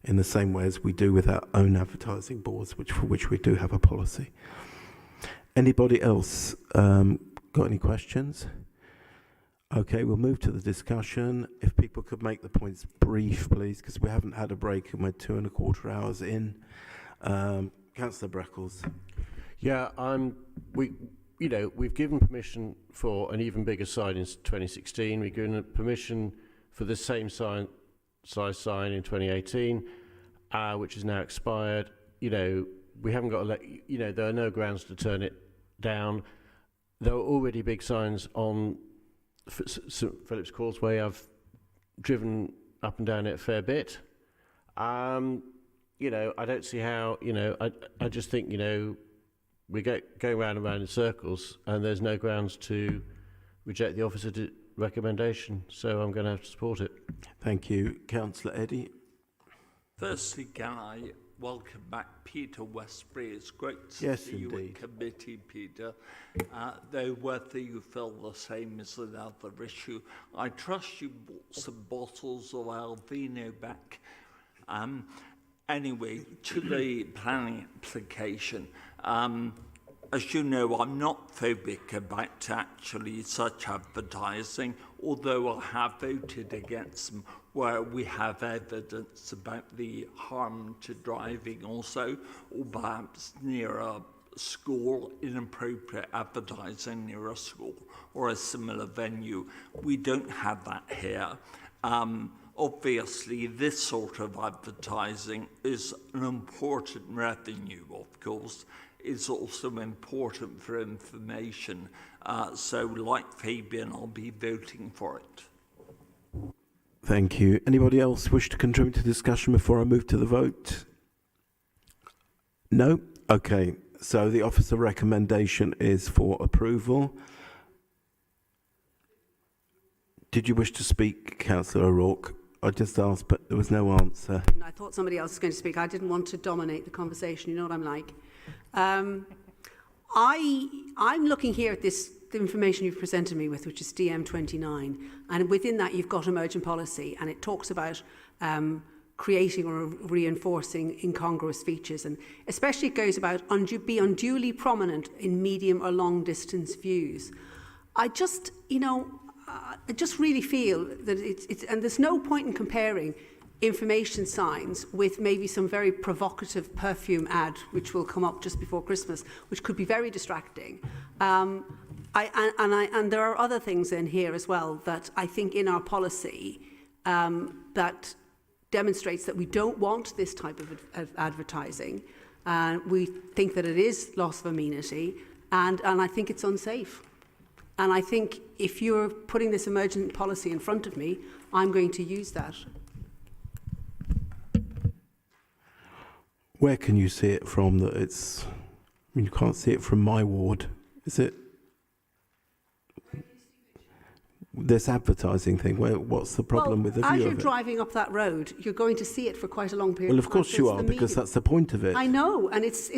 Speaker 1: in the same way as we do with our own advertising boards, for which we do have a policy. Anybody else got any questions? Okay, we'll move to the discussion. If people could make the points brief, please, because we haven't had a break and we're 2.25 hours in. Councillor Breckles.
Speaker 7: Yeah, we've given permission for an even bigger sign in 2016. We've given permission for the same size sign in 2018, which is now expired. You know, we haven't got there are no grounds to turn it down. There are already big signs on St Philip's Causeway. I've driven up and down it a fair bit. I don't see how, I just think, we going round and round in circles, and there's no grounds to reject the officer's recommendation, so I'm going to have to support it.
Speaker 1: Thank you. Councillor Eddy.
Speaker 8: Firstly, can I welcome back Peter Westbury? It's great to see you in committee, Peter. Though whether you feel the same is another issue. I trust you bought some bottles of Alvino back. Anyway, to the planning application. As you know, I'm not phobic about actually such advertising, although I have voted against them where we have evidence about the harm to driving also, or perhaps near a school, inappropriate advertising near a school or a similar venue. We don't have that here. Obviously, this sort of advertising is an important revenue, of course. It's also important for information. So, like Fabian, I'll be voting for it.
Speaker 1: Thank you. Anybody else wish to contribute to the discussion before I move to the vote? No? Okay. So, the officer recommendation is for approval. Did you wish to speak, Councillor O'Rourke? I just asked, but there was no answer.
Speaker 6: I thought somebody else was going to speak. I didn't want to dominate the conversation. You know what I'm like. I'm looking here at the information you've presented me with, which is DM29, and within that you've got emergent policy, and it talks about creating or reinforcing incongruous features, and especially it goes about be unduly prominent in medium or long distance views. I just really feel that it's and there's no point in comparing information signs with maybe some very provocative perfume ad, which will come up just before Christmas, which could be very distracting. And there are other things in here as well that I think in our policy that demonstrates that we don't want this type of advertising. We think that it is loss of amenity, and I think it's unsafe. And I think if you're putting this emergent policy in front of me, I'm going to use that.
Speaker 1: Where can you see it from that it's... I mean, you can't see it from my ward, is it? This advertising thing, what's the problem with the view of it?
Speaker 6: As you're driving up that road, you're going to see it for quite a long period
Speaker 1: Well,
Speaker 6: of
Speaker 1: of
Speaker 6: time.
Speaker 1: course you are, because that's the point of it.
Speaker 6: I know, and that's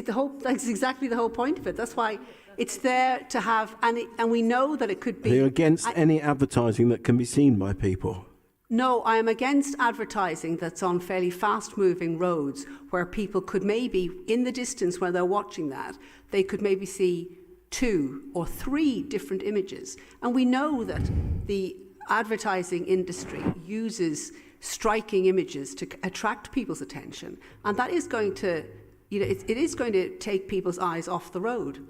Speaker 6: exactly the whole point of it. That's why it's there to have, and we know that it could be...
Speaker 1: You're against any advertising that can be seen by people?
Speaker 6: No, I am against advertising that's on fairly fast-moving roads where people could maybe, in the distance where they're watching that, they could maybe see 2 or 3 different images. And we know that the advertising industry uses striking images to attract people's attention. And that is going to, it is going to take people's eyes off the road.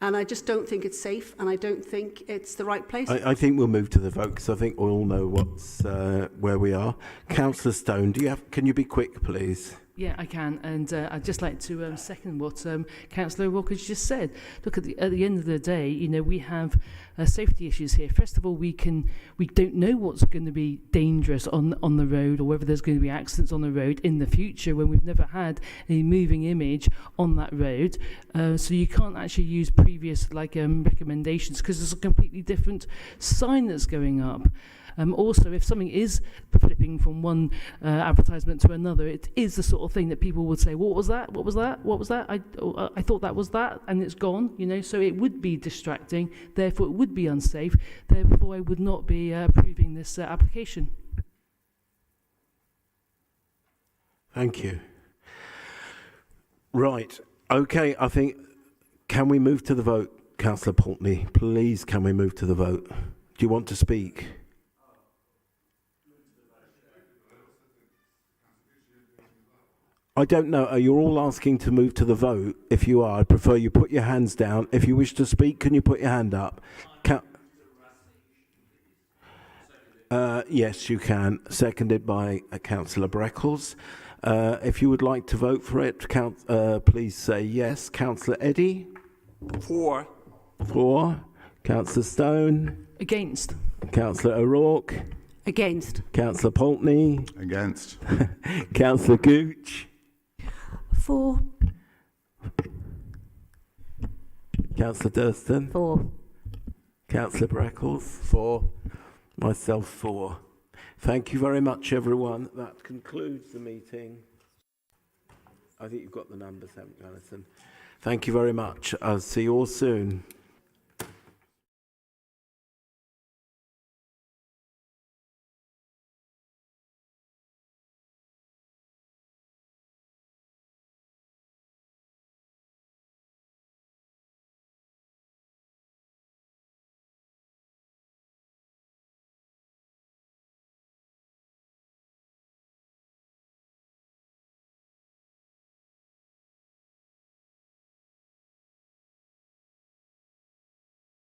Speaker 6: And I just don't think it's safe, and I don't think it's the right place.
Speaker 1: I think we'll move to the vote, because I think we all know where we are. Councillor Stone, can you be quick, please?
Speaker 10: Yeah, I can, and I'd just like to second what Councillor O'Rourke has just said. Look, at the end of the day, you know, we have safety issues here. First of all, we don't know what's going to be dangerous on the road, or whether there's going to be accidents on the road in the future when we've never had a moving image on that road. So you can't actually use previous recommendations, because there's a completely different sign that's going up. Also, if something is flipping from one advertisement to another, it is the sort of thing that people would say, what was that? What was that? What was that? I thought that was that, and it's gone, you know, so it would be distracting, therefore it would be unsafe, therefore I would not be approving this application.
Speaker 1: Thank you. Right, okay, I think, can we move to the vote, Councillor Pulteney? Please, can we move to the vote? Do you want to speak? I don't know. You're all asking to move to the vote. If you are, I'd prefer you put your hands down. If you wish to speak, can you put your hand up? Yes, you can. Seconded by Councillor Breckles. If you would like to vote for it, please say yes. Councillor Eddy?
Speaker 8: For.
Speaker 1: For. Councillor Stone?
Speaker 10: Against.
Speaker 1: Councillor O'Rourke?
Speaker 6: Against.
Speaker 1: Councillor Pulteney?
Speaker 2: Against.
Speaker 1: Councillor Gooch?
Speaker 4: For.
Speaker 1: Councillor Durston?
Speaker 6: For.
Speaker 1: Councillor Breckles?
Speaker 7: For.
Speaker 1: Myself, for. Thank you very much, everyone. That concludes the meeting. I think you've got the numbers, haven't you, Alison? Thank you very much. I'll see you all soon.